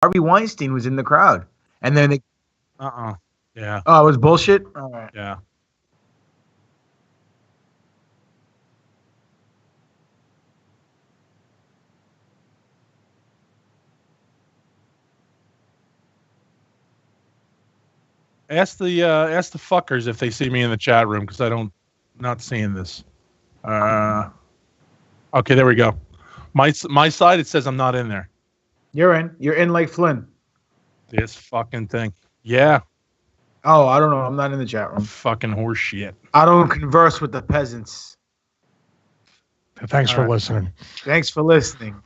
Harvey Weinstein was in the crowd, and then they. Yeah. Oh, it was bullshit. All right. Yeah. Ask the fuckers if they see me in the chat room because not seeing this. Okay, there we go. My side it says I'm not in there. You're in. You're in like Flynn. This fucking thing. Yeah. Oh, I don't know. I'm not in the chat room. Fucking horse shit. I don't converse with the peasants. Thanks for listening. Thanks for listening.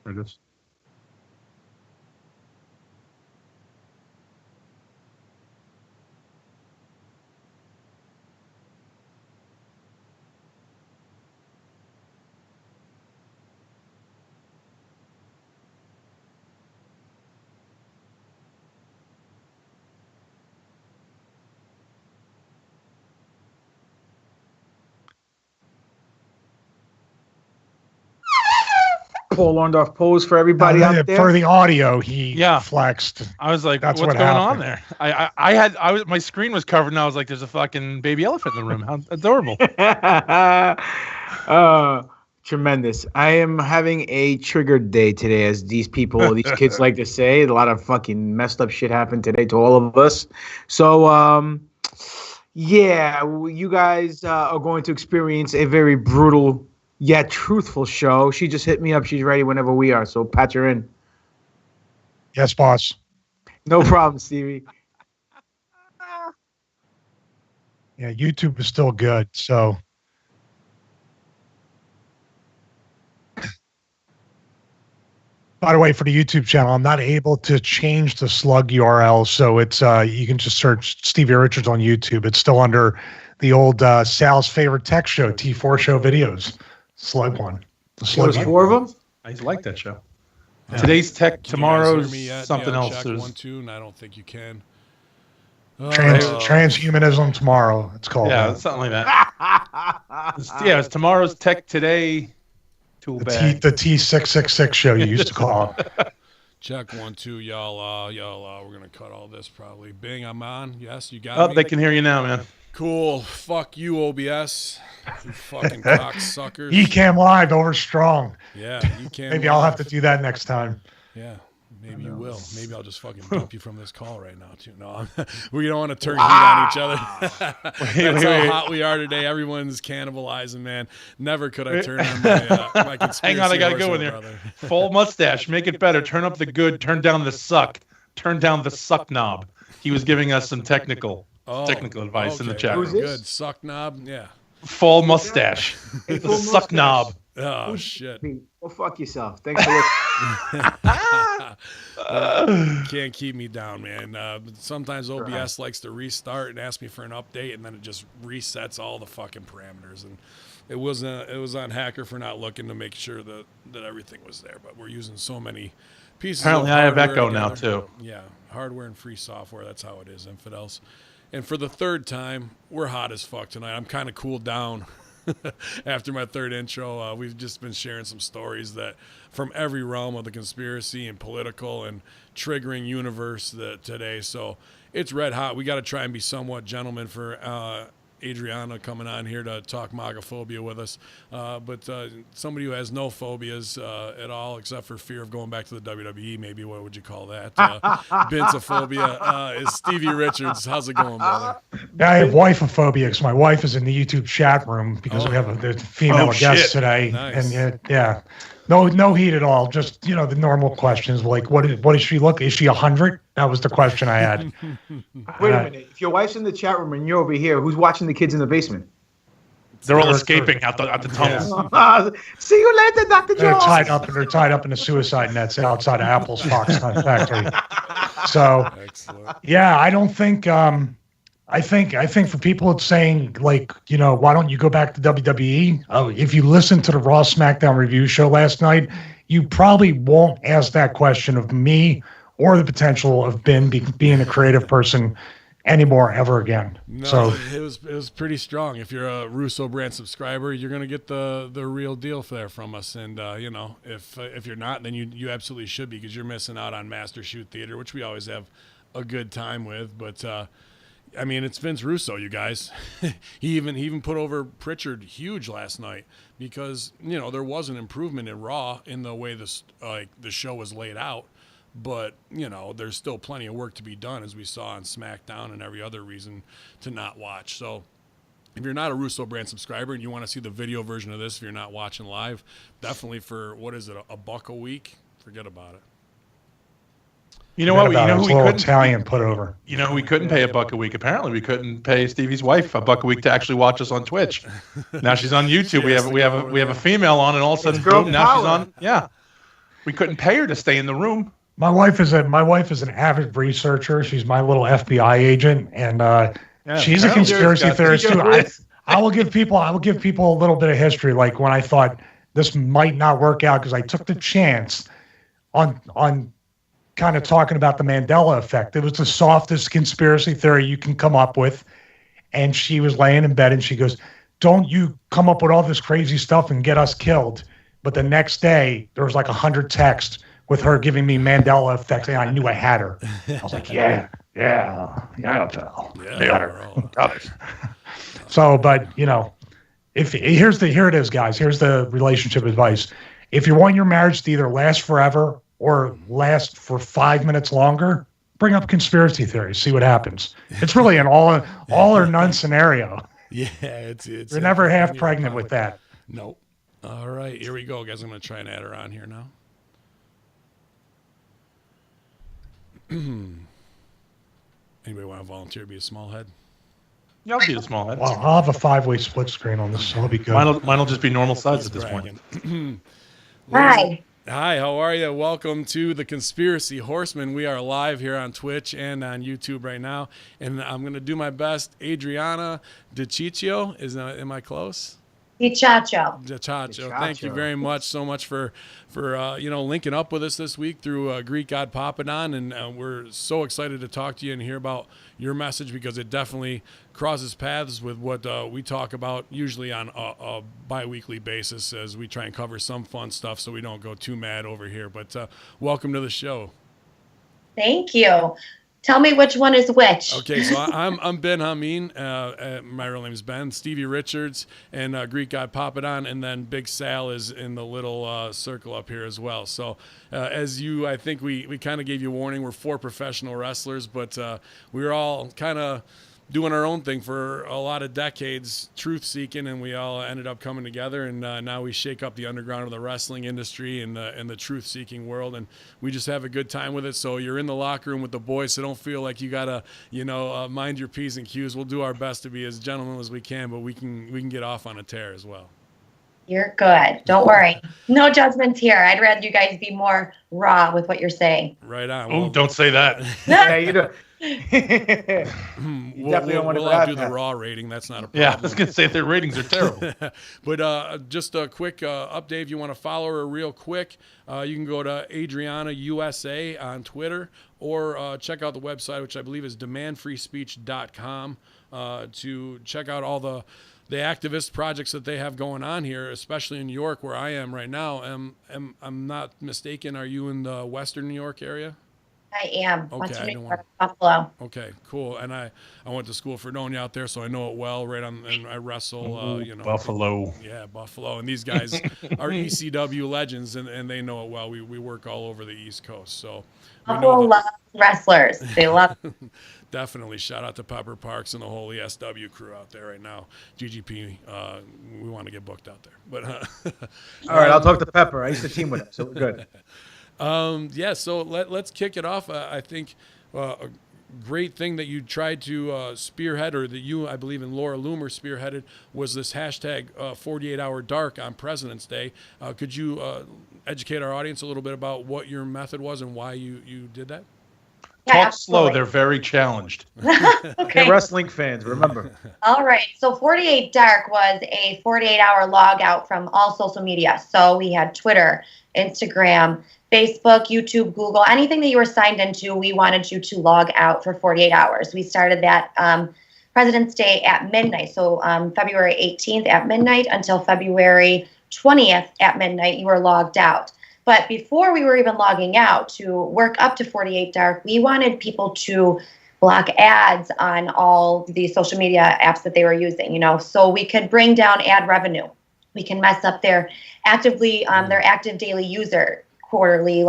There it is. Paul Orndorff pose for everybody out there. For the audio, he flexed. I was like, That's what's what going happened. on there? My screen was covered and I was like, there's a fucking baby elephant in the room. How adorable. Tremendous. I am having a triggered day today, as these kids like to say. A lot of fucking messed up shit happened today to all of us. So, yeah, you guys are going to experience a very brutal yet truthful show. She just hit me up. She's ready whenever we are. So patch her in. Yes, boss. No problem, Stevie. Yeah, YouTube is still good. So, by the way, for the YouTube channel, I'm not able to change the slug URL. So it's you can just search Stevie Richards on YouTube. It's still under the old Sal's favorite tech show, T4 Show Videos. Slug one. The slug There's 4 of them? I like that show. Yeah. Today's tech, tomorrow's something else. Check 1, 2, and I don't think you can. Transhumanism tomorrow. It's called. Yeah, something like that. It's tomorrow's tech today. Tool bag. The T666 show you used to call it. Check 1, 2, y'all. We're gonna cut all this probably. Bing, I'm on. Yes, you got me. Oh, they can hear you now, man. Cool. Fuck you, OBS. You fucking cocksuckers. ECam Live over strong. Yeah, ECam. Maybe I'll have to do that next time. Yeah, maybe you will. Maybe I'll just fucking dump you from this call right now, too. No, we don't want to turn heat on each other. That's how hot we are today. Everyone's cannibalizing, man. Never could I turn on my conspiracy. Hang on, I got to go in there. Full mustache. Make it better. Turn up the good. Turn down the suck. Turn down the suck knob. He was giving us some technical advice in the chat. Who's this? Good. Suck knob. Yeah. Full mustache. Hey, the suck knob. Oh, shit. Well, fuck yourself. Thanks for listening. Can't keep me down, man. Sometimes OBS likes to restart and ask me for an update, and then it just resets all the fucking parameters. And it was on Hacker for not looking to make sure that everything was there. But we're using so many pieces. Apparently, I have Echo now too. Yeah, hardware and free software. That's how it is, infidels. And for the third time, we're hot as fuck tonight. I'm kind of cooled down after my third intro. We've just been sharing some stories that from every realm of the conspiracy and political and triggering universe today. So it's red hot. We got to try and be somewhat gentlemen for Adriana coming on here to talk MAGA-phobia with us. But somebody who has no phobias at all except for fear of going back to the WWE, maybe, what would you call that? Bentsophobia is Stevie Richards. How's it going, brother? Yeah, I have wifeophobia because my wife is in the YouTube chat room because we have a female guest today. Nice. And yeah, no heat at all. Just, the normal questions like, what does she look? Is she 100? That was the question I had. Wait a minute. If your wife's in the chat room and you're over here, who's watching the kids in the basement? They're all escaping out the tunnels. See you later, Dr. They're Jones. they're tied up in the suicide nets outside of Apple's Foxconn factory. So, Excellent. yeah, I don't think. I think for people it's saying like, why don't you go back to WWE? Oh, if you listen to the Raw SmackDown review show last night, you probably won't ask that question of me or the potential of Ben being a creative person anymore ever again. No, So it was pretty strong. If you're a Russo brand subscriber, you're gonna get the real deal there from us. And if you're not, then you absolutely should be, because you're missing out on Master Shoot Theater, which we always have a good time with. But I mean, it's Vince Russo, you guys. he even put over Pritchard huge last night, because there was an improvement in Raw in the way the show was laid out. But, there's still plenty of work to be done, as we saw on SmackDown and every other reason to not watch. So if you're not a Russo brand subscriber and you want to see the video version of this, if you're not watching live, definitely for, what is it, $1 a week? Forget about it. You know what? who we couldn't Italian put over. We couldn't pay $1 a week. Apparently, we couldn't pay Stevie's wife $1 a week to actually watch us on Twitch. Now she's on YouTube. We have a female on, and all of a sudden, boom, now she's on. Yeah, we couldn't pay her to stay in the room. My wife is an avid researcher. She's my little FBI agent, and she's a conspiracy theorist too. I will give people a little bit of history. Like when I thought this might not work out, because I took the chance on kind of talking about the Mandela effect. It was the softest conspiracy theory you can come up with. And she was laying in bed and she goes, "Don't you come up with all this crazy stuff and get us killed." But the next day there was like 100 texts with her giving me Mandela effect, and I knew I had her. I was like, yeah, pal. Got it. So, but here it is, guys. Here's the relationship advice. If you want your marriage to either last forever or last for 5 minutes longer, bring up conspiracy theories. See what happens. It's really an all or none scenario. Yeah, it's you're never half pregnant with that. Nope. All right, here we go, guys. I'm going to try and add her on here now. Anybody want to volunteer to be a small head? Yeah, I'll be a small head. Well, I'll have a 5-way split screen on this, so it'll be good. Mine'll just be normal size at this point. Hi. Hi, how are you? Welcome to the Conspiracy Horsemen. We are live here on Twitch and on YouTube right now, and I'm going to do my best. Adriana DiCiccio, am I close? DiCiccio. Thank you very much so much for linking up with us this week through Greek God Papadon, and we're so excited to talk to you and hear about your message, because it definitely crosses paths with what we talk about usually on a bi-weekly basis, as we try and cover some fun stuff so we don't go too mad over here. But welcome to the show. Thank you. Tell me which one is which. Okay, so I'm Ben Hameen. My real name is Ben. Stevie Richards and Greek God Papadon, and then Big Sal is in the little circle up here as well. So I think we kind of gave you a warning. We're 4 professional wrestlers, but we were all kind of doing our own thing for a lot of decades, truth seeking, and we all ended up coming together, and now we shake up the underground of the wrestling industry and the truth seeking world, and we just have a good time with it. So you're in the locker room with the boys, so don't feel like you gotta mind your P's and Q's. We'll do our best to be as gentlemen as we can, but we can get off on a tear as well. You're good. Don't worry. No judgments here. I'd rather you guys be more raw with what you're saying. Right on. Oh, don't say that. Yeah, you do. We'll do the raw rating. That's not a problem. Yeah, I was going to say their ratings are terrible. But just a quick update. If you want to follow her real quick, you can go to Adriana USA on Twitter, or check out the website, which I believe is demandfreespeech.com, to check out all the activist projects that they have going on here, especially in New York, where I am right now. I'm not mistaken. Are you in the Western New York area? I am. Okay, Buffalo. Okay, cool. And I went to school for Nonia out there, so I know it well. And I wrestle. Buffalo. Yeah, Buffalo. And these guys are ECW legends, and they know it well. We work all over the East Coast, so Buffalo loves wrestlers. They love. Definitely shout out to Pepper Parks and the whole ESW crew out there right now. GGP, we want to get booked out there. But all right, I'll talk to Pepper. I used to team with him, so we're good. So let's kick it off. I think great thing that you tried to spearhead, or that you, I believe, in Laura Loomer spearheaded, was this hashtag 48-hour dark on President's Day. Could you educate our audience a little bit about what your method was and why you did that? Yeah, Talk absolutely. slow. They're very challenged. Okay. They're wrestling fans, remember. All right. So 48 Dark was a 48-hour log out from all social media. So we had Twitter, Instagram, Facebook, YouTube, Google, anything that you were signed into, we wanted you to log out for 48 hours. We started that President's Day at midnight. So February 18th at midnight until February 20th at midnight, you were logged out. But before we were even logging out, to work up to 48 Dark, we wanted people to block ads on all the social media apps that they were using, so we could bring down ad revenue. We can mess up their active daily user quarterly,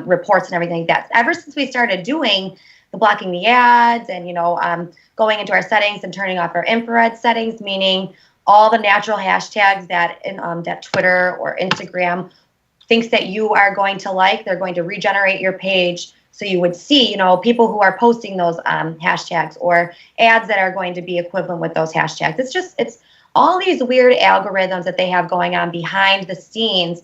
reports and everything like that. Ever since we started doing the blocking the ads and, going into our settings and turning off our infrared settings, meaning all the natural hashtags that Twitter or Instagram thinks that you are going to like, they're going to regenerate your page. So you would see, people who are posting those hashtags or ads that are going to be equivalent with those hashtags. It's all these weird algorithms that they have going on behind the scenes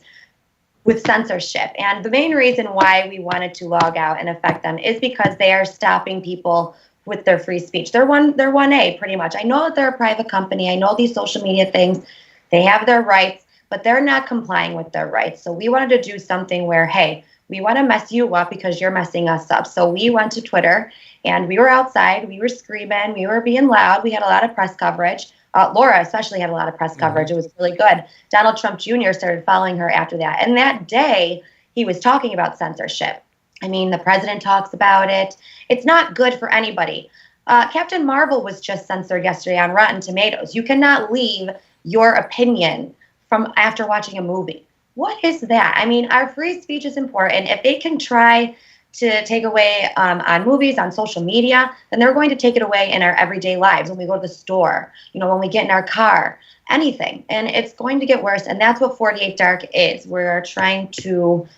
with censorship. And the main reason why we wanted to log out and affect them is because they are stopping people with their free speech. They're 1A pretty much. I know that they're a private company. I know these social media things, they have their rights, but they're not complying with their rights. So we wanted to do something where, hey, we want to mess you up because you're messing us up. So we went to Twitter and we were outside, we were screaming, we were being loud. We had a lot of press coverage. Laura especially had a lot of press coverage. It was really good. Donald Trump Jr. started following her after that. And that day, he was talking about censorship. I mean, the president talks about it. It's not good for anybody. Captain Marvel was just censored yesterday on Rotten Tomatoes. You cannot leave your opinion from after watching a movie. What is that? I mean, our free speech is important. If they can try to take away on movies, on social media, then they're going to take it away in our everyday lives, when we go to the store, when we get in our car, anything. And it's going to get worse. And that's what 48 Dark is. We're trying to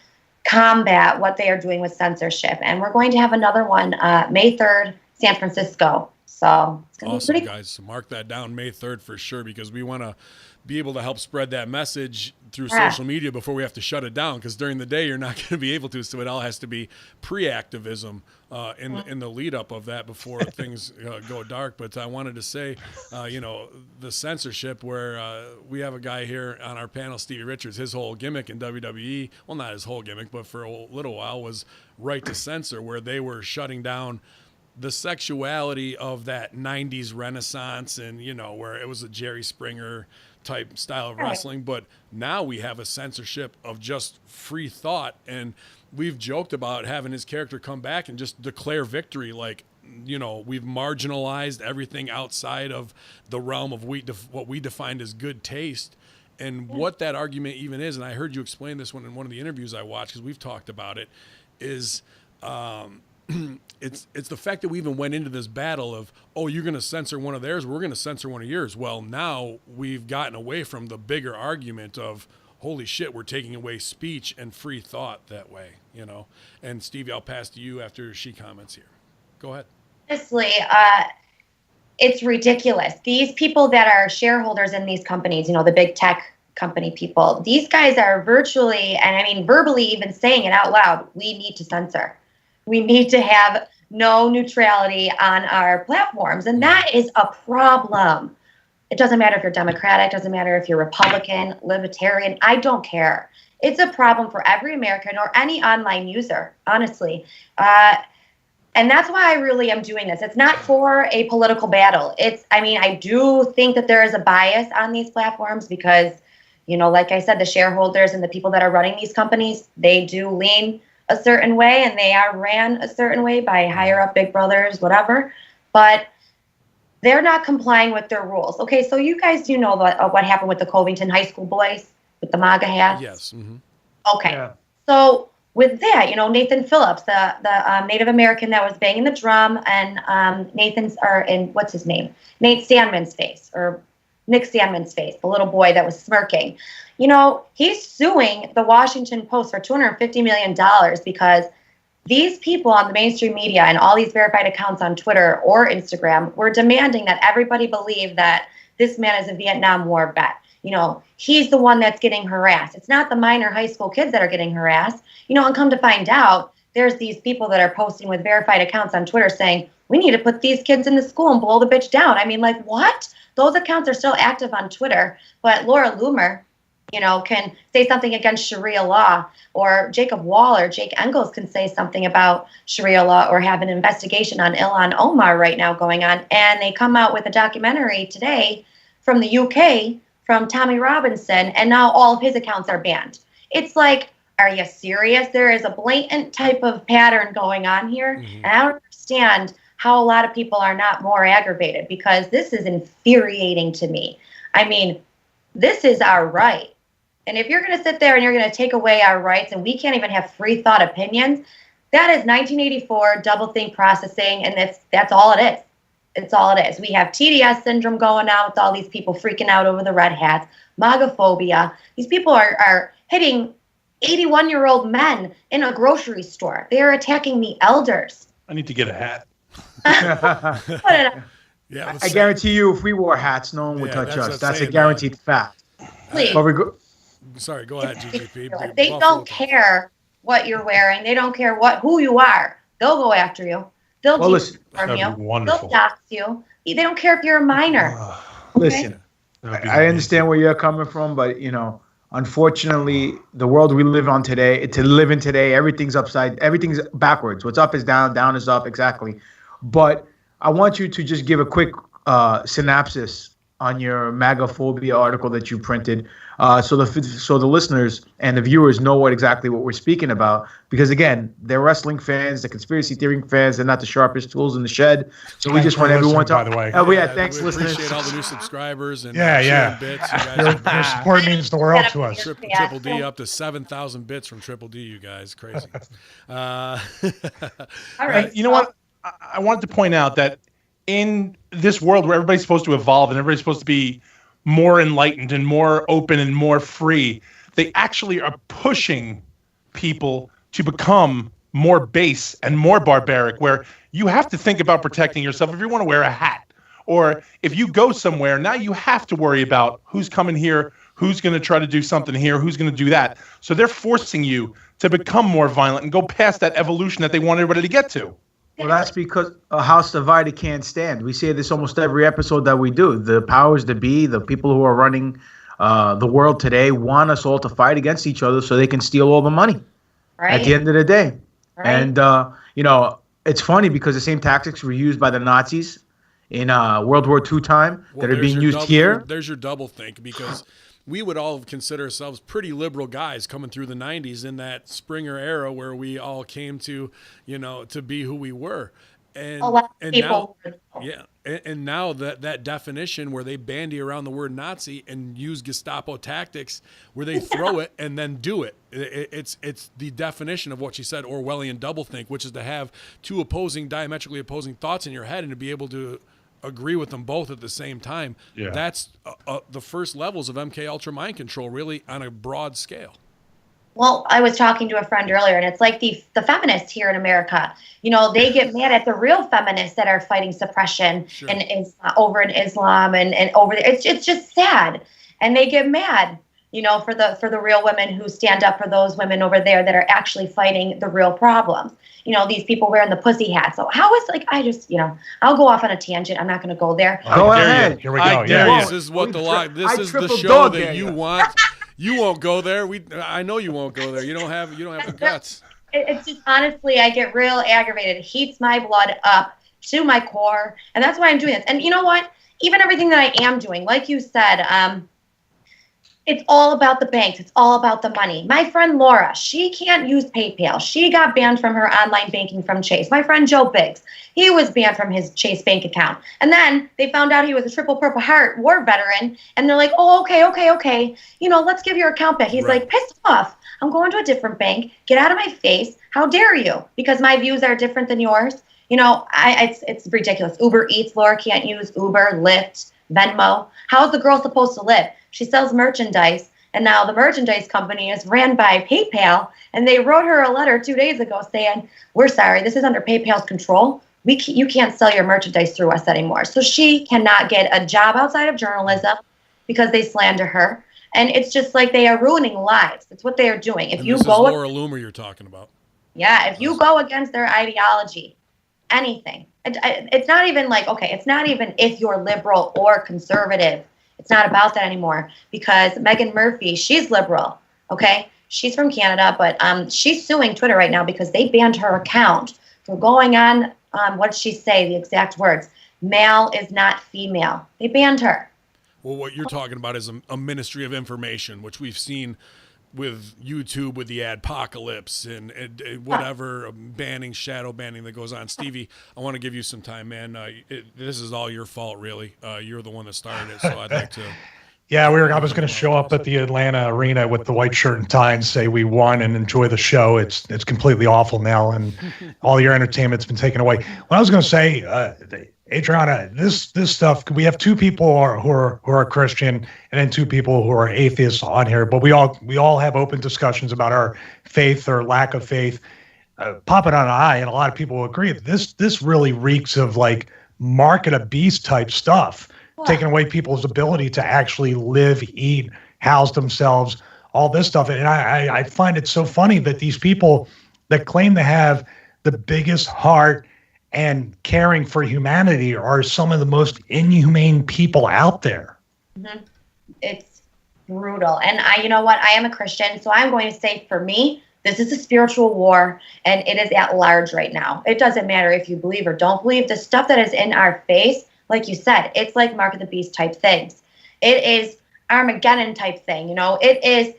combat what they are doing with censorship. And we're going to have another one May 3rd, San Francisco. So it's going to be pretty guys. So mark that down, May 3rd for sure, because we want to be able to help spread that message through social media before we have to shut it down, because during the day you're not going to be able to. So it all has to be pre-activism in the lead up of that before things go dark. But I wanted to say, the censorship, where we have a guy here on our panel, Stevie Richards, his whole gimmick in WWE, well, not his whole gimmick, but for a little while, was right to censor, where they were shutting down the sexuality of that 90s Renaissance, and where it was a Jerry Springer type style of wrestling. But now we have a censorship of just free thought, and we've joked about having his character come back and just declare victory, like, we've marginalized everything outside of the realm of what we defined as good taste. And what that argument even is, and I heard you explain this one in one of the interviews I watched, because we've talked about it, is it's the fact that we even went into this battle of, oh, you're going to censor one of theirs, we're going to censor one of yours. Well, now we've gotten away from the bigger argument of, holy shit, we're taking away speech and free thought that way, And Stevie, I'll pass to you after she comments here. Go ahead. Honestly, it's ridiculous. These people that are shareholders in these companies, the big tech company people, these guys are virtually, and I mean verbally even saying it out loud, we need to censor. We need to have no neutrality on our platforms. And that is a problem. It doesn't matter if you're Democratic, doesn't matter if you're Republican, Libertarian, I don't care. It's a problem for every American or any online user, honestly. And that's why I really am doing this. It's not for a political battle. I do think that there is a bias on these platforms because, like I said, the shareholders and the people that are running these companies, they do lean a certain way, and they are ran a certain way by higher up big brothers, whatever, but they're not complying with their rules. Okay, so you guys do know what happened with the Covington High School boys with the MAGA hats? Yes. Mm-hmm. Okay, yeah. So with that, Nathan Phillips, the Native American that was banging the drum, and what's his name? Nate Sandman's face, or Nick Sandman's face, the little boy that was smirking. He's suing the Washington Post for $250 million because these people on the mainstream media and all these verified accounts on Twitter or Instagram were demanding that everybody believe that this man is a Vietnam War vet. You know, he's the one that's getting harassed. It's not the minor high school kids that are getting harassed. You know, and come to find out, there's these people that are posting with verified accounts on Twitter saying, we need to put these kids in the school and blow the bitch down. I mean, like, what? Those accounts are still active on Twitter, but Laura Loomer, you know, can say something against Sharia law, or Jacob Wall or Jake Engels can say something about Sharia law, or have an investigation on Ilhan Omar right now going on. And they come out with a documentary today from the UK from Tommy Robinson, and now all of his accounts are banned. It's like, are you serious? There is a blatant type of pattern going on here. And I don't understand how a lot of people are not more aggravated, because this is infuriating to me. I mean, this is our right. And if you're going to sit there and you're going to take away our rights and we can't even have free thought opinions, that is 1984 doublethink processing, and that's all it is. It's all it is. We have TDS syndrome going on with all these people freaking out over the red hats, MAGAphobia. These people are hitting 81-year-old men in a grocery store. They are attacking the elders. I need to get a hat. Yeah, I guarantee you, if we wore hats, no one would touch us. That's a guaranteed fact. Please. Sorry, go ahead, GGP. They don't care what you're wearing. They don't care who you are. They'll go after you. They'll harm you. They'll dox you. They don't care if you're a minor. Listen, I understand where you're coming from, but you know, unfortunately, the world we live on today, everything's backwards. What's up is down, down is up, exactly. But I want you to just give a quick synopsis on your MAGAphobia article that you printed, so the listeners and the viewers know exactly what we're speaking about. Because again, they're wrestling fans, the conspiracy theory fans. They're not the sharpest tools in the shed. So we just want everyone to. By the way, thanks, we listeners. Appreciate all the new subscribers and bits. Your support means the world to us. Triple D up to 7,000 bits from Triple D. You guys, crazy. All right. You know what? I wanted to point out that in this world where everybody's supposed to evolve and everybody's supposed to be more enlightened and more open and more free, they actually are pushing people to become more base and more barbaric, where you have to think about protecting yourself. If you want to wear a hat, or if you go somewhere, now you have to worry about who's coming here, who's going to try to do something here, who's going to do that. So they're forcing you to become more violent and go past that evolution that they want everybody to get to. Well, that's because a house divided can't stand. We say this almost every episode that we do. The powers that be, the people who are running the world today, want us all to fight against each other so they can steal all the money at the end of the day. Right. And, you know, it's funny because the same tactics were used by the Nazis in World War II time that are being used here. There's your double think, because we would all consider ourselves pretty liberal guys coming through the 90s in that Springer era where we all came to, you know, to be who we were. And now, and now that definition where they bandy around the word Nazi and use Gestapo tactics where they throw it and then do it. It's the definition of what she said, Orwellian doublethink, which is to have two diametrically opposing thoughts in your head and to be able to agree with them both at the same time. Yeah. That's the first levels of MK Ultra mind control, really, on a broad scale. Well, I was talking to a friend earlier, and it's like the feminists here in America. You know, they get mad at the real feminists that are fighting suppression and over in Islam and over there. It's just sad, and they get mad, you know, for the real women who stand up for those women over there that are actually fighting the real problems. You know, these people wearing the pussy hats. So how is, like, I just, you know, I'll go off on a tangent. I'm not going to go there. Go ahead. Here we go. This is what this is the show that you want. You won't go there. I know you won't go there. You don't have the guts. It's just, honestly, I get real aggravated. It heats my blood up to my core, and that's why I'm doing this. And you know what? Even everything that I am doing, like you said, it's all about the banks. It's all about the money. My friend Laura, she can't use PayPal. She got banned from her online banking from Chase. My friend Joe Biggs, he was banned from his Chase bank account. And then they found out he was a Triple Purple Heart war veteran. And they're like, oh, okay. You know, let's give your account back. He's like, pissed off. I'm going to a different bank. Get out of my face. How dare you? Because my views are different than yours. You know, it's ridiculous. Uber Eats, Laura can't use Uber, Lyft, Venmo. How is the girl supposed to live? She sells merchandise, And now the merchandise company is ran by PayPal, and they wrote her a letter 2 days ago saying, we're sorry, this is under PayPal's control. You can't sell your merchandise through us anymore. So she cannot get a job outside of journalism because they slander her. And it's just like they are ruining lives. That's what they are doing. This is Laura Loomer you're talking about. Yeah, if you go against their ideology, anything. It's not even like, okay, it's not even if you're liberal or conservative. It's not about that anymore, because Megan Murphy, she's liberal, okay? She's from Canada, but she's suing Twitter right now because they banned her account for going on, what did she say, the exact words? Male is not female. They banned her. Well, what you're talking about is a ministry of information, which we've seen with YouTube with the adpocalypse and whatever shadow banning that goes on. Stevie, I want to give you some time, man. This is all your fault, really. You're the one that started it, so I'd like to. Yeah, I was going to show up at the Atlanta arena with the white shirt and tie and say we won and enjoy the show. It's completely awful now, and all your entertainment's been taken away. What I was going to say, Adriana, this stuff, we have two people who are Christian and then two people who are atheists on here, but we all have open discussions about our faith or lack of faith. Pop it on an eye, and a lot of people will agree. This really reeks of like mark of the beast type stuff, taking away people's ability to actually live, eat, house themselves, all this stuff. And I find it so funny that these people that claim to have the biggest heart and caring for humanity are some of the most inhumane people out there. Mm-hmm. It's brutal. And you know what? I am a Christian, so I'm going to say, for me, this is a spiritual war, and it is at large right now. It doesn't matter if you believe or don't believe. The stuff that is in our face, like you said, it's like Mark of the Beast type things. It is Armageddon type thing. It is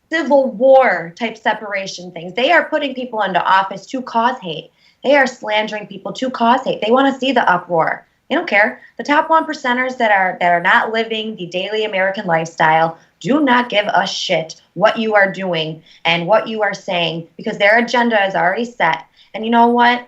civil war type separation things. They are putting people into office to cause hate. They are slandering people to cause hate. They want to see the uproar. They don't care. The top 1%ers that are not living the daily American lifestyle do not give a shit what you are doing and what you are saying, because their agenda is already set. And you know what?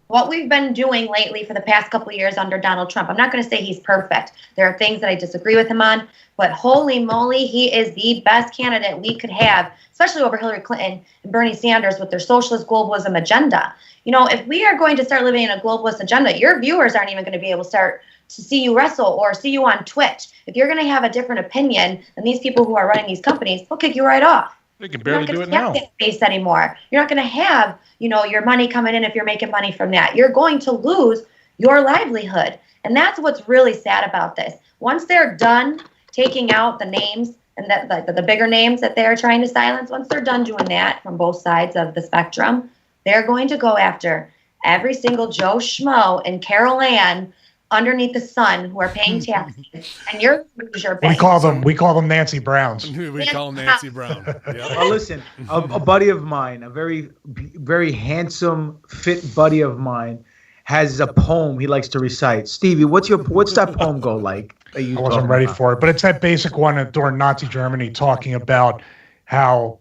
What we've been doing lately for the past couple of years under Donald Trump, I'm not going to say he's perfect. There are things that I disagree with him on, but holy moly, he is the best candidate we could have, especially over Hillary Clinton and Bernie Sanders with their socialist globalism agenda. If we are going to start living in a globalist agenda, your viewers aren't even going to be able to start to see you wrestle or see you on Twitch. If you're going to have a different opinion than these people who are running these companies, they'll kick you right off. They can barely do it now. You're not going to have that space anymore. You're not going to have, your money coming in if you're making money from that. You're going to lose your livelihood. And that's what's really sad about this. Once they're done taking out the names and the bigger names that they're trying to silence, once they're done doing that from both sides of the spectrum, they're going to go after every single Joe Schmo and Carol Ann underneath the sun who are paying taxes, and you're your bank. We call them Nancy Browns. We call them Nancy Brown. Yep. Well, listen, a buddy of mine, a very, very handsome, fit buddy of mine, has a poem he likes to recite. Stevie, what's that poem go like? I wasn't ready for it, but it's that basic one during Nazi Germany talking about how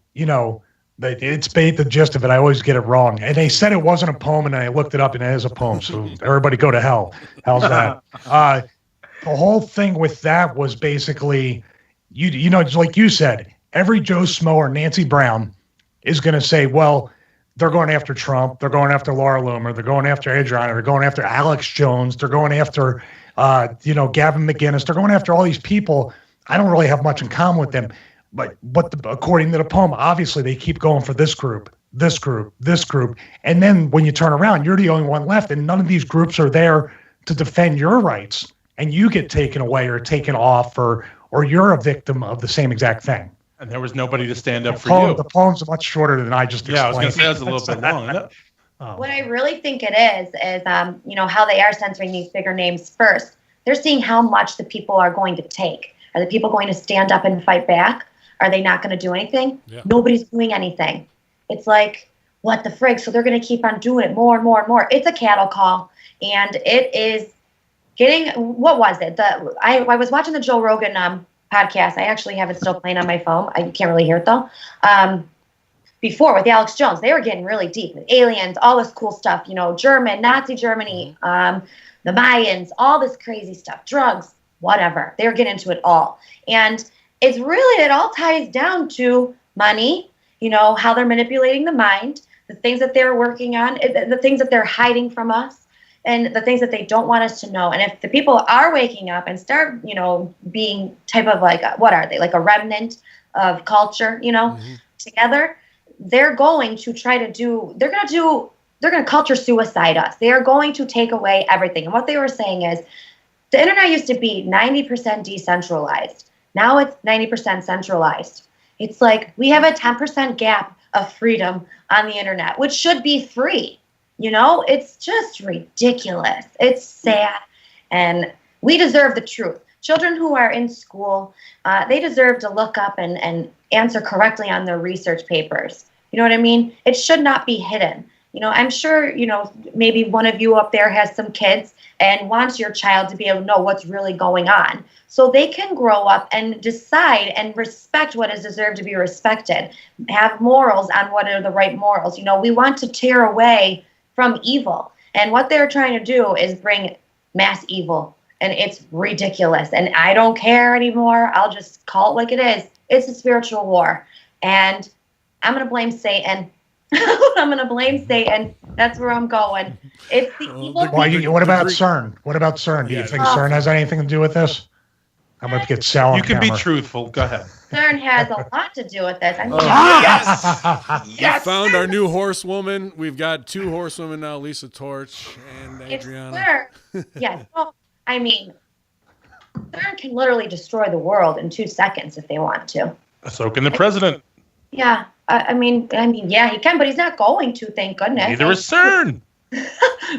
it's the gist of it. I always get it wrong. And they said it wasn't a poem, and I looked it up, and it is a poem. So everybody go to hell. How's that? The whole thing with that was basically, it's like you said, every Joe Smo or Nancy Brown is going to say, well, they're going after Trump. They're going after Laura Loomer. They're going after Adriana. They're going after Alex Jones. They're going after, Gavin McInnes. They're going after all these people. I don't really have much in common with them. But according to the poem, obviously they keep going for this group, this group, this group. And then when you turn around, you're the only one left, and none of these groups are there to defend your rights. And you get taken away or taken off, or you're a victim of the same exact thing. And there was nobody to stand up for you. The poem's much shorter than I just explained. Yeah, I was going to say that's a little bit long. What I really think it is how they are censoring these bigger names first. They're seeing how much the people are going to take. Are the people going to stand up and fight back? Are they not going to do anything? Yeah. Nobody's doing anything. It's like, what the frig? So they're going to keep on doing it more and more and more. It's a cattle call, and it is getting, what was it? I was watching the Joe Rogan podcast. I actually have it still playing on my phone. I can't really hear it though. Before with Alex Jones, they were getting really deep with aliens, all this cool stuff, Nazi Germany, the Mayans, all this crazy stuff, drugs, whatever. They were getting into it all. And it's really, it all ties down to money, how they're manipulating the mind, the things that they're working on, the things that they're hiding from us, and the things that they don't want us to know. And if the people are waking up and start, being type of like, what are they, like a remnant of culture, together, they're going to they're going to culture suicide us. They are going to take away everything. And what they were saying is, the internet used to be 90% decentralized. Now it's 90% centralized. It's like we have a 10% gap of freedom on the internet, which should be free. It's just ridiculous. It's sad. And we deserve the truth. Children who are in school, they deserve to look up and answer correctly on their research papers. You know what I mean? It should not be hidden. I'm sure, maybe one of you up there has some kids and wants your child to be able to know what's really going on, so they can grow up and decide and respect what is deserved to be respected, have morals on what are the right morals. We want to tear away from evil. And what they're trying to do is bring mass evil. And it's ridiculous. And I don't care anymore. I'll just call it like it is. It's a spiritual war. And I'm going to blame Satan. I'm going to blame Satan. That's where I'm going. It's the evil. What about CERN? What about CERN? Do you think CERN has anything to do with this? I'm going to get Sal on You can camera. be truthful. Go ahead. CERN has a lot to do with this. I mean, We found our new horsewoman. We've got 2 horsewomen now, Lisa Torch and Adriana. Yes. Well, I mean, CERN can literally destroy the world in 2 seconds if they want to. So can the president. Yeah. I mean, yeah, he can, but he's not going to, thank goodness. Neither is CERN.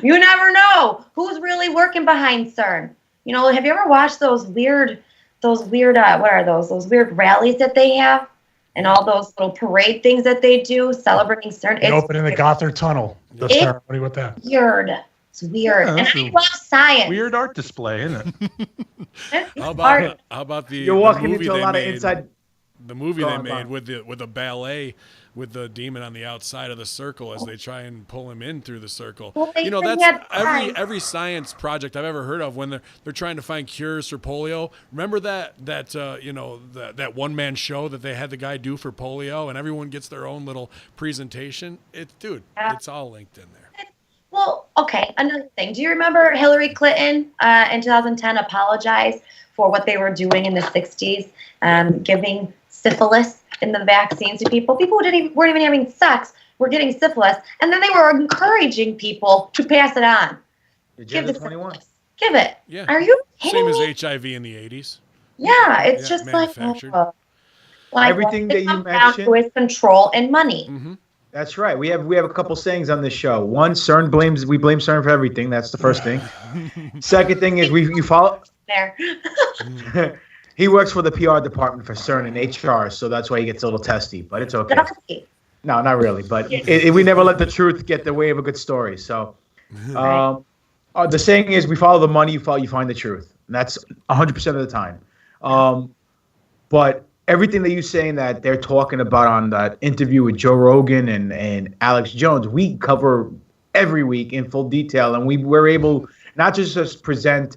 You never know who's really working behind CERN. Have you ever watched those weird, what are those? Those weird rallies that they have, and all those little parade things that they do celebrating CERN. It's opening the Gothard Tunnel. The ceremony with that. Weird. It's weird. Yeah, and I love science. Weird art display, isn't it? How about the You're walking movie into a they lot of made? inside. The movie Go they on, made Bob. with the ballet, with the demon on the outside of the circle as they try and pull him in through the circle. Well, That's every science project I've ever heard of when they're trying to find cures for polio. Remember that one man show that they had the guy do for polio, and everyone gets their own little presentation. It's all linked in there. Well, okay. Another thing. Do you remember Hillary Clinton in 2010 apologized for what they were doing in the 60s, giving syphilis in the vaccines to people? People who weren't even having sex were getting syphilis, and then they were encouraging people to pass it on. Give the 21. Give it. Yeah. Are you kidding Same me? as HIV in the 80s. Yeah, it's just like Everything that you mentioned with control and money. Mm-hmm. That's right. We have a couple sayings on this show. One, we blame CERN for everything. That's the first thing. Second thing is you follow. There. He works for the PR department for CERN and HR, so that's why he gets a little testy. But it's okay. No, not really. But we never let the truth get the way of a good story. So, the saying is, we follow the money. You find the truth. And that's 100% of the time. But everything that you're saying that they're talking about on that interview with Joe Rogan and Alex Jones, we cover every week in full detail, and we're able not just present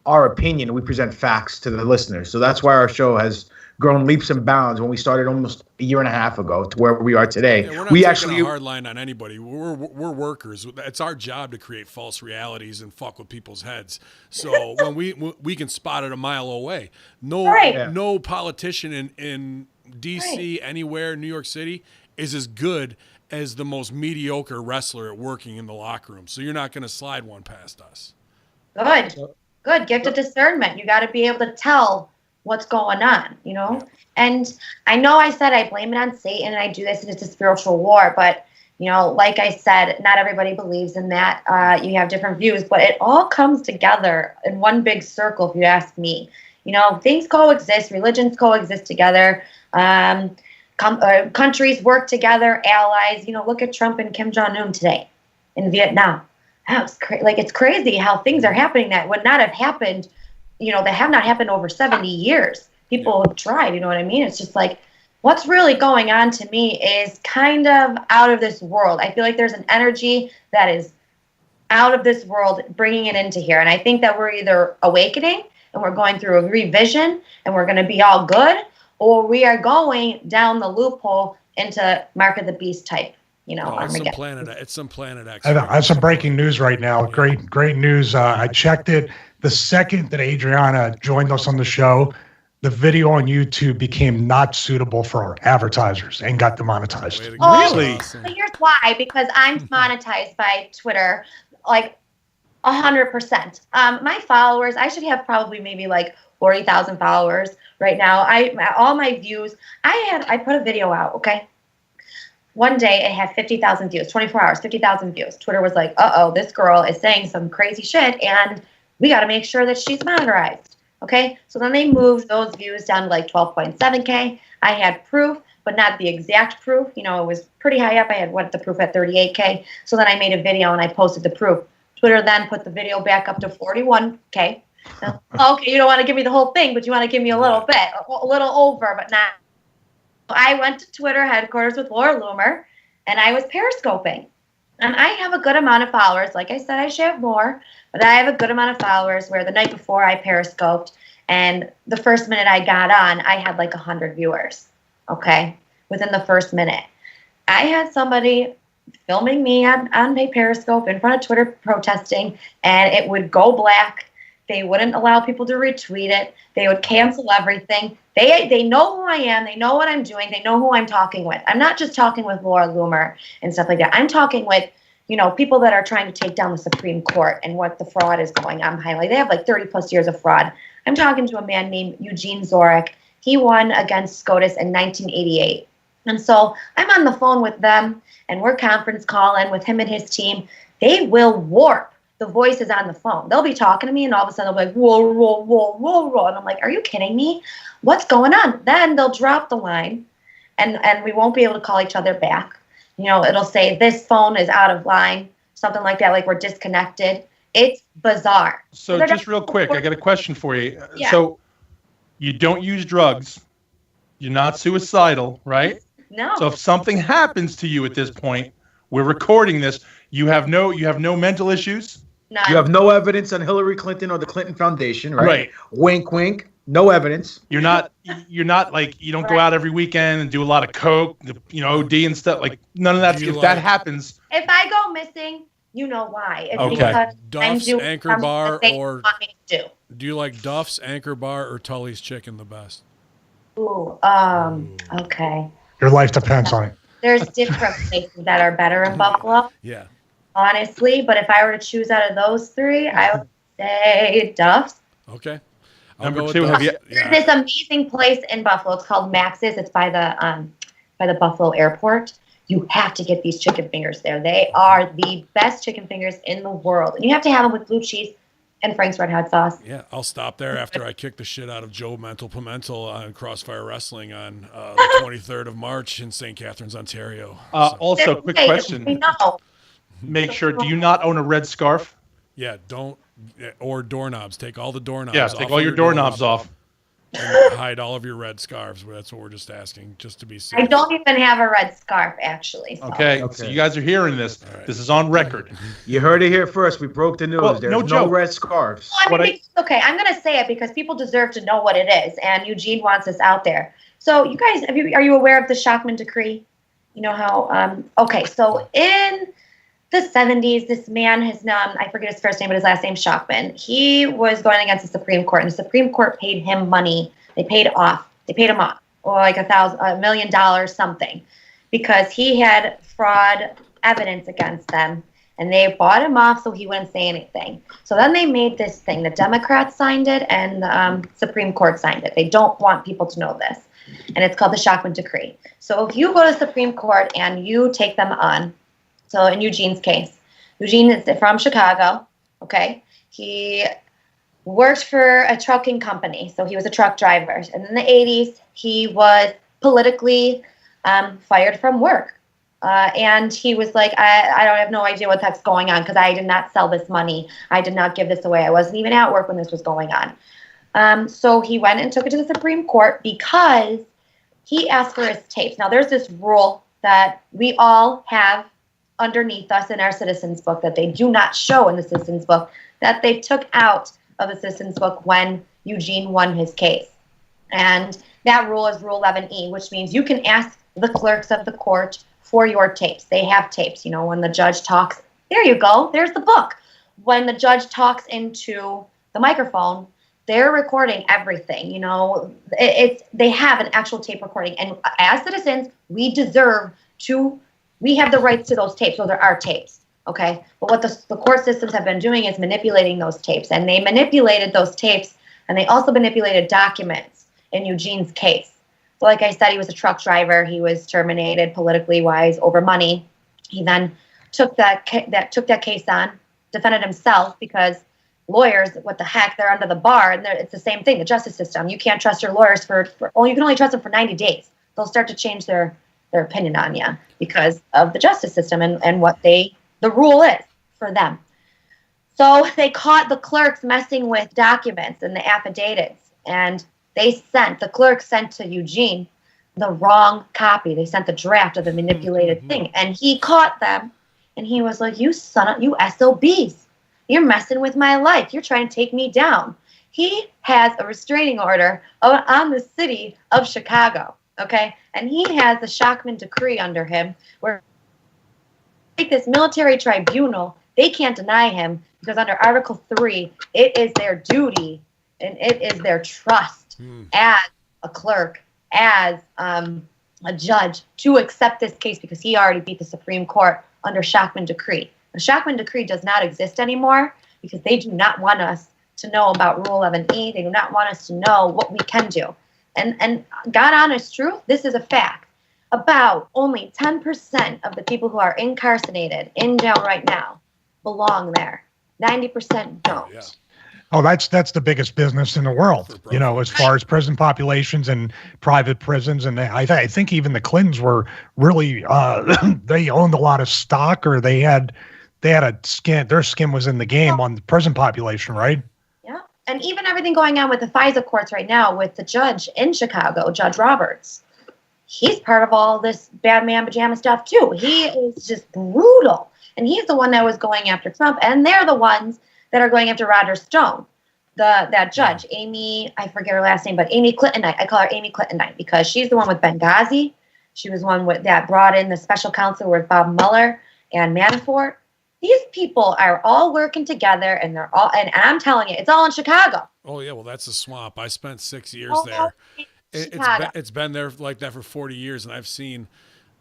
our opinion, we present facts to the listeners. So that's why our show has grown leaps and bounds when we started almost a year and a half ago to where we are today. Yeah, we're not taking a hard line on anybody. We're workers. It's our job to create false realities and fuck with people's heads. So when we can spot it a mile away. No politician in DC, anywhere, New York City, is as good as the most mediocre wrestler at working in the locker room. So you're not going to slide one past us. Good. Gift of discernment. You got to be able to tell what's going on, Yeah. And I know I said I blame it on Satan and I do this and it's a spiritual war, but, like I said, not everybody believes in that. You have different views, but it all comes together in one big circle, if you ask me. Things coexist, religions coexist together, countries work together, allies. Look at Trump and Kim Jong-un today in Vietnam. It's crazy how things are happening that would not have happened, that have not happened over 70 years. People have tried, you know what I mean? It's just like, what's really going on to me is kind of out of this world. I feel like there's an energy that is out of this world, bringing it into here. And I think that we're either awakening and we're going through a revision and we're going to be all good, or we are going down the loophole into Mark of the Beast type, Armageddon. It's some Planet X. I have some breaking news right now. Great news. I checked it. The second that Adriana joined us on the show, the video on YouTube became not suitable for our advertisers and got demonetized. Really? So here's why, because I'm monetized by Twitter, like 100%. My followers, I should have probably maybe like 40,000 followers right now. All my views, I put a video out, okay? One day it had 50,000 views, 24 hours, 50,000 views. Twitter was like, this girl is saying some crazy shit and we got to make sure that she's monetized. Okay, so then they moved those views down to like 12.7K. I had proof, but not the exact proof. It was pretty high up. I had the proof at 38K. So then I made a video and I posted the proof. Twitter then put the video back up to 41K. Now, okay, you don't want to give me the whole thing, but you want to give me a little bit, a little over, but not. I went to Twitter headquarters with Laura Loomer, and I was periscoping. And I have a good amount of followers. Like I said, I should have more, but I have a good amount of followers where the night before I periscoped, and the first minute I got on, I had like 100 viewers, okay, within the first minute. I had somebody filming me on my periscope in front of Twitter protesting, and it would go black. They wouldn't allow people to retweet it. They would cancel everything. They know who I am. They know what I'm doing. They know who I'm talking with. I'm not just talking with Laura Loomer and stuff like that. I'm talking with, people that are trying to take down the Supreme Court and what the fraud is going on behind. Like, they have like 30 plus years of fraud. I'm talking to a man named Eugene Zorek. He won against SCOTUS in 1988. And so I'm on the phone with them, and we're conference calling with him and his team. They will warp the voices on the phone. They'll be talking to me, and all of a sudden they'll be like, whoa, whoa, whoa, whoa, whoa. And I'm like, are you kidding me? What's going on? Then they'll drop the line, and we won't be able to call each other back. It'll say this phone is out of line, something like that, like we're disconnected. It's bizarre. So just real quick, I got a question for you. Yeah. So you don't use drugs. You're not suicidal, right? No. So if something happens to you at this point, we're recording this, you have no mental issues? None. You have no evidence on Hillary Clinton or the Clinton Foundation, right? Right. Wink, wink. No evidence. You're not like, you don't go out every weekend and do a lot of coke, OD and stuff. Like, none of that. If that happens, if I go missing, you know why. It's Okay. because Duff's I'm doing Anchor something Bar, that they or want me to do. do you like Duff's Anchor Bar or Tully's Chicken the best? Ooh, okay. Your life depends on it. There's different places that are better in Buffalo, Yeah. honestly. But if I were to choose out of those three, I would say Duff's. Okay. Number go with two, have Duff's. you- There's this amazing place in Buffalo. It's called Max's. It's by the Buffalo Airport. You have to get these chicken fingers there. They are the best chicken fingers in the world. And you have to have them with blue cheese and Frank's Red Hot sauce. Yeah, I'll stop there after I kick the shit out of Joe Mental Pimentel on Crossfire Wrestling on the 23rd of March in St. Catharines, Ontario. Also, quick Hey, question. No. Make sure, do you not own a red scarf? Yeah, don't, or doorknobs. Take all the doorknobs Yeah, off. take all your doorknobs off. And hide all of your red scarves. That's what we're just asking, just to be safe. I don't even have a red scarf, actually. So. Okay, so you guys are hearing this. All right. This is on record. You heard it here first. We broke the news. Well, There's no no joke. red scarves. Well, I mean, it's okay. I'm going to say it because people deserve to know what it is, and Eugene wants us out there. So, you guys, are you aware of the Shockman Decree? You know how? Okay, so in the 70s, this man has I forget his first name, but his last name Shockman. He was going against the Supreme Court, and the Supreme Court paid him money. They paid him off, or like $1 million something, because he had fraud evidence against them, and they bought him off so he wouldn't say anything. So then they made this thing. The Democrats signed it, and the Supreme Court signed it. They don't want people to know this, and it's called the Shockman Decree. So if you go to the Supreme Court and you take them on, so in Eugene's case, Eugene is from Chicago, okay? He worked for a trucking company, so he was a truck driver. And in the 80s, he was politically fired from work. And he was like, I don't have no idea what the heck's going on because I did not sell this money. I did not give this away. I wasn't even at work when this was going on. So he went and took it to the Supreme Court because he asked for his tapes. Now, there's this rule that we all have underneath us in our citizens book that they do not show in the citizens book that they took out of the citizens book when Eugene won his case. And that rule is Rule 11E, which means you can ask the clerks of the court for your tapes. They have tapes. You know, when the judge talks, there you go, there's the book. When the judge talks into the microphone, they're recording everything. You know, they have an actual tape recording. And as citizens, we have the rights to those tapes. Those are our tapes. Okay. But what the court systems have been doing is manipulating those tapes. And they manipulated those tapes, and they also manipulated documents in Eugene's case. So like I said, he was a truck driver. He was terminated politically wise over money. He then took that case on, defended himself because lawyers, what the heck, they're under the bar, and it's the same thing, the justice system. You can't trust your lawyers you can only trust them for 90 days. They'll start to change their opinion on you because of the justice system and what the rule is for them. So they caught the clerks messing with documents and the affidavits, and the clerk sent to Eugene the wrong copy. They sent the draft of the manipulated thing, and he caught them, and he was like, you SOBs. You're messing with my life. You're trying to take me down. He has a restraining order on the city of Chicago, okay? And he has the Shockman decree under him where this military tribunal, they can't deny him because under Article 3, it is their duty and it is their trust as a clerk, as a judge to accept this case because he already beat the Supreme Court under Shockman decree. The Shockman decree does not exist anymore because they do not want us to know about Rule 11E. They do not want us to know what we can do. And God honest truth, this is a fact. About only 10% of the people who are incarcerated in jail right now belong there. 90% don't. Yeah. Oh, that's the biggest business in the world, you know, as far as prison populations and private prisons. And I think even the Clintons were really, they owned a lot of stock, or they had a skin, their skin was in the game on the prison population, right? Yeah. And even everything going on with the FISA courts right now with the judge in Chicago, Judge Roberts, he's part of all this bad man pajama stuff too. He is just brutal. And he's the one that was going after Trump, and they're the ones that are going after Roger Stone, that judge, Amy, I forget her last name, but Amy Clintonite. I call her Amy Clintonite because she's the one with Benghazi. She was one that brought in the special counsel with Bob Mueller and Manafort. These people are all working together, and and I'm telling you, it's all in Chicago. Oh yeah, well that's a swamp. I spent 6 years there. It's been there like that for 40 years, and I've seen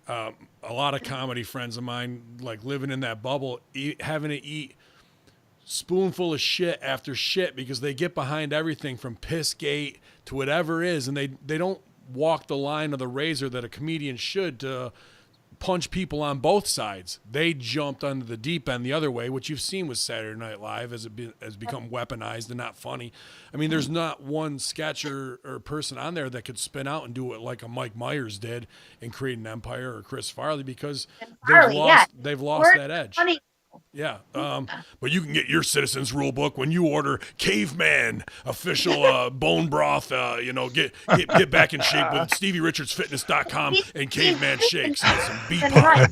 a lot of comedy friends of mine like living in that bubble, having to eat spoonful of shit after shit because they get behind everything from Pissgate to whatever is, and they don't walk the line of the razor that a comedian should to punch people on both sides. They jumped under the deep end the other way, which you've seen with Saturday Night Live has become weaponized and not funny. I mean, there's not one sketch or person on there that could spin out and do it like a Mike Myers did and create an empire, or Chris Farley, because they've lost that edge. Funny. Yeah, but you can get your Citizens Rule book when you order Caveman official bone broth. Get back in shape with StevieRichardsFitness.com and Caveman Shakes and some beef pie.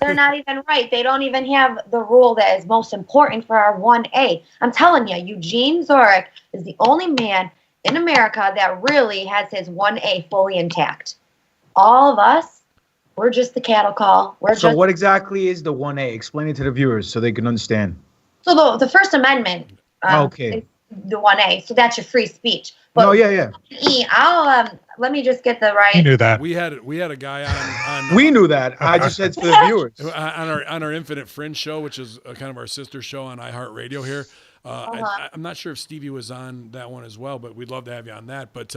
They're not even right. They don't even have the rule that is most important for our 1A. I'm telling you, Eugene Zorich is the only man in America that really has his 1A fully intact. All of us, we're just the cattle call. What exactly is the 1A? Explain it to the viewers so they can understand. So the First Amendment, okay, the 1A. So that's your free speech. But let me just get the right. You knew that. We had a guy on we knew that. I just said to the viewers on our Infinite Fringe show, which is kind of our sister show on iHeartRadio here. I'm not sure if Stevie was on that one as well, but we'd love to have you on that. But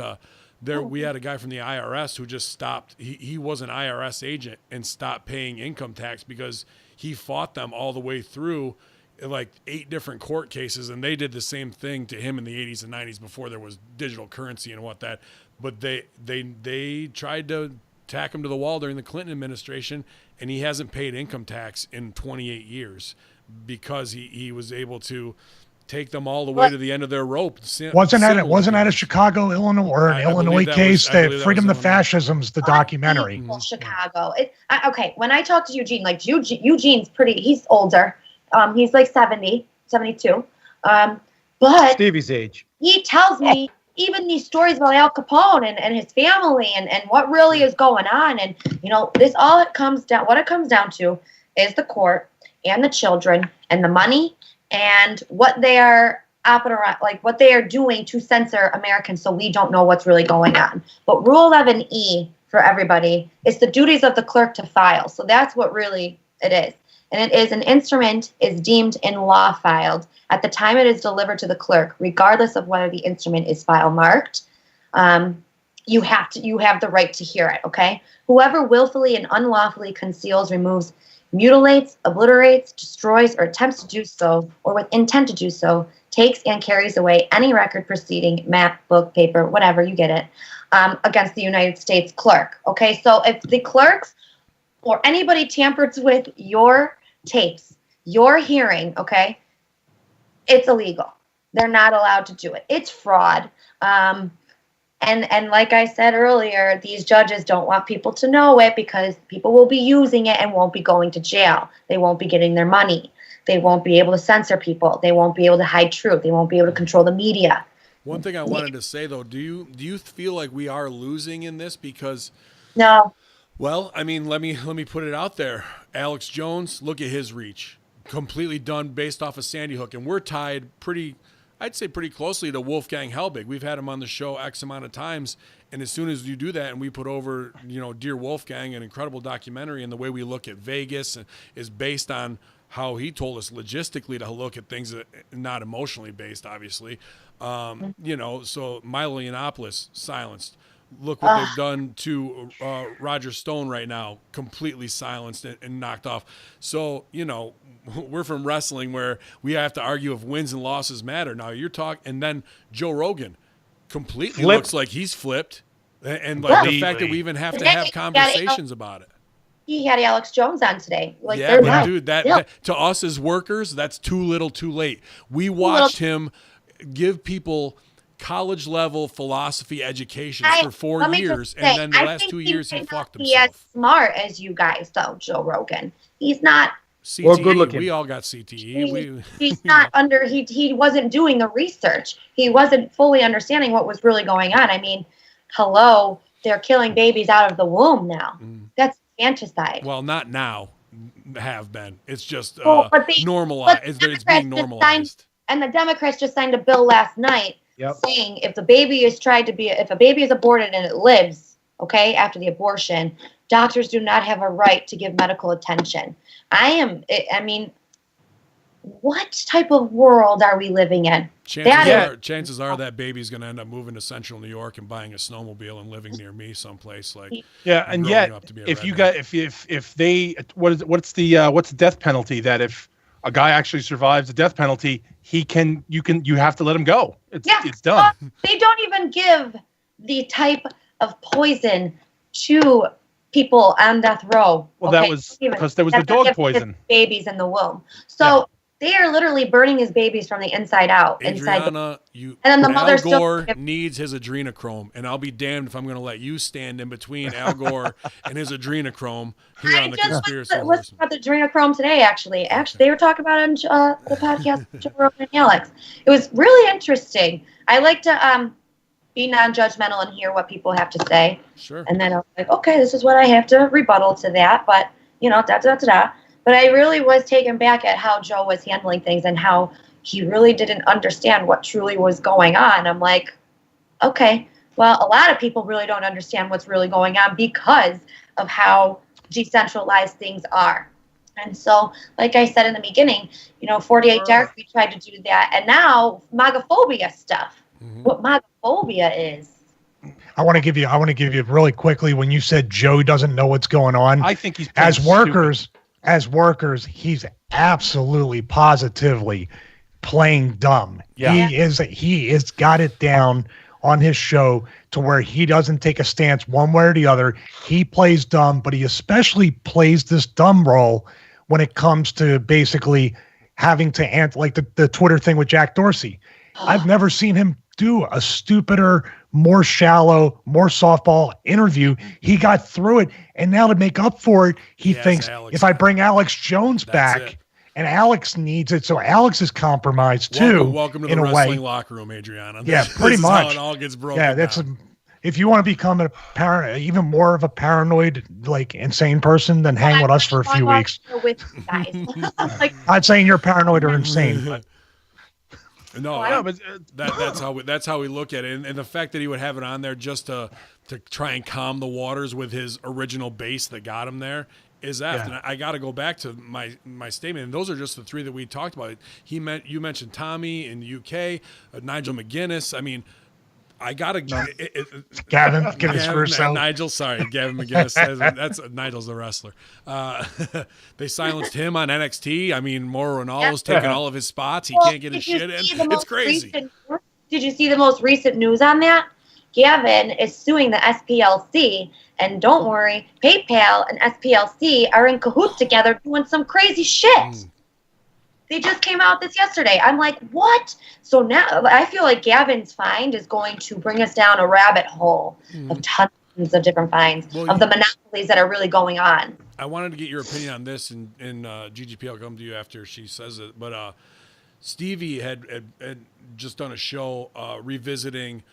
we had a guy from the IRS who just stopped. He was an IRS agent and stopped paying income tax because he fought them all the way through, like 8 different court cases, and they did the same thing to him in the 80s and 90s before there was digital currency and that. But they tried to tack him to the wall during the Clinton administration, and he hasn't paid income tax in 28 years because he was able to take them all the way to the end of their rope. Wasn't that a Chicago, Illinois, or an Illinois case? Freedom to Fascism's the documentary. Chicago. Okay, when I talk to Eugene, like Eugene's he's older. He's like 70, 72. But Stevie's age. he tells me even these stories about Al Capone and his family and what really is going on. And, this all what it comes down to is the court and the children and the money and what they are what they are doing to censor Americans so we don't know what's really going on. But Rule 11E for everybody is the duties of the clerk to file. So that's what really it is. And it is an instrument is deemed in law filed at the time it is delivered to the clerk, regardless of whether the instrument is file marked. You have the right to hear it, okay? Whoever willfully and unlawfully conceals, removes, mutilates, obliterates, destroys, or attempts to do so, or with intent to do so, takes and carries away any record, proceeding, map, book, paper, whatever, you get it, against the United States clerk, okay? So if the clerks or anybody tampers with your tapes, your hearing, okay, it's illegal. They're not allowed to do it. It's fraud. And like I said earlier, these judges don't want people to know it because people will be using it and won't be going to jail. They won't be getting their money. They won't be able to censor people. They won't be able to hide truth. They won't be able to control the media. One thing I wanted to say, though, do you feel like we are losing in this? Because no. Well, I mean, let me put it out there. Alex Jones, look at his reach. Completely done based off of Sandy Hook. And we're tied I'd say pretty closely to Wolfgang Helbig. We've had him on the show X amount of times. And as soon as you do that and we put over, Dear Wolfgang, an incredible documentary, and the way we look at Vegas is based on how he told us logistically to look at things that not emotionally based, obviously. So Milo Yiannopoulos silenced. Look what they've done to Roger Stone right now, completely silenced and knocked off. So, we're from wrestling where we have to argue if wins and losses matter. Now you're talking, and then Joe Rogan completely looks like he's flipped. And like the fact that we even have to have conversations about it. He had Alex Jones on today. Dude, that to us as workers, that's too little too late. We watched him give people college level philosophy education for 4 years, and then the last 2 years he fucked himself. He as smart as you guys, though, Joe Rogan. He's not CTE. Or good looking. We all got CTE. He's not under. He wasn't doing the research. He wasn't fully understanding what was really going on. I mean, hello, they're killing babies out of the womb now. That's infanticide. Well, not now. Have been. It's just normalized. It's being normalized. And the Democrats just signed a bill last night. Saying if a baby is aborted and it lives, okay, after the abortion, doctors do not have a right to give medical attention. What type of world are we living in? Chances are that baby's going to end up moving to Central New York and buying a snowmobile and living near me someplace like. Yeah, and yet what's the death penalty that if a guy actually survives the death penalty, you have to let him go. It's done. They don't even give the type of poison to people on death row. Well, that was because there was the dog poison. Babies in the womb. So they are literally burning his babies from the inside out. Adriana, and then the mother Al Gore needs his adrenochrome, and I'll be damned if I'm going to let you stand in between Al Gore and his adrenochrome here on the Conspiracy Horsemen. I just listened about the adrenochrome today, actually. They were talking about it on the podcast with Joe Rogan and Alex. It was really interesting. I like to be non-judgmental and hear what people have to say. Sure. And then I was like, okay, this is what I have to rebuttal to that, but, da-da-da-da. But I really was taken back at how Joe was handling things and how he really didn't understand what truly was going on. I'm like, okay, well, a lot of people really don't understand what's really going on because of how decentralized things are. And so, like I said in the beginning, 48 Dark, we tried to do that. And now, MAGAphobia stuff. Mm-hmm. What MAGAphobia is. I want to give you really quickly, when you said Joe doesn't know what's going on. I think he's As workers, he's absolutely positively playing dumb. Yeah. He is got it down on his show to where he doesn't take a stance one way or the other. He plays dumb, but he especially plays this dumb role when it comes to basically having to answer, like the Twitter thing with Jack Dorsey. I've never seen him do a stupider, more shallow, more softball interview. He got through it, and now to make up for it, he thinks if I bring Alex Jones back and Alex needs it. So Alex is compromised too. Welcome to the in a wrestling way. locker room, Adriana. Yeah, pretty This much. is how it all gets broken. Yeah, that's down. if you want to become even more of a paranoid, like insane person, then hang with us for a few weeks. With you guys. Like, Not saying you're paranoid or insane, but no, but that's how we look at it, and the fact that he would have it on there just to try and calm the waters with his original base that got him there is apt. Yeah. And I got to go back to my statement, and those are just the three that we talked about. You mentioned Tommy in the UK, Nigel McGuinness. I mean, I got to Gavin McGuinness first out. Nigel, sorry, Gavin McGuinness. That's Nigel's the wrestler. They silenced him on NXT. I mean, Mauro Ronaldo's taking all of his spots. He can't get his shit in. It's crazy. Did you see the most recent news on that? Gavin is suing the SPLC, and don't worry, PayPal and SPLC are in cahoots together doing some crazy shit. They just came out this yesterday. I'm like, what? So now I feel like Gavin's find is going to bring us down a rabbit hole of tons of different finds of the monopolies that are really going on. I wanted to get your opinion on this, and GGP, I'll come to you after she says it. But Stevie had just done a show revisiting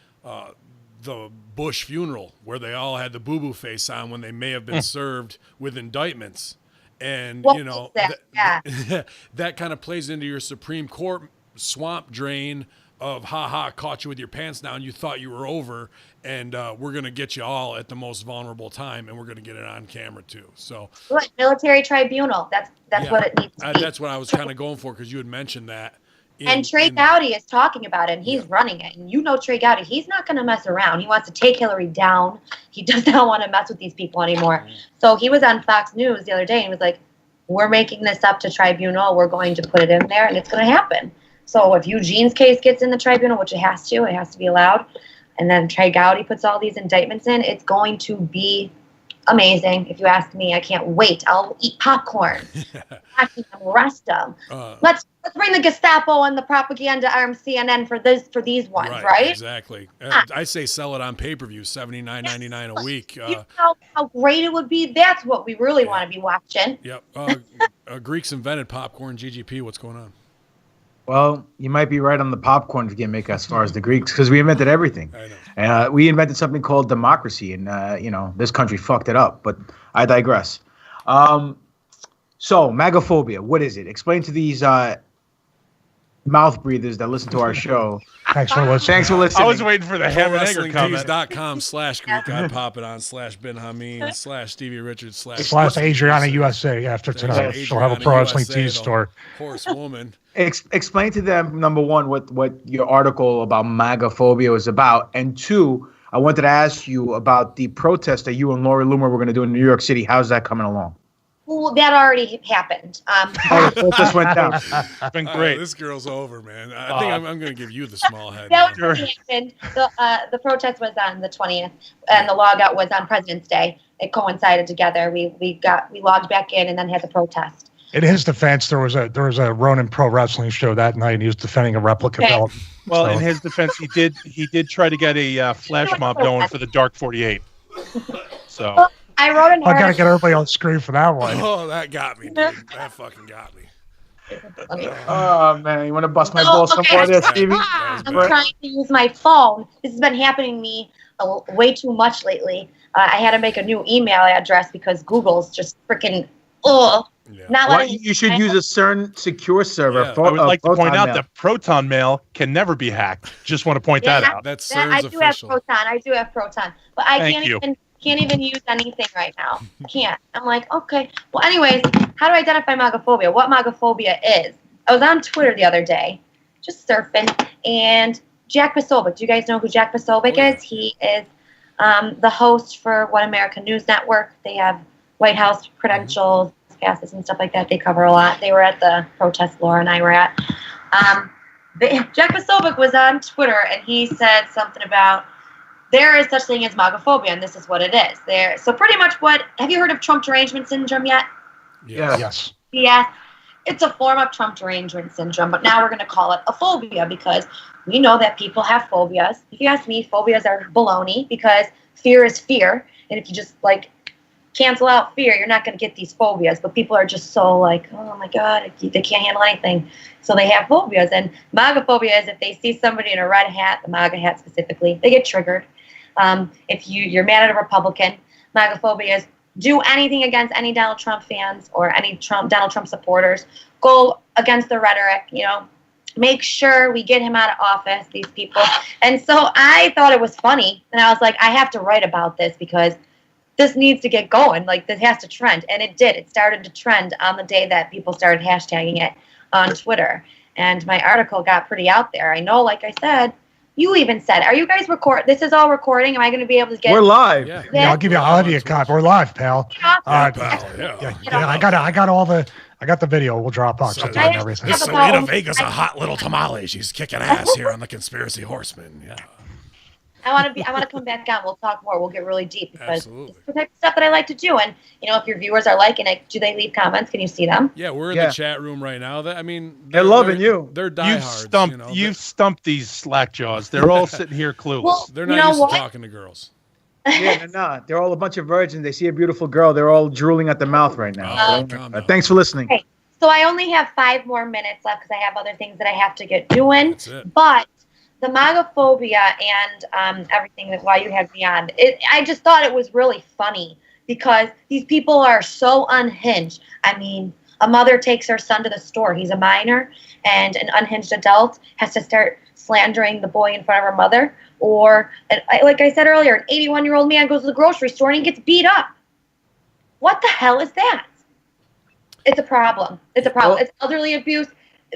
the Bush funeral, where they all had the boo-boo face on when they may have been served with indictments. And, that kind of plays into your Supreme Court swamp drain of, caught you with your pants down. You thought you were over, and we're going to get you all at the most vulnerable time, and we're going to get it on camera, too. So, military tribunal. That's what it needs to be. That's what I was kind of going for, because you had mentioned that. And Trey Gowdy is talking about it, and he's running it. And Trey Gowdy, he's not going to mess around. He wants to take Hillary down. He does not want to mess with these people anymore. So he was on Fox News the other day and was like, we're making this up to tribunal. We're going to put it in there, and it's going to happen. So if Eugene's case gets in the tribunal, which it has to be allowed, and then Trey Gowdy puts all these indictments in, it's going to be amazing. If you ask me, I can't wait. I'll eat popcorn. Arrest them. Let's bring the Gestapo and the propaganda arm CNN for these ones, right? Exactly. I say sell it on pay-per-view, $79.99 a week. You know how great it would be? That's what we really want to be watching. Yep. Greeks invented popcorn. GGP, what's going on? Well, you might be right on the popcorn gimmick as far as the Greeks, because we invented everything. I know. We invented something called democracy, and this country fucked it up. But I digress. So, magophobia, what is it? Explain to these mouth breathers that listen to our show. Thanks for listening. I was waiting for the ham and egger comment. WrestlingTees.com/Greek pop it on /Ben Hameen /Stevie Richards /Adriana USA after tonight. She'll have a Pro Wrestling Tees store. Horsewoman. Explain to them, number one, what your article about magophobia was about, and two, I wanted to ask you about the protest that you and Lori Loomer were going to do in New York City. How's that coming along? Well, that already happened. The protest went down. It's been great. This girl's over, man. I think I'm going to give you the small head. That already happened. The protest was on the 20th, and the logout was on President's Day. It coincided together. We logged back in, and then had the protest. In his defense, there was a Ronin Pro Wrestling show that night, and he was defending a replica belt. Well, in his defense, he did try to get a flash mob going for the Dark 48. So I wrote an article. I gotta get everybody on screen for that one. Oh, that got me, dude. That fucking got me. Oh man, you want to bust my balls some more there, Stevie? I'm trying to use my phone. This has been happening to me way too much lately. I had to make a new email address because Google's just freaking You should use a CERN secure server. I would like to point out that Proton Mail can never be hacked. Just want to point that out. That's I do official. have Proton, but I can't even use anything right now. Can't. I'm like, okay. Well, anyways, how to identify magophobia? What magophobia is? I was on Twitter the other day, just surfing, and Jack Posobiec. Do you guys know who Jack Posobiec is? He is the host for One American News Network. They have White House credentials, passes, and stuff like that. They cover a lot. They were at the protest Laura and I were at. Jack Posobiec was on Twitter, and he said something about there is such thing as magophobia, and this is what it is. So pretty much have you heard of Trump derangement syndrome yet? Yes. Yeah. It's a form of Trump derangement syndrome, but now we're going to call it a phobia because we know that people have phobias. If you ask me, phobias are baloney because fear is fear. And if you just cancel out fear, you're not going to get these phobias. But people are just so like, oh my God, they can't handle anything. So they have phobias. And MAGA phobia is if they see somebody in a red hat, the MAGA hat specifically, they get triggered. If you're mad at a Republican, MAGA phobia is do anything against any Donald Trump fans or any Donald Trump supporters. Go against the rhetoric, make sure we get him out of office, these people. And so I thought it was funny. And I was like, I have to write about this because this needs to get going. Like, this has to trend. And it did. It started to trend on the day that people started hashtagging it on Twitter. And my article got pretty out there. I know, like I said, you even said, are you guys this is all recording? Am I going to be able to get We're live. Yeah, I'll give you a copy. We're live, pal. Yeah. I got the video. We'll drop out sometime and everything. Selena Vega's a hot little tamale. She's kicking ass here on the Conspiracy Horsemen. Yeah. I want to come back on. We'll talk more. We'll get really deep because Absolutely. it's the type of stuff that I like to do. And if your viewers are liking it, do they leave comments? Can you see them? Yeah, we're in the chat room right now. They're loving you. They're diehards. You've stumped these slackjaws. They're all sitting here clueless. Well, they're not used to talking to girls. Yeah, they're not. They're all a bunch of virgins. They see a beautiful girl. They're all drooling at the mouth right now. Thanks for listening. Okay. So I only have 5 more minutes left because I have other things that I have to get doing. That's it. But the MAGA phobia and everything that why you had me on, I just thought it was really funny because these people are so unhinged. I mean, a mother takes her son to the store. He's a minor, and an unhinged adult has to start slandering the boy in front of her mother. Or, like I said earlier, an 81-year-old man goes to the grocery store and he gets beat up. What the hell is that? It's a problem. It's elderly abuse.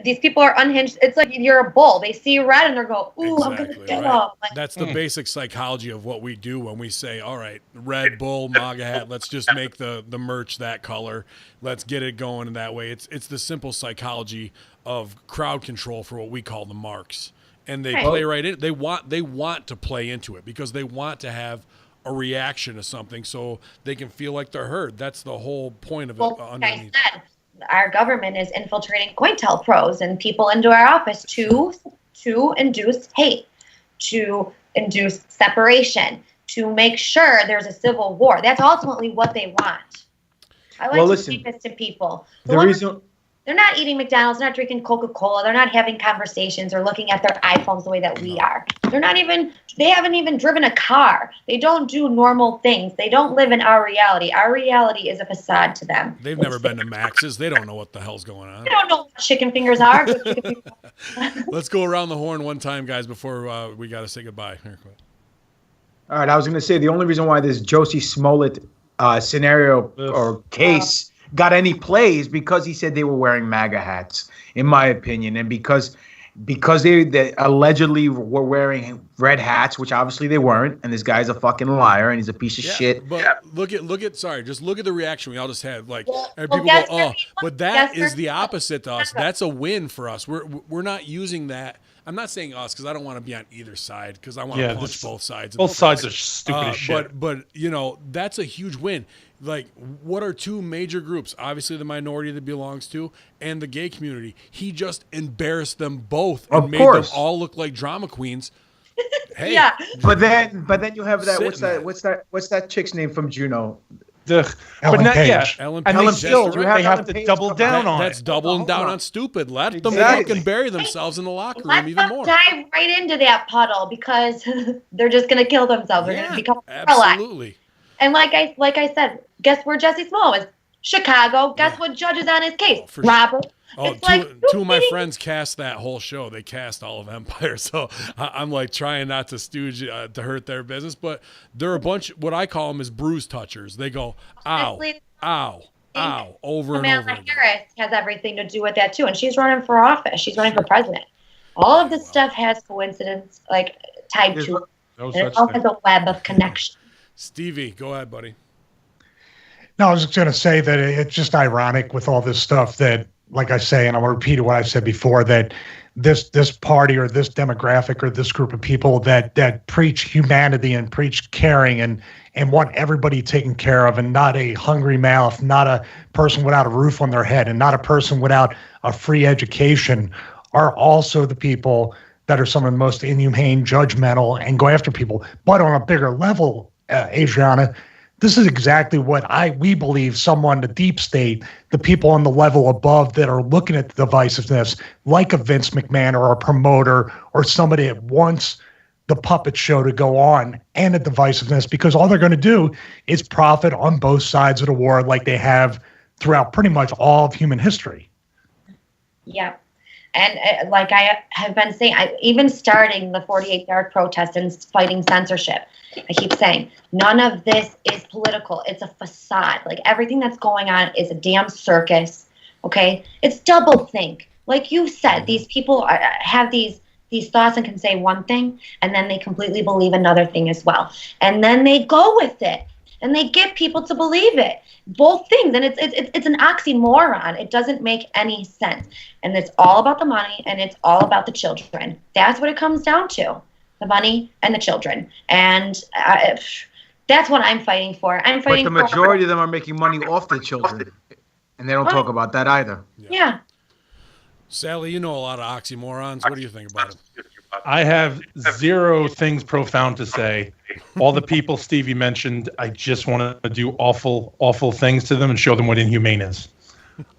These people are unhinged. It's like you're a bull. They see red and they're going, ooh, exactly, I'm going to get up. Like, that's the basic psychology of what we do when we say, all right, red bull, MAGA hat, let's just make the merch that color. Let's get it going in that way. It's the simple psychology of crowd control for what we call the marks. And they play right in. They want to play into it because they want to have a reaction to something so they can feel like they're heard. That's the whole point of it. Underneath. I said, our government is infiltrating COINTELPROs and people into our office to induce hate, to induce separation, to make sure there's a civil war. That's ultimately what they want. I like to speak this to people. They're not eating McDonald's, they're not drinking Coca-Cola, they're not having conversations or looking at their iPhones the way that we are. They haven't even driven a car. They don't do normal things. They don't live in our reality. Our reality is a facade to them. They've never been to Max's. They don't know what the hell's going on. They don't know what chicken fingers are. Let's go around the horn one time, guys, before we got to say goodbye. Here, all right, I was going to say the only reason why this Josie Smollett scenario or case got any plays because he said they were wearing MAGA hats, in my opinion, and because they allegedly were wearing red hats, which obviously they weren't, and this guy's a fucking liar and he's a piece of shit. But look at the reaction we all just had. Like, people go, oh, but that is the opposite to us. That's a win for us. We're not using that. I'm not saying us because I don't want to be on either side because I want to punch both sides. Both sides are stupid as shit. But that's a huge win. Like, what are 2 major groups? Obviously, the minority that belongs to and the gay community. He just embarrassed them both and made them all look like drama queens. Hey, yeah. But then you have that. What's that chick's name from Juno? Ellen Page. Ellen and Page. they have to double down on it. That's doubling down on stupid. Let them fucking bury themselves in the locker room even more. Dive right into that puddle because they're just going to kill themselves. They're going to become paralyzed. Absolutely. And like I said, guess where Jesse Small is? Chicago. Guess what judge is on his case? Robert. Oh, two of my friends cast that whole show. They cast all of Empire. So I'm like trying not to stooge to hurt their business, but they're a bunch. What I call them is bruise touchers. They go, ow, ow, ow, over and over. Kamala Harris has everything to do with that too, and she's running for office. She's running for president. All of this stuff has coincidence, like tied to it. It all has a web of connection. Stevie, go ahead, buddy. No, I was just going to say that it's just ironic with all this stuff that, like I say, and I'm going to repeat what I said before, that this party or this demographic or this group of people that preach humanity and preach caring and want everybody taken care of and not a hungry mouth, not a person without a roof on their head and not a person without a free education are also the people that are some of the most inhumane, judgmental, and go after people. But on a bigger level, Adriana, this is exactly what we believe the deep state, the people on the level above that are looking at the divisiveness, like a Vince McMahon or a promoter or somebody that wants the puppet show to go on and the divisiveness, because all they're going to do is profit on both sides of the war like they have throughout pretty much all of human history. Yeah. And like I have been saying, even starting the 48 Dark protest and fighting censorship, I keep saying, none of this is political. It's a facade. Like, everything that's going on is a damn circus, okay? It's doublethink. Like you said, these people have these thoughts and can say one thing, and then they completely believe another thing as well. And then they go with it, and they get people to believe it. Both things, and it's an oxymoron. It doesn't make any sense. And it's all about the money, and it's all about the children. That's what it comes down to. The money and the children. And that's what I'm fighting for. I'm fighting But the majority of them are making money off the children. And they don't talk about that either. Yeah. Sally, you know a lot of oxymorons. What do you think about it? I have zero things profound to say. All the people Stevie mentioned, I just want to do awful, awful things to them and show them what inhumane is.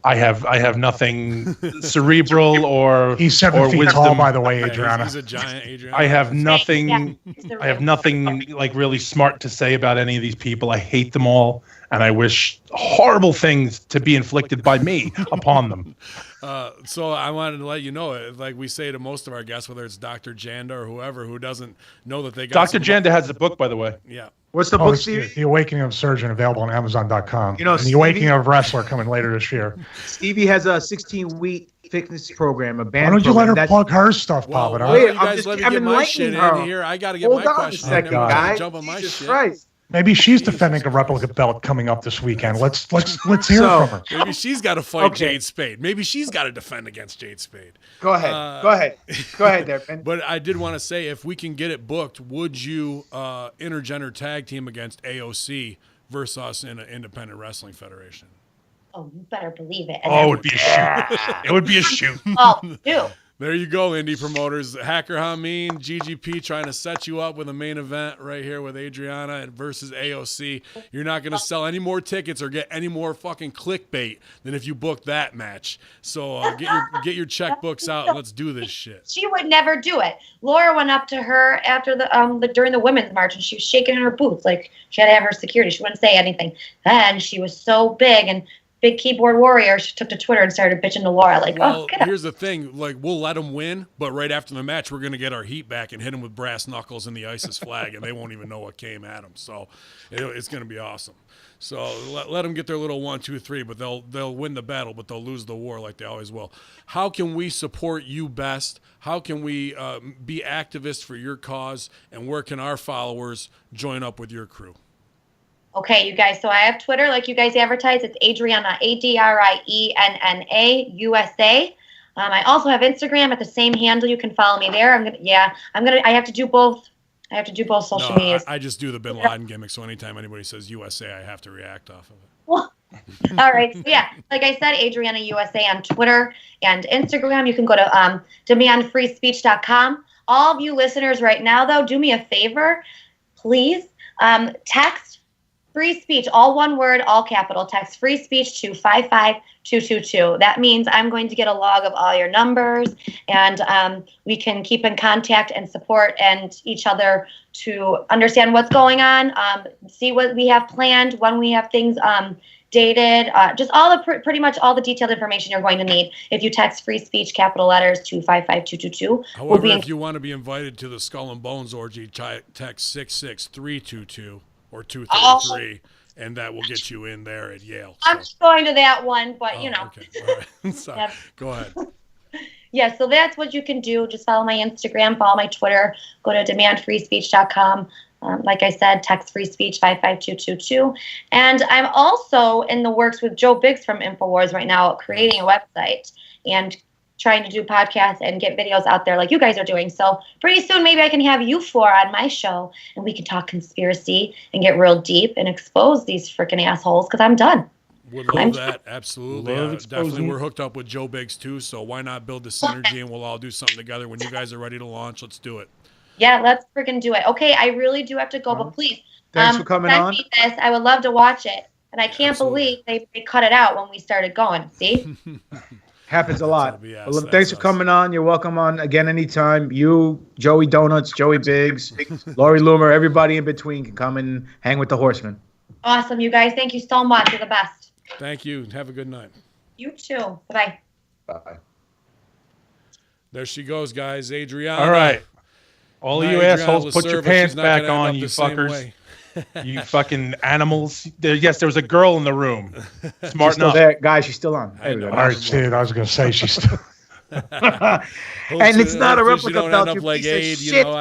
I have nothing cerebral or he's 7 feet wisdom. tall, by the way, Adriana. He's a giant, Adriana. I have nothing. Yeah. I have nothing like really smart to say about any of these people. I hate them all, and I wish horrible things to be inflicted by me upon them. So I wanted to let you know, like we say to most of our guests, whether it's Dr. Janda or whoever who doesn't know that they got Dr. Janda has a book, by the way. Yeah. What's the book, It's Stevie? The Awakening of Surgeon, available on Amazon.com. You know, and The Stevie- Awakening of Wrestler coming later this year. Stevie has a 16-week fitness program, a band Why don't you let her program. plug her stuff, Well, Papa? why Wait, don't you I'm guys just- let me I'm get my shit enlightening her. in here? I got to get Hold my on a question in. second, Then we're gonna guy. jump on my Jesus shit. Christ. Maybe she's defending a replica belt coming up this weekend. Let's hear So- from her. Maybe she's got to fight Okay. Jade Spade. Maybe she's got to defend against Jade Spade. Go ahead. Go ahead there, Ben. But I did want to say, if we can get it booked, would you intergender tag team against AOC versus us in an independent wrestling federation? Oh, you better believe it. Oh, it would be a shoot. It would be a shoot. Oh, do. There you go, indie promoters. Hacker Hameen, GGP trying to set you up with a main event right here with Adriana versus AOC. You're not going to sell any more tickets or get any more fucking clickbait than if you book that match. So get your checkbooks out and let's do this shit. She would never do it. Laura went up to her after during the women's march, and she was shaking in her boots like she had to have her security. She wouldn't say anything. Then she was so big and big keyboard warrior, she took to Twitter and started bitching to Laura like, Well, oh, get up. here's the thing. Like, we'll let them win, but right after the match, we're going to get our heat back and hit them with brass knuckles and the ISIS flag, and they won't even know what came at them. So it's going to be awesome. So let them get their little 1, 2, 3, but they'll win the battle, but they'll lose the war like they always will. How can we support you best? How can we be activists for your cause? And where can our followers join up with your crew? Okay, you guys. So I have Twitter, like you guys advertise. It's Adriana, ADRIENNA USA. I also have Instagram at the same handle. You can follow me there. I have to do both. I have to do both social medias. I just do the Bin Laden gimmick, so anytime anybody says USA, I have to react off of it. Well, all right. So yeah, like I said, Adriana USA on Twitter and Instagram. You can go to demandfreespeech.com. All of you listeners right now, though, do me a favor, please. Text free speech, all one word, all capital. Text free speech to 55222. That means I'm going to get a log of all your numbers, and we can keep in contact and support and each other to understand what's going on, see what we have planned, when we have things dated, just pretty much all the detailed information you're going to need. If you text free speech, capital letters, to 55222. However, if you want to be invited to the Skull and Bones orgy, text 66322 or 233, and that will get you in there at Yale. I'm just going to that one, but you know. Okay. All right. Sorry. Yep. Go ahead. Yeah, so that's what you can do. Just follow my Instagram, follow my Twitter, go to demandfreespeech.com. Like I said, text free speech 55222. And I'm also in the works with Joe Biggs from InfoWars right now, creating a website and trying to do podcasts and get videos out there like you guys are doing. So pretty soon, maybe I can have you four on my show and we can talk conspiracy and get real deep and expose these freaking assholes, because I'm done. Would love that. Absolutely. Love Definitely. exposing. We're hooked up with Joe Biggs too, so why not build the synergy and we'll all do something together. When you guys are ready to launch, let's do it. Yeah, let's freaking do it. Okay, I really do have to go, but please Thanks for coming send on. me this. I would love to watch it. And I can't believe they cut it out when we started going. See? Happens a lot. BS, Well, thanks for coming on. You're welcome on again anytime. You, Joey Donuts, Joey Biggs, Lori Loomer, everybody in between can come and hang with the Horsemen. Awesome, you guys. Thank you so much. You're the best. Thank you. Have a good night. You too. Bye-bye. Bye. There she goes, guys. Adriana. All right. All of you assholes, put your pants back gonna on, end up you the same fuckers. way. You fucking animals. Yes, there was a girl in the room. Smart Still enough. there, guys. She's still on. There we go. All right, dude. I was going to say she's still. And it's not a Hopefully replica she don't belt, end you up like piece of Aid,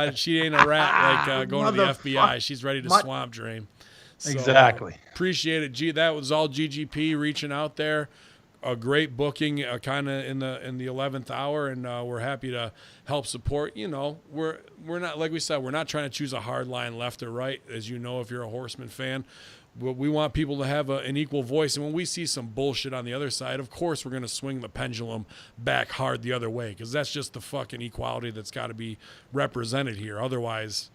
shit. she ain't a rat like going to the Motherfucker. FBI. She's ready to swamp drain. So, Exactly. Appreciate it. That was all GGP reaching out there. A great booking, kind of in the 11th hour, and we're happy to help support. You know, we're not, like we said, we're not trying to choose a hard line left or right. As you know, if you're a Horseman fan, we want people to have an equal voice. And when we see some bullshit on the other side, of course we're going to swing the pendulum back hard the other way, because that's just the fucking equality that's got to be represented here. Otherwise,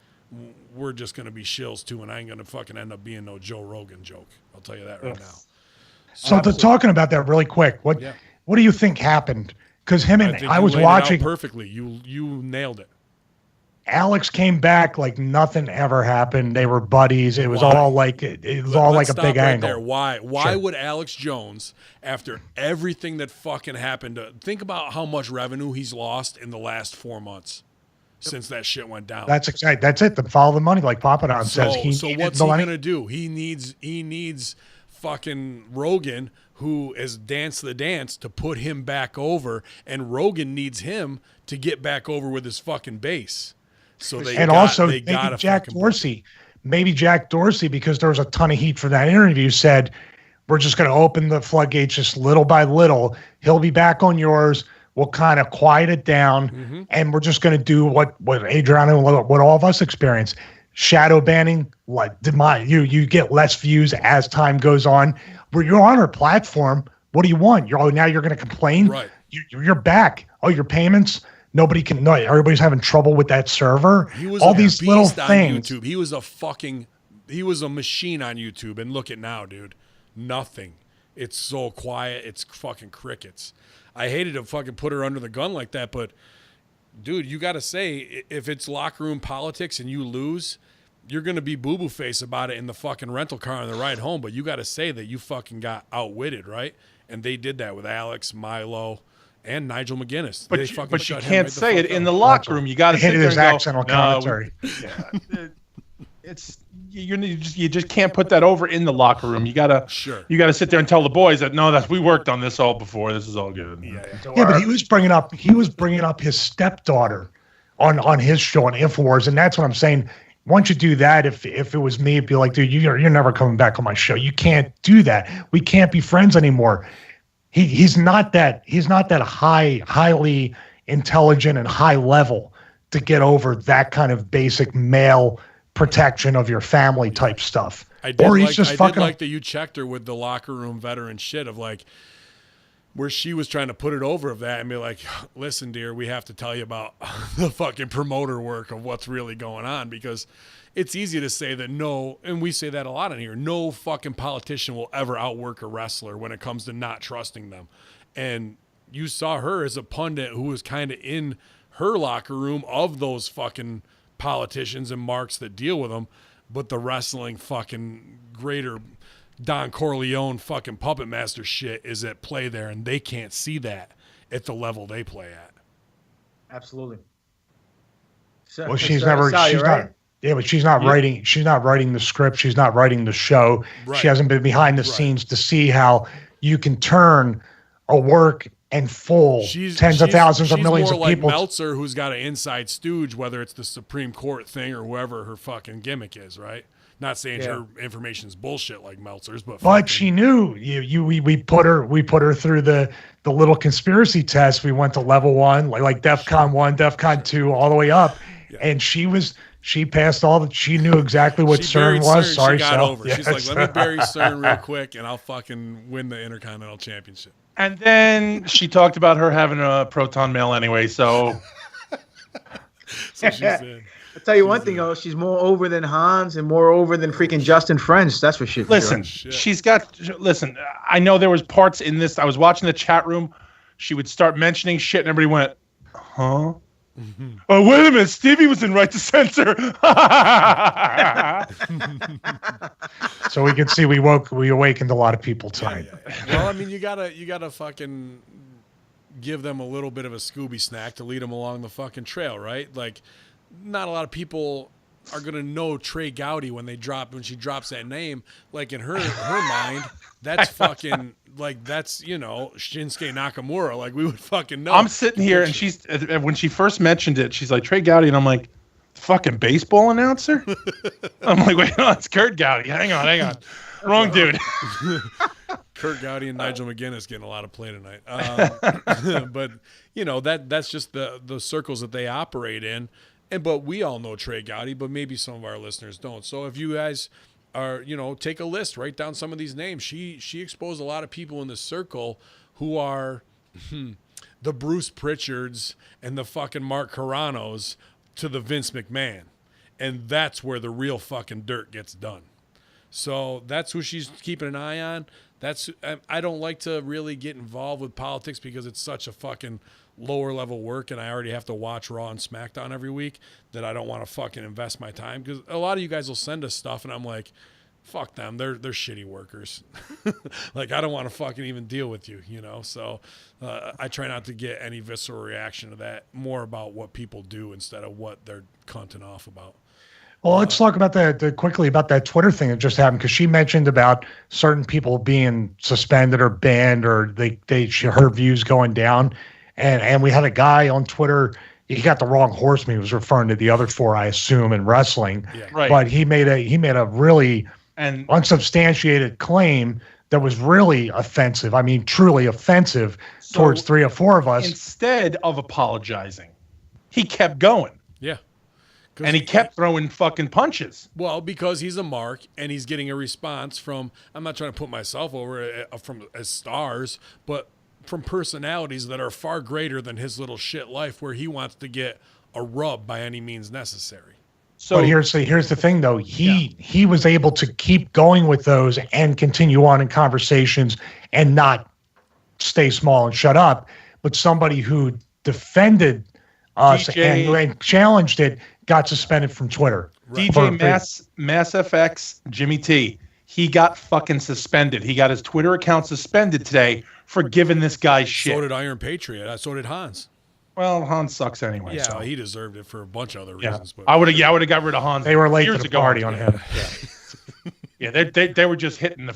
we're just going to be shills too, and I ain't going to fucking end up being no Joe Rogan joke. I'll tell you that right now. So talking about that really quick, what do you think happened? Because I was watching perfectly. You nailed it. Alex came back like nothing ever happened. They were buddies. It was all like it was all like a big angle. There. Why would Alex Jones, after everything that fucking happened, think about how much revenue he's lost in the last 4 months since that shit went down. That's exactly. That's it. Follow the money, like Papadon says. So what's he gonna do? He needs fucking Rogan, who has danced the dance, to put him back over, and Rogan needs him to get back over with his fucking base. So maybe Jack Dorsey, because there was a ton of heat for that interview, said, we're just going to open the floodgates just little by little. He'll be back on yours. We'll kind of quiet it down, and we're just going to do what Adriana, what all of us experience. Shadow banning, you get less views as time goes on. Where you're on our platform, what do you want? Now you're going to complain? Right. You're back. Oh, your payments. Nobody can. No, everybody's having trouble with that server. All these little things. YouTube. He was a machine on YouTube, and look at now, dude. Nothing. It's so quiet. It's fucking crickets. I hated to fucking put her under the gun like that, but dude, you got to say, if it's locker room politics and you lose, you're going to be boo-boo face about it in the fucking rental car on the ride home, but you got to say that you fucking got outwitted, right? And they did that with Alex, Milo, and Nigel McGuinness. But you can't say it in the locker room. You got to sit there and go, accent on commentary. You just can't put that over in the locker room. You gotta sit there and tell the boys that we worked on this all before. This is all good. But he was bringing up his stepdaughter on his show on InfoWars, and that's what I'm saying. Once you do that, if it was me, it'd be like, dude, you're never coming back on my show. You can't do that. We can't be friends anymore. He's not that highly intelligent and high level to get over that kind of basic male protection of your family type stuff. I did like that you checked her with the locker room veteran shit of like, where she was trying to put it over of that and be like, listen, dear, we have to tell you about the fucking promoter work of what's really going on, because it's easy to say that no, and we say that a lot in here, no fucking politician will ever outwork a wrestler when it comes to not trusting them. And you saw her as a pundit who was kind of in her locker room of those fucking politicians and marks that deal with them, but the wrestling fucking greater Don Corleone fucking puppet master shit is at play there, and they can't see that at the level they play at. Absolutely. Well, but she's not writing. She's not writing the script. She's not writing the show. Right. She hasn't been behind the scenes to see how you can turn a work and fool tens of thousands of millions of people. She's more like Meltzer, who's got an inside stooge, whether it's the Supreme Court thing or whoever her fucking gimmick is, right? Not saying her information's bullshit like Meltzer's, but she knew we put her through the little conspiracy test. We went to level 1, like DEFCON 1, DEFCON 2, all the way up, and she passed all that. She knew exactly what CERN was. Sorry, she got over. She's like, let me bury CERN real quick, and I'll fucking win the Intercontinental Championship. And then she talked about her having a proton mail anyway, so. So she said. I'll tell you one thing, though. She's more over than Hans and more over than freaking Justin French. That's for shit. Listen, she's got. Listen, I know there was parts in this. I was watching the chat room. She would start mentioning shit, and everybody went, "Huh? Oh, wait a minute. Stevie was in Right to Censor." So we can see we awakened a lot of people tonight. Well, I mean, you gotta fucking give them a little bit of a Scooby snack to lead them along the fucking trail, right? Like, not a lot of people are gonna know Trey Gowdy when she drops that name. Like in her mind, that's fucking like that's Shinsuke Nakamura. Like we would fucking know. I'm sitting here and she's when she first mentioned it, she's like Trey Gowdy, and I'm like, fucking baseball announcer. I'm like, wait, no, it's Kurt Gowdy. Hang on, wrong dude. Kurt Gowdy and Nigel McGuinness getting a lot of play tonight. But that's just the circles that they operate in. But we all know Trey Gowdy, but maybe some of our listeners don't. So if you guys are, take a list, write down some of these names. She exposed a lot of people in the circle who are the Bruce Pritchards and the fucking Mark Caranos to the Vince McMahon. And that's where the real fucking dirt gets done. So that's who she's keeping an eye on. I don't like to really get involved with politics because it's such a fucking lower level work, and I already have to watch Raw and SmackDown every week that I don't want to fucking invest my time, because a lot of you guys will send us stuff and I'm like, fuck them, they're shitty workers. Like, I don't want to fucking even deal with you, so I try not to get any visceral reaction to that, more about what people do instead of what they're cunting off about. Well, let's talk about quickly about that Twitter thing that just happened, because she mentioned about certain people being suspended or banned, or her views going down. And we had a guy on Twitter, he got the wrong Horseman. He was referring to the other four, I assume, in wrestling. Yeah, right. But he made a really unsubstantiated claim that was really offensive. I mean, truly offensive towards 3 or 4 of us. Instead of apologizing, he kept going. Yeah. And he kept throwing fucking punches. Well, because he's a mark and he's getting a response from, I'm not trying to put myself over as stars, but from personalities that are far greater than his little shit life, where he wants to get a rub by any means necessary. So here's the thing, though. He was able to keep going with those and continue on in conversations and not stay small and shut up. But somebody who defended us and challenged it got suspended from Twitter. Right. DJ Mass FX, Jimmy T, he got fucking suspended. He got his Twitter account suspended today for giving this guy shit. So did Iron Patriot. So did Hans. Well, Hans sucks anyway. Yeah, so. He deserved it for a bunch of other reasons. But I would have got rid of Hans. They were late to the party on him. Yeah, they were just hitting the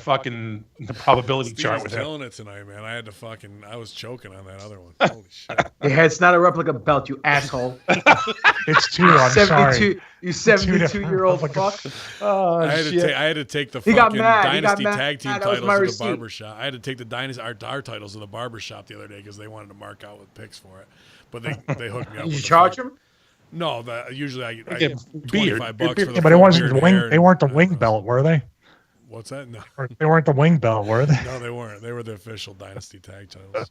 probability chart with him. Killing it tonight, man. I was choking on that other one. Holy shit. Yeah, it's not a replica belt, you asshole. It's 2. I'm sorry. You 72-year-old fuck. Oh, I had to take the fucking Dynasty Tag Team titles to the barbershop. I had to take the Dynasty our titles to the barbershop the other day because they wanted to mark out with picks for it. But they hooked me up. Did you charge them? No, usually I get $25 for the but it wasn't the wing. They weren't the wing belt, were they? What's that? No. They weren't the wing belt, were they? No, they weren't. They were the official Dynasty Tag titles.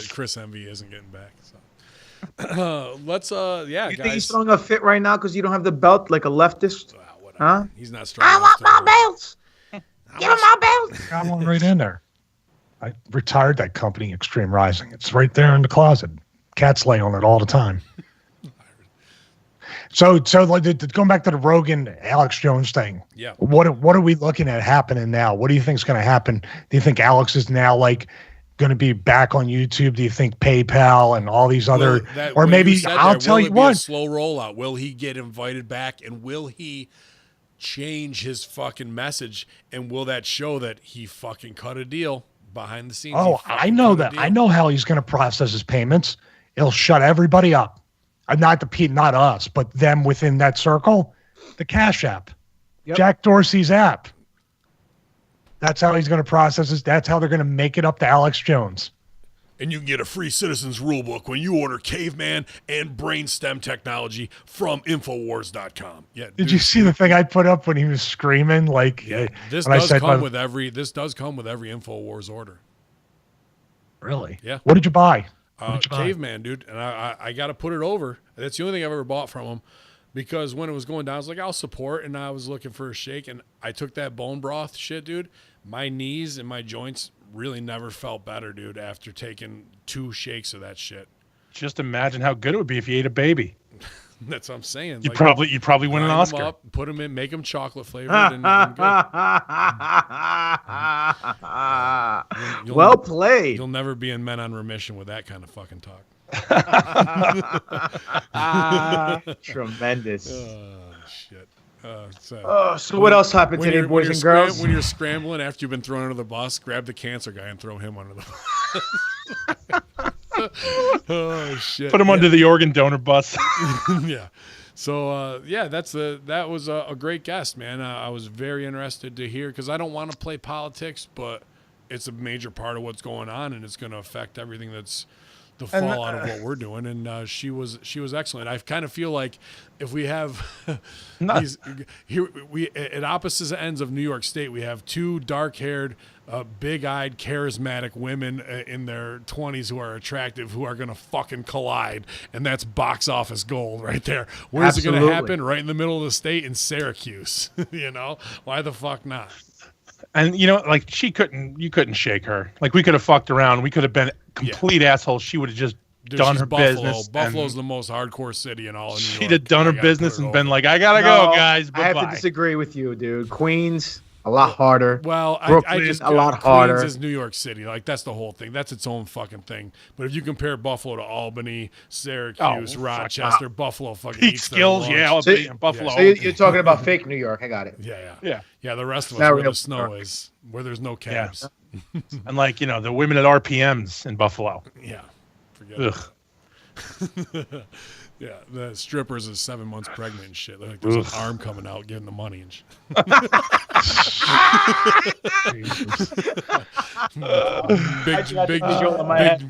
Chris Envy isn't getting back. So let's You guys. think he's throwing a fit right now because you don't have the belt like a leftist? Whatever. Huh? He's not strong. I want my belts. Give him my belts. Got one right in there. I retired that company, Extreme Rising. It's right there in the closet. Cats lay on it all the time. So going back to the Rogan Alex Jones thing. Yeah. What are we looking at happening now? What do you think is going to happen? Do you think Alex is now going to be back on YouTube? Do you think PayPal and all these other, or maybe I'll tell you what, a slow rollout? Will he get invited back, and will he change his fucking message, and will that show that he fucking cut a deal behind the scenes? Oh, I know that. I know how he's going to process his payments. He'll shut everybody up. Not us, but them within that circle. The Cash App, Jack Dorsey's app. That's how he's going to process this. That's how they're going to make it up to Alex Jones. And you can get a free Citizens Rulebook when you order Caveman and Brainstem technology from Infowars.com. Yeah. Did you see the thing I put up when he was screaming? This does come with every Infowars order. Really? Yeah. What did you buy? Caveman, dude, and I got to put it over. That's the only thing I've ever bought from him. Because when it was going down, I was like, I'll support, and I was looking for a shake, and I took that bone broth shit, dude. My knees and my joints really never felt better, dude, after taking 2 shakes of that shit. Just imagine how good it would be if you ate a baby. That's what I'm saying. You'd probably win an Oscar. Them up, put them in, make them chocolate flavored, and good. Well played. You'll never be in Men on Remission with that kind of fucking talk. Tremendous. Shit. So what else happened today, boys and girls? When you're scrambling after you've been thrown under the bus, grab the cancer guy and throw him under the bus. Oh shit! Put him under the organ donor bus. Yeah. So that was a great guest, man. I was very interested to hear, because I don't want to play politics, but it's a major part of what's going on, and it's going to affect everything that's the fallout of what we're doing. And she was excellent. I kind of feel like if we have these here, we at opposite ends of New York State, we have 2 dark-haired, big-eyed, charismatic women in their 20s who are attractive, who are going to fucking collide, and that's box office gold right there. Where's it going to happen? Right in the middle of the state in Syracuse. You know, why the fuck not? And like you couldn't shake her. Like, we could have fucked around. We could have been complete assholes. She would have just done her business. Buffalo's the most hardcore city in all of New York. She'd have done her business and been like, I gotta go, guys. Bye-bye. I have to disagree with you, dude. Queens, a lot harder. Well, Brooklyn, a lot harder. Queens is New York City. Like, that's the whole thing. That's its own fucking thing. But if you compare Buffalo to Albany, Syracuse, Rochester, Buffalo fucking Pete Skills, Buffalo. So you're talking about fake New York. I got it. Yeah. The rest of us, where the snow is, where there's no cabs. Yeah. And like, the women at RPMs in Buffalo. Yeah. Forget it. Yeah, the strippers is 7 months pregnant and shit. Like, there's an arm coming out getting the money and shit.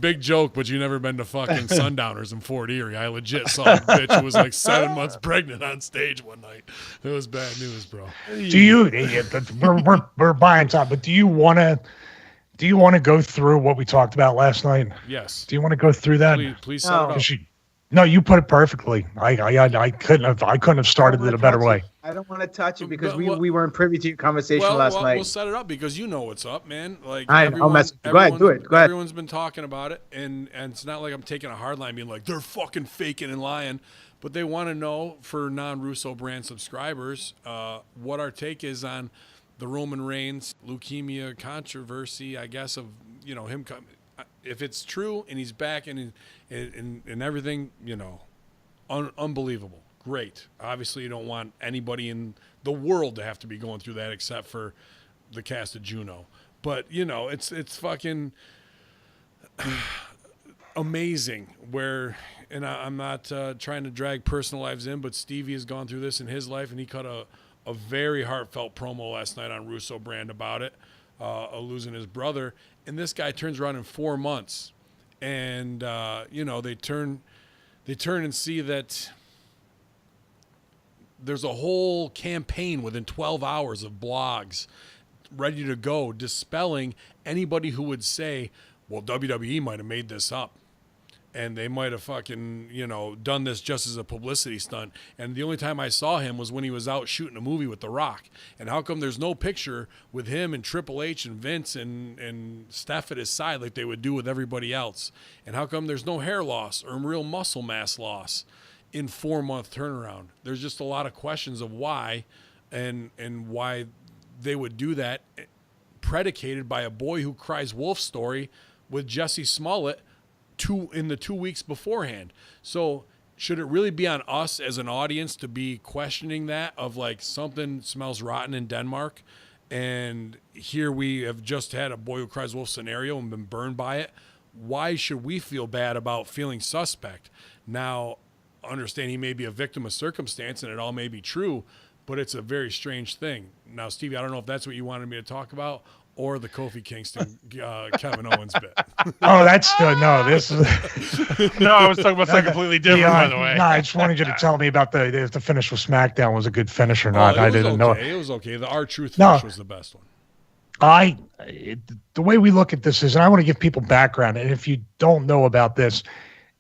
big joke, but you never been to fucking Sundowners in Fort Erie. I legit saw a bitch who was like 7 months pregnant on stage one night. It was bad news, bro. We're buying time, but do you want to go through what we talked about last night? Yes. Do you want to go through that? Please set it up. No, you put it perfectly. I couldn't have started it a better way. I don't want to touch it because we weren't privy to your conversation last night. We'll set it up because you know what's up, man. Like, I'll mess. Go ahead, do it. Go ahead. Everyone's been talking about it, and it's not like I'm taking a hard line, being like they're fucking faking and lying, but they want to know, for non-Russo brand subscribers, what our take is on the Roman Reigns leukemia controversy. I guess of him coming. If it's true and he's back and everything, unbelievable. Great. Obviously, you don't want anybody in the world to have to be going through that except for the cast of Juno. But, it's fucking amazing and I'm not trying to drag personal lives in, but Stevie has gone through this in his life, and he cut a very heartfelt promo last night on Russo brand about it, losing his brother. And this guy turns around in 4 months, and they turn and see that there's a whole campaign within 12 hours of blogs ready to go, dispelling anybody who would say, well, WWE might have made this up. And they might have fucking, done this just as a publicity stunt. And the only time I saw him was when he was out shooting a movie with The Rock. And how come there's no picture with him and Triple H and Vince and Steph at his side like they would do with everybody else? And how come there's no hair loss or real muscle mass loss in 4 month turnaround? There's just a lot of questions of why and why they would do that, predicated by a boy who cries wolf story with Jesse Smollett in the 2 weeks beforehand. So should it really be on us as an audience to be questioning that, of like, something smells rotten in Denmark, and here we have just had a boy who cries wolf scenario and been burned by it? Why should we feel bad about feeling suspect? Now, understand he may be a victim of circumstance and it all may be true, but it's a very strange thing. Now, Stevie, I don't know if that's what you wanted me to talk about, or the Kofi Kingston Kevin Owens bit. Oh, that's this is no. I was talking about something completely different, by the way. No, I just wanted you to tell me about if the finish with SmackDown was a good finish or not. I didn't know. It was okay. The R-Truth finish was the best one. The way we look at this is, and I want to give people background, and if you don't know about this,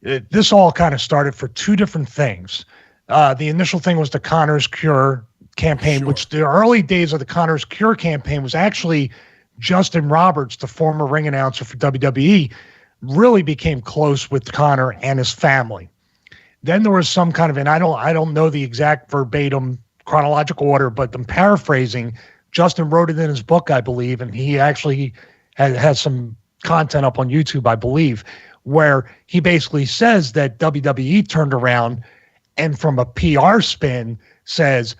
this all kind of started for 2 different things. The initial thing was the Connor's Cure campaign, which the early days of the Connor's Cure campaign was actually Justin Roberts, the former ring announcer for WWE, really became close with Connor and his family. Then there was some kind of, and I don't know the exact verbatim chronological order, but I'm paraphrasing. Justin wrote it in his book, I believe, and he actually has some content up on YouTube, I believe, where he basically says that WWE turned around and from a PR spin says,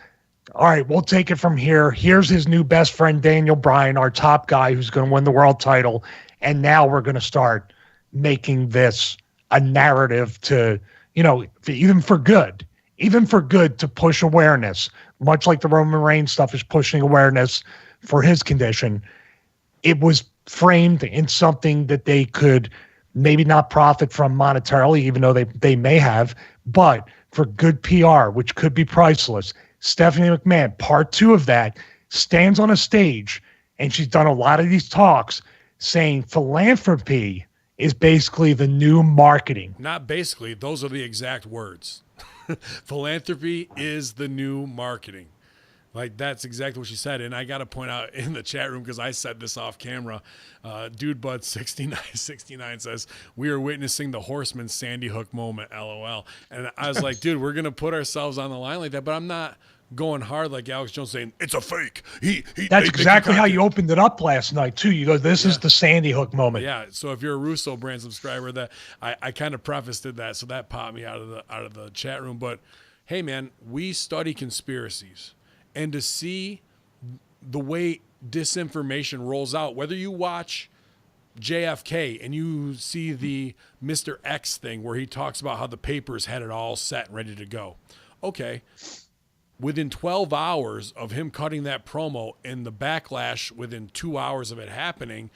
all right, we'll take it from here. Here's his new best friend, Daniel Bryan, our top guy who's going to win the world title. And now we're going to start making this a narrative to, even for good to push awareness, much like the Roman Reigns stuff is pushing awareness for his condition. It was framed in something that they could maybe not profit from monetarily, even though they may have, but for good PR, which could be priceless. Stephanie McMahon, part 2 of that, stands on a stage, and she's done a lot of these talks saying philanthropy is basically the new marketing. Not basically, those are the exact words. Philanthropy is the new marketing. Like, that's exactly what she said. And I got to point out in the chat room, because I said this off camera, Dude Bud 69 says, we are witnessing the Horsemen Sandy Hook moment, LOL. And I was like, dude, we're going to put ourselves on the line like that. But I'm not going hard like Alex Jones saying, it's a fake. That's exactly how you opened it up last night, too. You go, this is the Sandy Hook moment. Yeah, so if you're a Russo brand subscriber, that I kind of prefaced that, so that popped me out of the chat room. But, hey, man, we study conspiracies. And to see the way disinformation rolls out, whether you watch JFK and you see the Mr. X thing where he talks about how the papers had it all set and ready to go. Okay, within 12 hours of him cutting that promo and the backlash within 2 hours of it happening,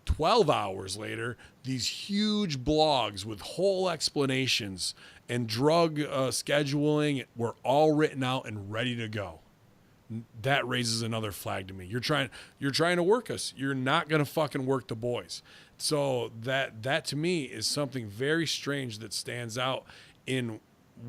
12 hours later, these huge blogs with whole explanations and drug scheduling were all written out and ready to go. That raises another flag to me. You're trying to work us. You're not going to fucking work the boys. So that to me is something very strange that stands out in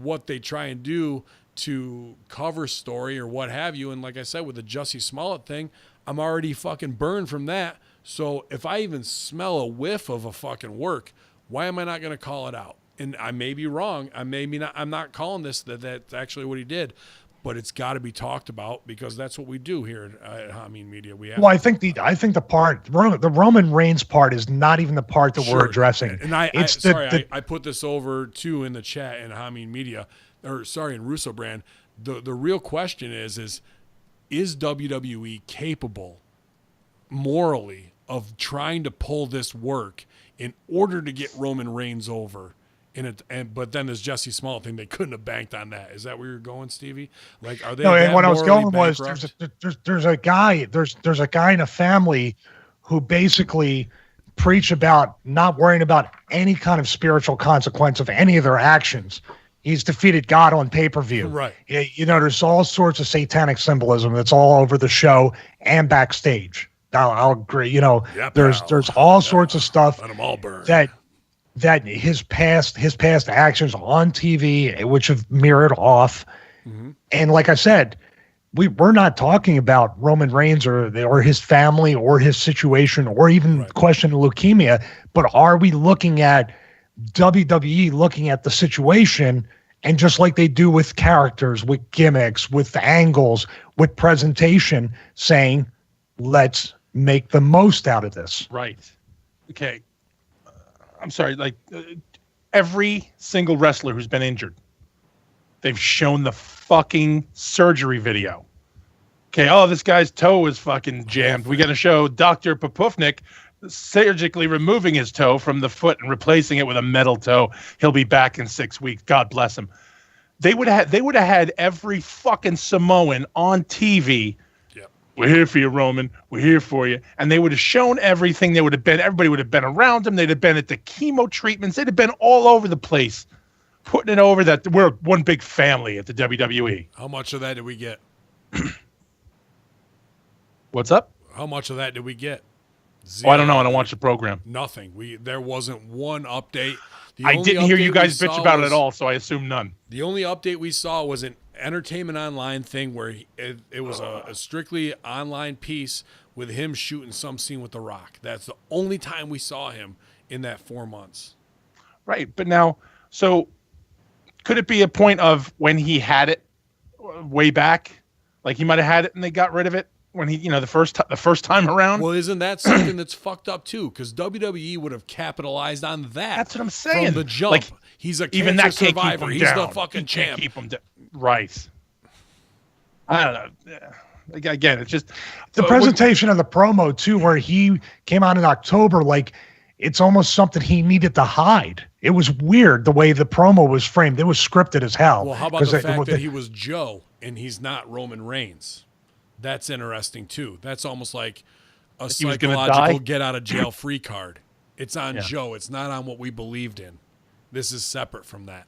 what they try and do to cover story or what have you. And like I said, with the Jussie Smollett thing, I'm already fucking burned from that. So if I even smell a whiff of a fucking work, why am I not going to call it out? And I may be wrong. I'm not calling this that's actually what he did. But it's got to be talked about because that's what we do here at Hameen Media. I think the part, the Roman Reigns part, is not even the part that we're addressing. And I put this over too in the chat in Hameen Media, in Russo Brand. The real question is WWE capable morally of trying to pull this work in order to get Roman Reigns over? But then there's Jussie Smollett thing. They couldn't have banked on that. Is that where you're going, Stevie? Like, are they? No, and what I was going was there's a guy in a family who basically preach about not worrying about any kind of spiritual consequence of any of their actions. He's defeated God on pay-per-view. Right. There's all sorts of satanic symbolism that's all over the show and backstage. I'll agree. There's all sorts of stuff. Let them all burn. That his past actions on TV, which have mirrored off. Mm-hmm. And like I said, we're not talking about Roman Reigns or his family or his situation or even question of leukemia, but are we looking at WWE looking at the situation and just like they do with characters, with gimmicks, with angles, with presentation, saying, let's make the most out of this. Right. Okay. I'm sorry, every single wrestler who's been injured, they've shown the fucking surgery video. Okay, this guy's toe is fucking jammed. We got to show Dr. Popufnik surgically removing his toe from the foot and replacing it with a metal toe. He'll be back in 6 weeks. God bless him. They would have had every fucking Samoan on TV. We're here for you, Roman. We're here for you. And they would have shown everything. Everybody would have been around him. They'd have been at the chemo treatments. They'd have been all over the place, putting it over that we're one big family at the WWE. How much of that did we get? What's up? How much of that did we get? I don't know. I don't watch the program. Nothing. There wasn't one update. I didn't hear you guys bitch about it at all, so I assume none. The only update we saw was an Entertainment Online thing where it was a strictly online piece with him shooting some scene with The Rock. That's the only time we saw him in that 4 months. Right, but now, so could it be a point of when he had it way back, like he might have had it and they got rid of it when he, the first time around? Well, isn't that something that's fucked up too? Because WWE would have capitalized on that. That's what I'm saying. From the jump, like, he's a even cancer that can't survivor. Keep him He's down. The fucking champ. Keep him right. I don't know. Again, it's just the presentation of the promo too, where he came out in October, like it's almost something he needed to hide. It was weird the way the promo was framed. It was scripted as hell. Well, how about the fact that he was Joe and he's not Roman Reigns? That's interesting too. That's almost like a psychological get out of jail free card. It's on Joe. It's not on what we believed in. This is separate from that.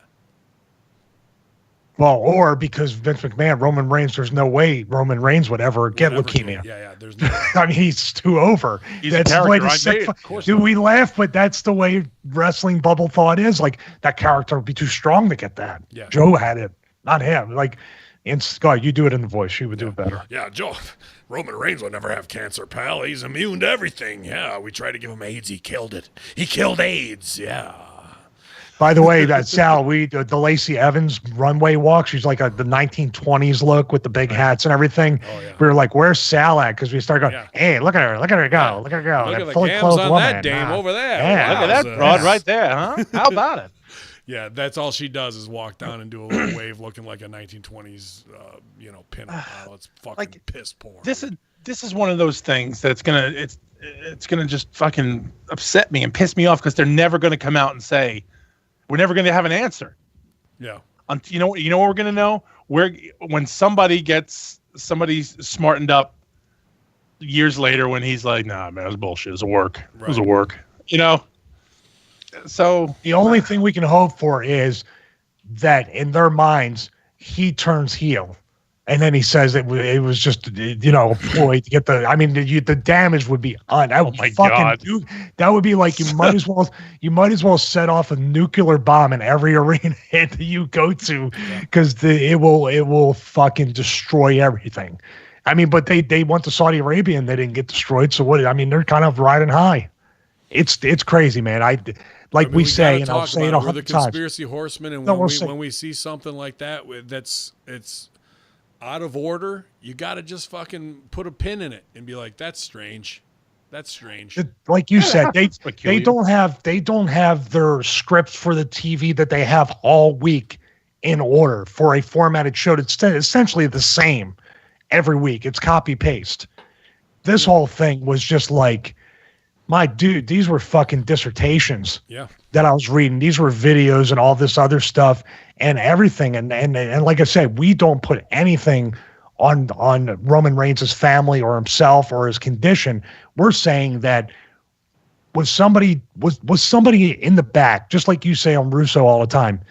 Well, or because Vince McMahon, Roman Reigns, there's no way Roman Reigns would ever get leukemia. Yeah. There's no. I mean, he's too over. That's the way the sick. Dude, we laugh, but that's the way wrestling bubble thought is. Like that character would be too strong to get that. Yeah. Joe had it, not him. Like, and Scott, you do it in the voice. She would do it better. Yeah, Joe. Roman Reigns will never have cancer, pal. He's immune to everything. Yeah, we tried to give him AIDS. He killed it. He killed AIDS. Yeah. By the way, that Sal, the Lacey Evans runway walk, she's like the 1920s look with the big hats and everything. Oh, yeah. We were like, "Where's Sal at?" Because we started going, "Hey, look at her go, look at her go, Look that at the fully gams clothed on woman. that dame over there. Yeah. Look at that broad right there, huh? How about it? Yeah, that's all she does is walk down and do a little wave, looking like a 1920s, pinup model. It's fucking Like, piss poor. This is one of those things that's it's gonna just fucking upset me and piss me off because they're never gonna come out and say. We're never going to have an answer. Yeah. You know what we're going to know? When somebody's smartened up years later when he's like, nah, man, it was bullshit. It was a work. Right. It was a work. So the only thing we can hope for is that in their minds, he turns heel. And then he says it was just, a ploy to get the damage would be on. Oh my God. That would be like, you might as well set off a nuclear bomb in every arena that you go to because it will fucking destroy everything. I mean, but they went to Saudi Arabia and they didn't get destroyed. So what, they're kind of riding high. It's crazy, man. We say, and I'll say it 100 times. We're the conspiracy horsemen. And when we see something like that, it's out of order, you got to just fucking put a pin in it and be like, that's strange. That's strange. Like you said, they don't have their scripts for the TV that they have all week in order for a formatted show that's essentially the same every week. It's copy paste. This whole thing was just like, my dude, these were fucking dissertations that I was reading. These were videos and all this other stuff and everything. And like I said, we don't put anything on Roman Reigns' family or himself or his condition. We're saying that was somebody in the back, just like you say on Russo all the time.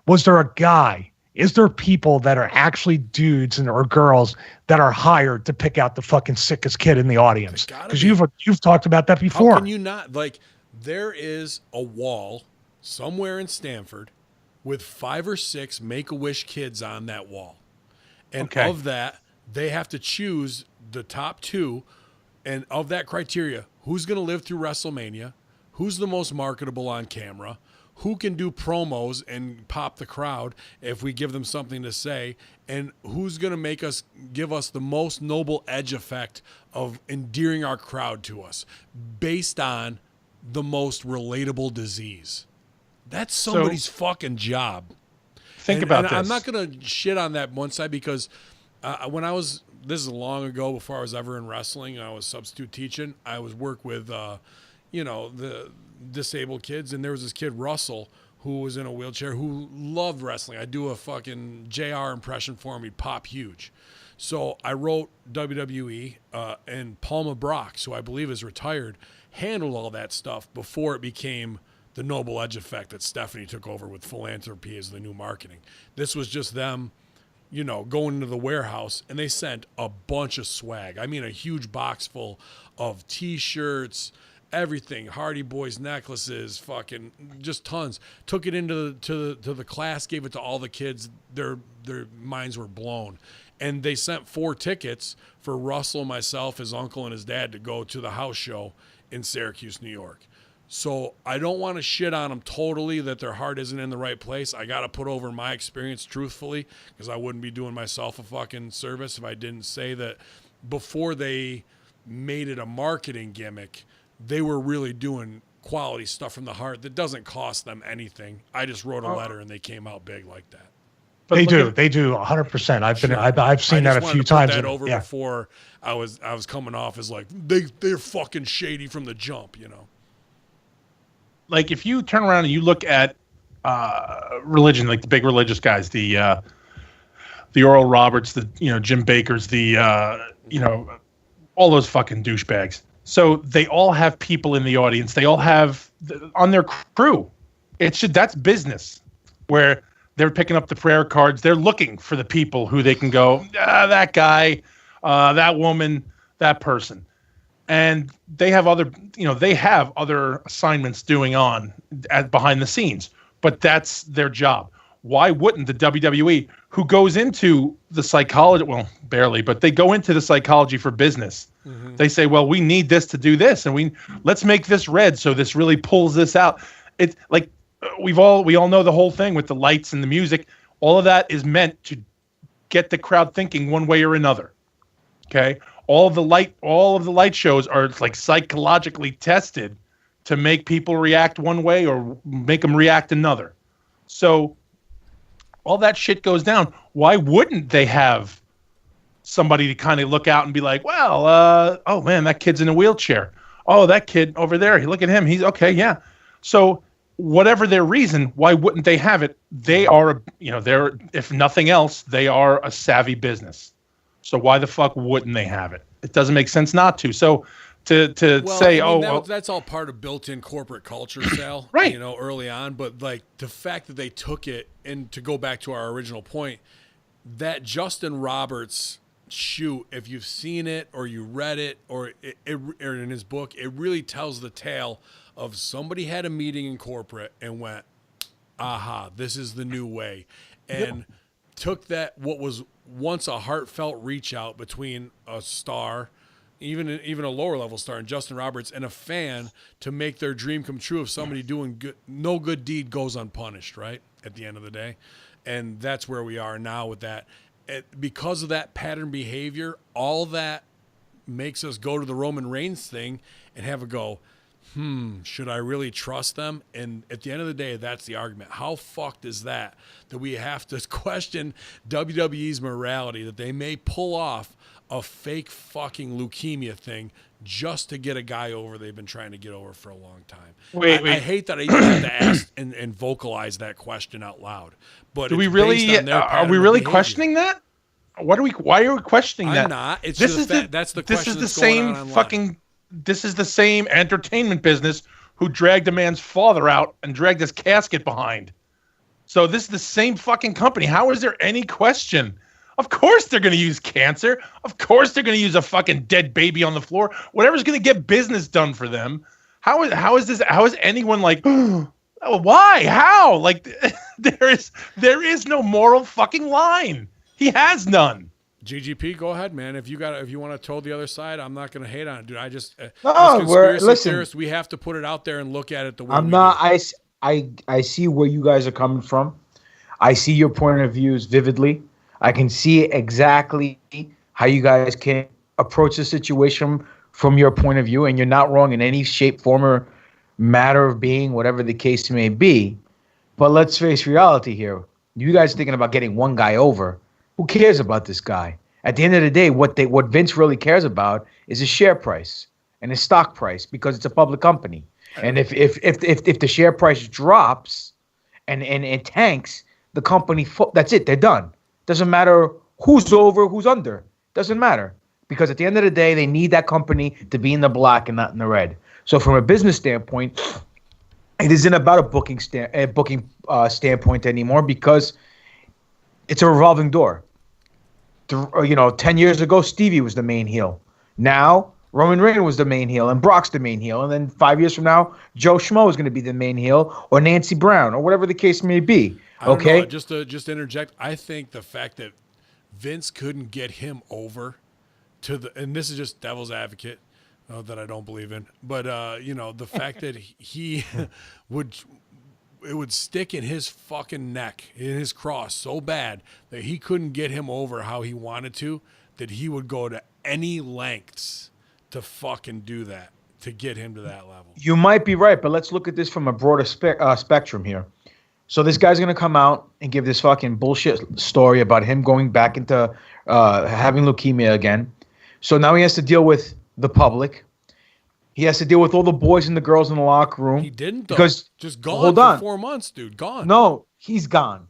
Was there a guy? Is there people that are actually dudes or girls that are hired to pick out the fucking sickest kid in the audience? Because you've talked about that before. How can you not? Like, there is a wall somewhere in Stanford with 5 or 6 Make-A-Wish kids on that wall. And of that, they have to choose the top 2. And of that criteria, who's going to live through WrestleMania? Who's the most marketable on camera? Who can do promos and pop the crowd if we give them something to say? And who's going to give us the most noble edge effect of endearing our crowd to us based on the most relatable disease? That's somebody's fucking job. Think about this. I'm not going to shit on that one side because this is long ago before I was ever in wrestling. I was substitute teaching. I was work with, the disabled kids, and there was this kid Russell who was in a wheelchair who loved wrestling. I do a fucking JR impression for him. He'd pop huge. So I wrote WWE, and Palma Brox, who I believe is retired, handled all that stuff before it became the Noble Edge effect that Stephanie took over with philanthropy as the new marketing. This was just them, going into the warehouse, and they sent a bunch of swag. I mean, a huge box full of T-shirts, everything, Hardy Boys necklaces, fucking just tons. Took it into the class, gave it to all the kids. Their minds were blown. And they sent 4 tickets for Russell, myself, his uncle, and his dad to go to the house show in Syracuse, New York. So I don't want to shit on them totally that their heart isn't in the right place. I got to put over my experience truthfully, because I wouldn't be doing myself a fucking service if I didn't say that before they made it a marketing gimmick, they were really doing quality stuff from the heart that doesn't cost them anything. I just wrote a letter and they came out big like that. But they do 100%. I've seen that a few times. That over before I was coming off as like they're fucking shady from the jump, you know. Like if you turn around and you look at religion, like the big religious guys, the Oral Roberts, the Jim Bakers, the all those fucking douchebags. So they all have people in the audience. They all have on their crew. That's business where they're picking up the prayer cards. They're looking for the people who they can go, that guy, that woman, that person. And they have other assignments doing on behind the scenes, but that's their job. Why wouldn't the WWE, who goes into the psychology, well, barely, but they go into the psychology for business. Mm-hmm. They say, well, we need this to do this, and let's make this red so this really pulls this out. It's like we all know the whole thing with the lights and the music. All of that is meant to get the crowd thinking one way or another. Okay? All of the light shows are like psychologically tested to make people react one way or make them react another. So all that shit goes down. Why wouldn't they have somebody to kind of look out and be like, well, oh man, that kid's in a wheelchair. Oh, that kid over there, look at him. He's okay. Yeah. So whatever their reason, why wouldn't they have it? They are, they're, if nothing else, they are a savvy business. So why the fuck wouldn't they have it? It doesn't make sense not to. So that's all part of built-in corporate culture, Sal. Right. Early on, but like the fact that they took it, and to go back to our original point, that Justin Roberts shoot, if you've seen it or you read it or in his book, it really tells the tale of somebody had a meeting in corporate and went, aha, this is the new way, and took that what was once a heartfelt reach out between a star, even a lower level star, and Justin Roberts, and a fan, to make their dream come true of somebody doing good. No good deed goes unpunished, right? At the end of the day. And that's where we are now with that. Because of that pattern behavior, all that makes us go to the Roman Reigns thing and have a go, should I really trust them? And at the end of the day, that's the argument. How fucked is that we have to question WWE's morality, that they may pull off a fake fucking leukemia thing just to get a guy over they've been trying to get over for a long time. Wait. I hate that I even have to ask and vocalize that question out loud. But are we really questioning that? Why are we questioning that? I'm not. It's that's the question. This is the same entertainment business who dragged a man's father out and dragged his casket behind. So this is the same fucking company. How is there any question? Of course they're going to use cancer. Of course they're going to use a fucking dead baby on the floor. Whatever's going to get business done for them. How is anyone like, oh, why? How? Like there is no moral fucking line. He has none. GGP, go ahead, man. If you want to toe the other side, I'm not going to hate on it, dude. I just theorists, we have to put it out there and look at it the way I see where you guys are coming from. I see your point of views vividly. I can see exactly how you guys can approach the situation from your point of view, and you're not wrong in any shape, form, or matter of being, whatever the case may be. But let's face reality here. You guys are thinking about getting one guy over. Who cares about this guy? At the end of the day, what Vince really cares about is his share price and his stock price, because it's a public company. And if the share price drops and it tanks, the company, that's it. They're done. Doesn't matter who's over, who's under. Doesn't matter. Because at the end of the day, they need that company to be in the black and not in the red. So from a business standpoint, it isn't about a booking standpoint anymore, because it's a revolving door. 10 years ago, Stevie was the main heel. Now, Roman Reigns was the main heel and Brock's the main heel. And then 5 years from now, Joe Schmo is going to be the main heel or Nancy Brown or whatever the case may be. Okay? Know, just to interject, I think the fact that Vince couldn't get him over to the, and this is just devil's advocate that I don't believe in, but the fact that he would stick in his fucking neck, in his cross so bad that he couldn't get him over how he wanted to, that he would go to any lengths to fucking do that, to get him to that level. You might be right, but let's look at this from a broader spectrum here. So this guy's going to come out and give this fucking bullshit story about him going back into having leukemia again. So now he has to deal with the public. He has to deal with all the boys and the girls in the locker room. He didn't, though. Because, just gone hold for on. 4 months, dude. Gone. No, he's gone.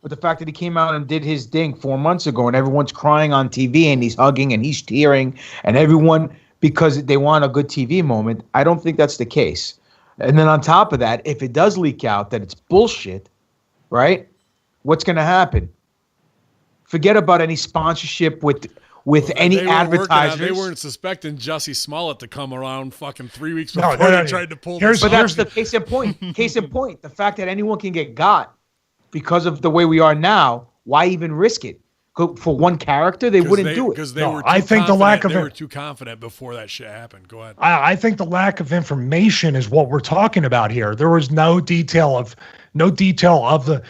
But the fact that he came out and did his thing 4 months ago and everyone's crying on TV and he's hugging and he's tearing and everyone, because they want a good TV moment, I don't think that's the case. And then on top of that, if it does leak out that it's bullshit, right, what's going to happen? Forget about any sponsorship with any advertisers. They weren't suspecting Jussie Smollett to come around fucking 3 weeks before they tried to pull. But that's the case in point. Case in point, the fact that anyone can get got because of the way we are now, why even risk it? For one character, they wouldn't do it. Because they were too confident before that shit happened. Go ahead. I think the lack of information is what we're talking about here. There was no detail of the.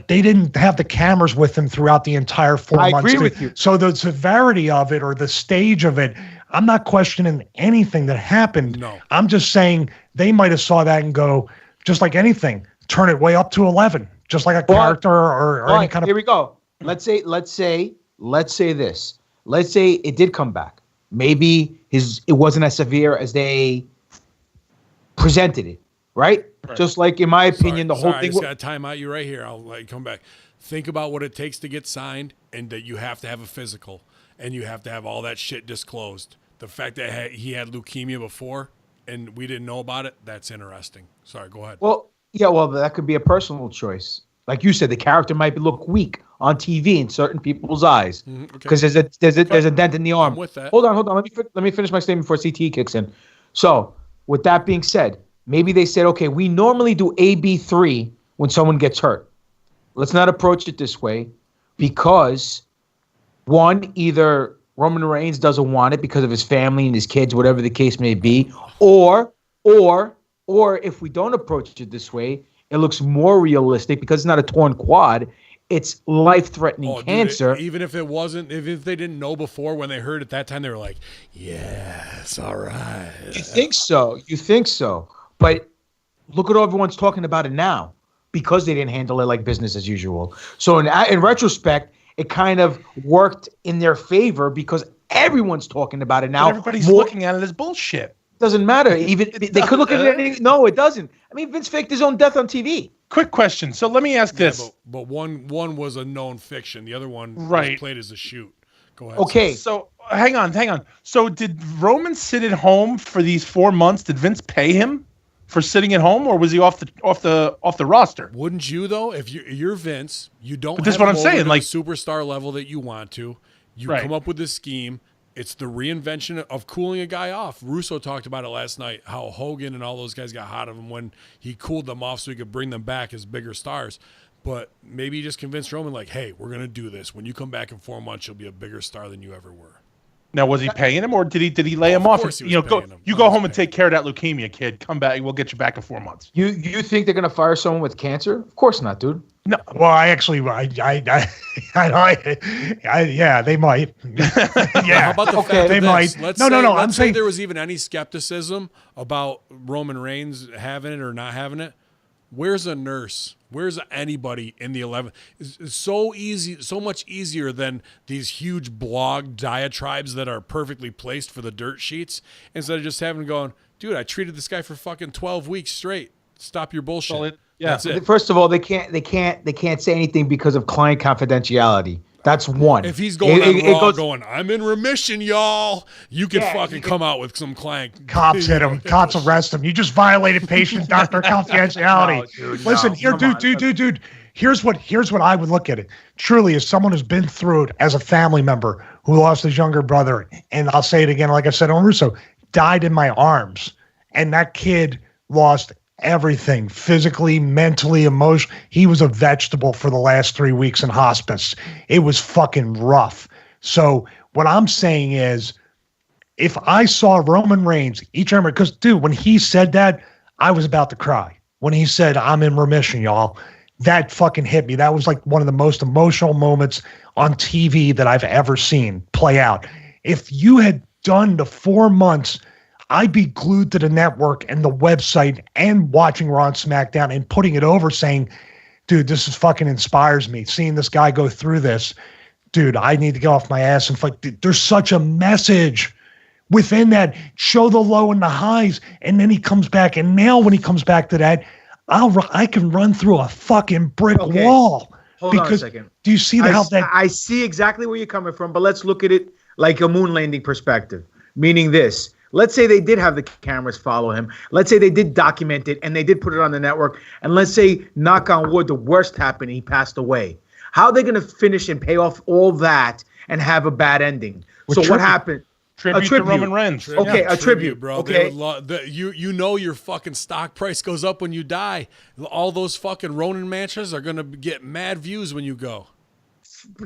They didn't have the cameras with them throughout the entire 4 months. I agree with you. So the severity of it or the stage of it, I'm not questioning anything that happened. No. I'm just saying they might have saw that and go, just like anything, turn it way up to 11, just like a character or any kind of. Here we go. Let's say this. Let's say it did come back. Maybe it wasn't as severe as they presented it, right? Just like, in my opinion, the whole thing. I just got to time out you right here. I'll let you come back. Think about what it takes to get signed, and that you have to have a physical, and you have to have all that shit disclosed. The fact that he had leukemia before, and we didn't know about it, that's interesting. Sorry, go ahead. Well, that could be a personal choice. Like you said, the character might look weak on TV in certain people's eyes because there's a dent in the arm. I'm with that. Hold on. Let me finish my statement before CTE kicks in. So, with that being said, maybe they said, okay, we normally do AB3 when someone gets hurt. Let's not approach it this way because, one, either Roman Reigns doesn't want it because of his family and his kids, whatever the case may be, or if we don't approach it this way, it looks more realistic because it's not a torn quad. It's life-threatening cancer. Dude, even if it wasn't, if they didn't know before, when they heard at that time, they were like, yes, all right. You think so. But look at all everyone's talking about it now because they didn't handle it like business as usual. So in retrospect, it kind of worked in their favor because everyone's talking about it now. But everybody's looking at it as bullshit. Doesn't matter. Even they could look at it. No, it doesn't. I mean, Vince faked his own death on TV. Quick question. So let me ask this. But one was a known fiction. The other one was played as a shoot. Go ahead. Okay. So hang on. So did Roman sit at home for these 4 months? Did Vince pay him for sitting at home, or was he off the roster? Wouldn't you though? If you're Vince, you don't. But this is what I'm saying. Like the superstar level that you want to, come up with this scheme. It's the reinvention of cooling a guy off. Russo talked about it last night, how Hogan and all those guys got hot of him when he cooled them off so he could bring them back as bigger stars. But maybe he just convinced Roman, like, hey, we're going to do this. When you come back in 4 months, you'll be a bigger star than you ever were. Now, was he paying him, or did he lay him off? Go home and take care of that leukemia, kid. Come back, we'll get you back in 4 months. You think they're gonna fire someone with cancer? Of course not, dude. No. Well, yeah, they might. Yeah. How about the fact they might. Let's say there was even any skepticism about Roman Reigns having it or not having it. Where's a nurse? Where's anybody in the 11? It's so easy, so much easier than these huge blog diatribes that are perfectly placed for the dirt sheets. Instead of just having going, dude, I treated this guy for fucking 12 weeks straight. Stop your bullshit. That's it. First of all, they can't say anything because of client confidentiality. That's one. If he's going on Raw going, I'm in remission, y'all, you could fucking come out with some client. Cops hit him. Cops arrest him. You just violated patient doctor confidentiality. Listen, here, dude. here's what I would look at it. Truly, as someone who's been through it as a family member who lost his younger brother, and I'll say it again, like I said on Russo, died in my arms. And that kid lost everything, physically, mentally, emotionally. He was a vegetable for the last 3 weeks in hospice. It was fucking rough. So what I'm saying is, if I saw Roman Reigns each time, because dude, when he said that, I was about to cry. When he said, I'm in remission, y'all, that fucking hit me. That was like one of the most emotional moments on TV that I've ever seen play out. If you had done the 4 months, I'd be glued to the network and the website and watching Raw and SmackDown and putting it over saying, dude, this is fucking inspires me. Seeing this guy go through this, dude, I need to get off my ass and fight. Dude, there's such a message within that. Show the low and the highs, and then he comes back. And now when he comes back to that, I can run through a fucking brick wall. Hold on a second. Do you see how that? I see exactly where you're coming from, but let's look at it like a moon landing perspective, meaning this. Let's say they did have the cameras follow him. Let's say they did document it and they did put it on the network. And let's say, knock on wood, the worst happened, he passed away. How are they going to finish and pay off all that and have a bad ending? So what happened? Tribute to Roman Reigns. Okay, a tribute, bro. Okay, you know your fucking stock price goes up when you die. All those fucking Ronin matches are gonna get mad views when you go.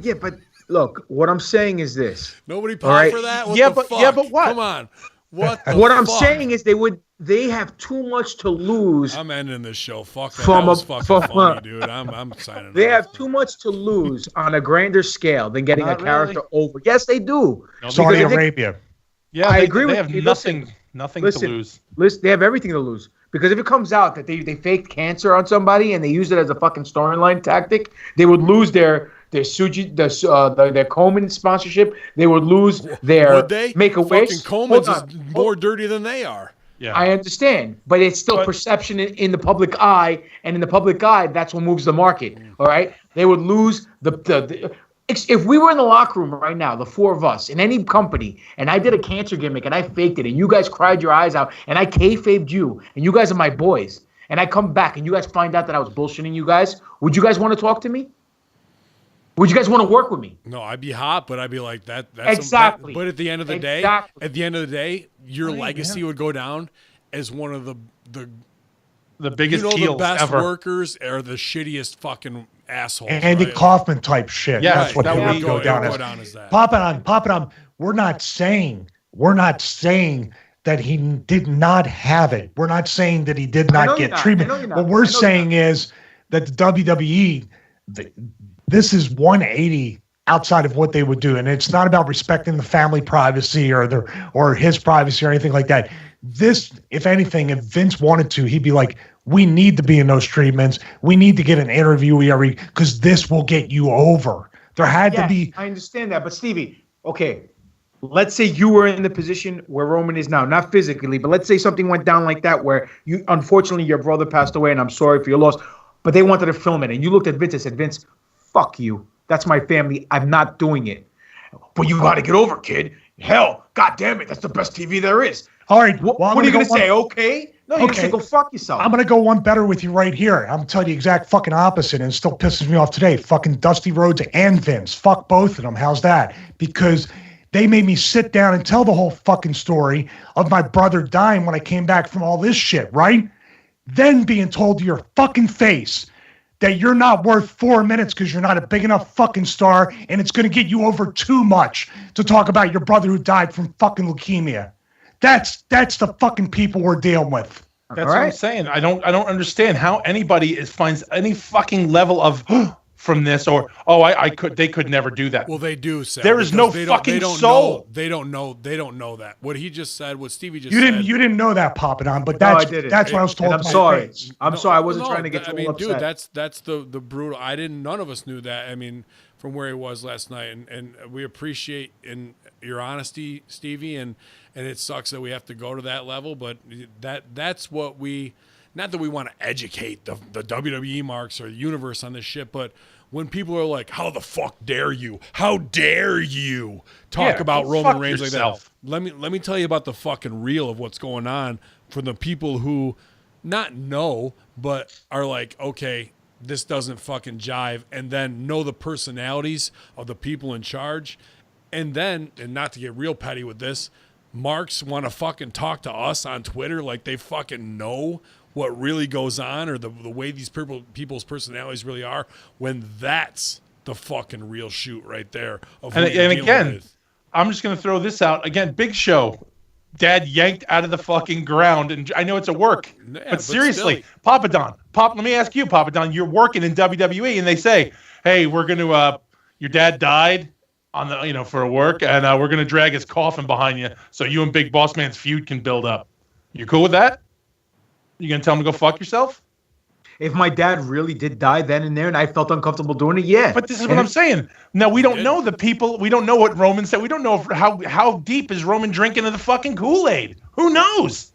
Yeah, but look, what I'm saying is this. Nobody paid for that. What the fuck? Yeah, but what? Come on. What I'm saying is they have too much to lose. I'm ending this show. Fuck that. That was fucking funny, dude. I'm signing. They have too much to lose on a grander scale than getting a character over. Yes, they do. Saudi Arabia. Yeah, I agree they with have you. nothing to lose. Listen, they have everything to lose. Because if it comes out that they faked cancer on somebody and they used it as a fucking storyline tactic, they would lose their Komen sponsorship. They would lose their Make-A-Wish. Fucking Komen's is more dirty than they are. Yeah, I understand, but it's still perception in the public eye, and in the public eye, that's what moves the market. All right, they would lose the if we were in the locker room right now, the four of us in any company, and I did a cancer gimmick and I faked it, and you guys cried your eyes out, and I kayfabed you, and you guys are my boys, and I come back and you guys find out that I was bullshitting you guys, would you guys want to talk to me? Would you guys want to work with me? No, I'd be hot, but I'd be like that. Exactly. But at the end of the day, your legacy would go down as one of the biggest heels the best ever. Workers are the shittiest fucking assholes. Andy Kaufman type shit. Yeah, that's what that would go down as that. Pop it on. We're not saying that he did not have it. We're not saying that he did not get treatment. What we're saying is that the WWE, this is 180 outside of what they would do, and it's not about respecting the family privacy or his privacy or anything like that. This, if anything, if Vince wanted to, he'd be like, we need to be in those treatments. We need to get an interview because this will get you over. There had to be. I understand that, but Stevie, okay, let's say you were in the position where Roman is now, not physically, but let's say something went down like that where unfortunately your brother passed away, and I'm sorry for your loss, but they wanted to film it, and you looked at Vince and said, Vince, fuck you. That's my family. I'm not doing it. But you got to get over, kid. Hell, God damn it. That's the best TV there is. All right. What are you going to say? Okay. No, you're going to say, go fuck yourself. I'm going to go one better with you right here. I'm telling you the exact fucking opposite, and it still pisses me off today. Fucking Dusty Rhodes and Vince. Fuck both of them. How's that? Because they made me sit down and tell the whole fucking story of my brother dying when I came back from all this shit, right? Then being told to your fucking face that you're not worth 4 minutes because you're not a big enough fucking star, and it's going to get you over too much to talk about your brother who died from fucking leukemia. That's the fucking people we're dealing with. That's what I'm saying. I don't understand how anybody finds any fucking level of from this or they could never do that. Well, they do. Sal, there is no fucking soul. They don't know that. What he just said, what Stevie just said. You didn't know that, Popping On, but that's what I was told. I'm sorry. I'm sorry. I wasn't trying to get too upset. Dude, that's the brutal. None of us knew that. I mean, from where he was last night, and we appreciate your honesty, Stevie, and it sucks that we have to go to that level, but that's what we. Not that we want to educate the WWE marks or the universe on this shit, but when people are like, how the fuck dare you? How dare you talk about Roman Reigns like that? Let me tell you about the fucking real of what's going on for the people who not know, but are like, okay, this doesn't fucking jive, and then know the personalities of the people in charge. And then, and not to get real petty with this, marks want to fucking talk to us on Twitter like they fucking know what really goes on or the way these people's personalities really are, when that's the fucking real shoot right there. And again, I'm just going to throw this out. Again, Big Show, Dad yanked out of the fucking ground. And I know it's a work, but seriously, still. Papa Don, let me ask you, Papa Don, you're working in WWE and they say, hey, we're going to, your dad died on the, for a work, and we're going to drag his coffin behind you so you and Big Boss Man's feud can build up. You cool with that? You going to tell him to go fuck yourself? If my dad really did die then and there and I felt uncomfortable doing it, yeah. But this is what I'm saying. Now, we don't know the people. We don't know what Roman said. We don't know how deep is Roman drinking of the fucking Kool-Aid. Who knows?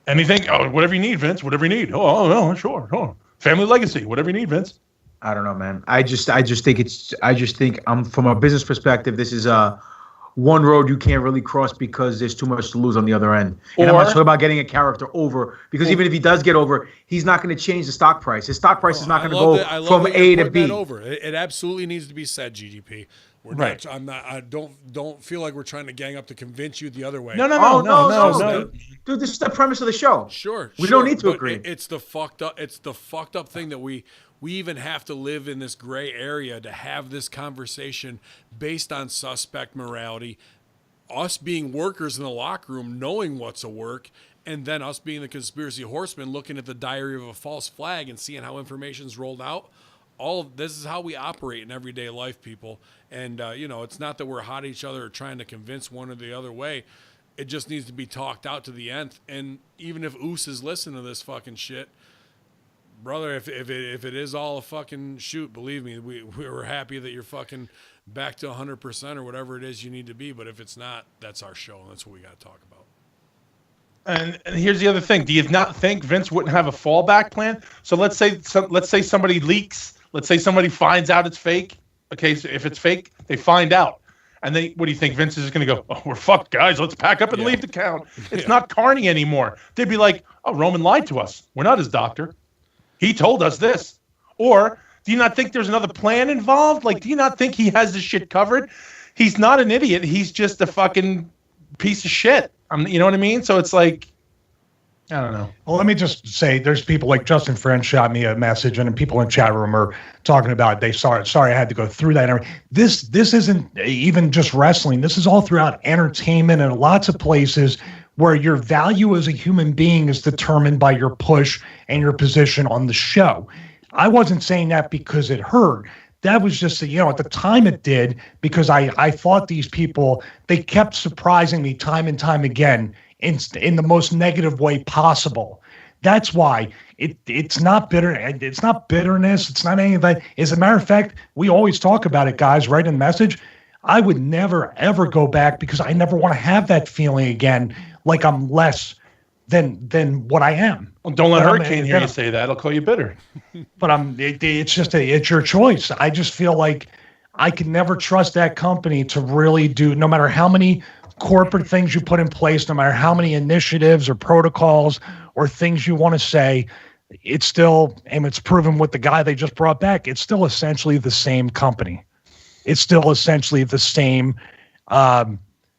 And you think, oh, whatever you need, Vince, whatever you need. Oh, sure. Oh, family legacy, whatever you need, Vince. I don't know, man. I just think from a business perspective, this is one road you can't really cross because there's too much to lose on the other end. And I'm not sure about getting a character over, because even if he does get over, he's not going to change the stock price. His stock price is not going to go from A to B. It absolutely needs to be said, GDP. We're right. I don't feel like we're trying to gang up to convince you the other way. No. Dude, this is the premise of the show. Sure. We don't need to agree. It's the fucked up thing that we even have to live in this gray area to have this conversation based on suspect morality, us being workers in the locker room, knowing what's a work, and then us being the conspiracy horsemen looking at the diary of a false flag and seeing how information's rolled out. All of this is how we operate in everyday life, people. And, it's not that we're hot at each other or trying to convince one or the other way. It just needs to be talked out to the nth. And even if Oos is listening to this fucking shit, brother, if it is all a fucking shoot, believe me, we're happy that you're fucking back to 100% or whatever it is you need to be. But if it's not, that's our show, and that's what we got to talk about. And here's the other thing: do you not think Vince wouldn't have a fallback plan? So let's say somebody leaks. Let's say somebody finds out it's fake. Okay, so if it's fake, they find out. And then what do you think? Vince is going to go, oh, we're fucked, guys. Let's pack up and leave the town. It's not Carney anymore. They'd be like, oh, Roman lied to us. We're not his doctor. He told us this. Or do you not think there's another plan involved? Like, do you not think he has this shit covered? He's not an idiot. He's just a fucking piece of shit. You know what I mean? So it's like, I don't know. Well, let me just say, there's people like Justin Friend shot me a message, and people in chat room are talking about sorry I had to go through that. This isn't even just wrestling. This is all throughout entertainment and lots of places where your value as a human being is determined by your push and your position on the show. I wasn't saying that because it hurt. That was just, at the time it did, because I thought these people, they kept surprising me time and time again in the most negative way possible. That's why it's not bitter. It's not bitterness. It's not any of that. As a matter of fact, we always talk about it, guys, right in the message. I would never, ever go back because I never want to have that feeling again, like I'm less than what I am. Well, don't let Hurricane hear you say that. I'll call you bitter. But it's your choice. I just feel like I could never trust that company to really do, no matter how many corporate things you put in place, no matter how many initiatives or protocols or things you want to say, it's still, and it's proven with the guy they just brought back, it's still essentially the same It's still essentially the same,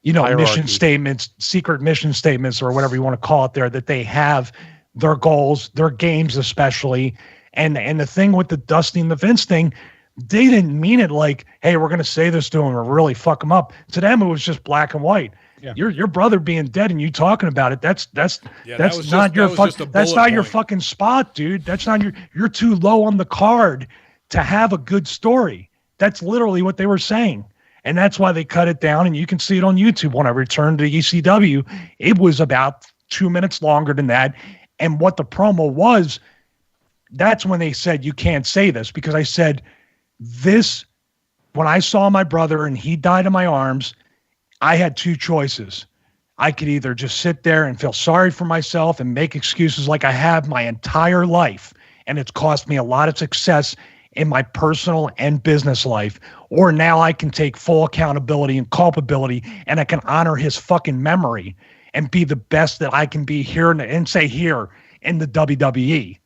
mission statements, secret mission statements, or whatever you want to call it there, that they have their goals, their games especially. And the thing with the Dusty and the Vince thing, they didn't mean it like, hey, we're going to say this to him or really fuck him up. To them, it was just black and white. Yeah. Your brother being dead and you talking about it, that's not your fucking spot, dude. That's not you're too low on the card to have a good story. That's literally what they were saying. And that's why they cut it down. And you can see it on YouTube. When I returned to ECW, it was about 2 minutes longer than that. And what the promo was, that's when they said, you can't say this, because I said this, when I saw my brother and he died in my arms, I had two choices. I could either just sit there and feel sorry for myself and make excuses like I have my entire life, and it's cost me a lot of success in my personal and business life, or now I can take full accountability and culpability, and I can honor his fucking memory and be the best that I can be here and say here in the WWE.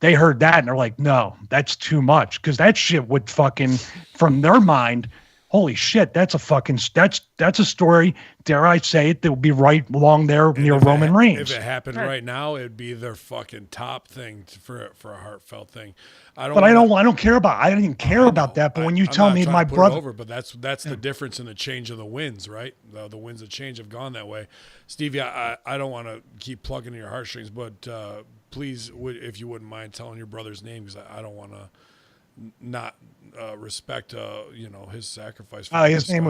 they heard that and they're like, no, that's too much. Because that shit would fucking, from their mind, holy shit, that's a story, dare I say it, that would be right along there near Roman Reigns. If it happened right now, it'd be their fucking top thing for a heartfelt thing. I don't even care about that. But when you tell me my brother, but that's the difference in the change of the winds, right? The winds of change have gone that way. Stevie, I don't want to keep plugging your heartstrings, but please, if you wouldn't mind telling your brother's name, because I don't want to not respect his sacrifice. His name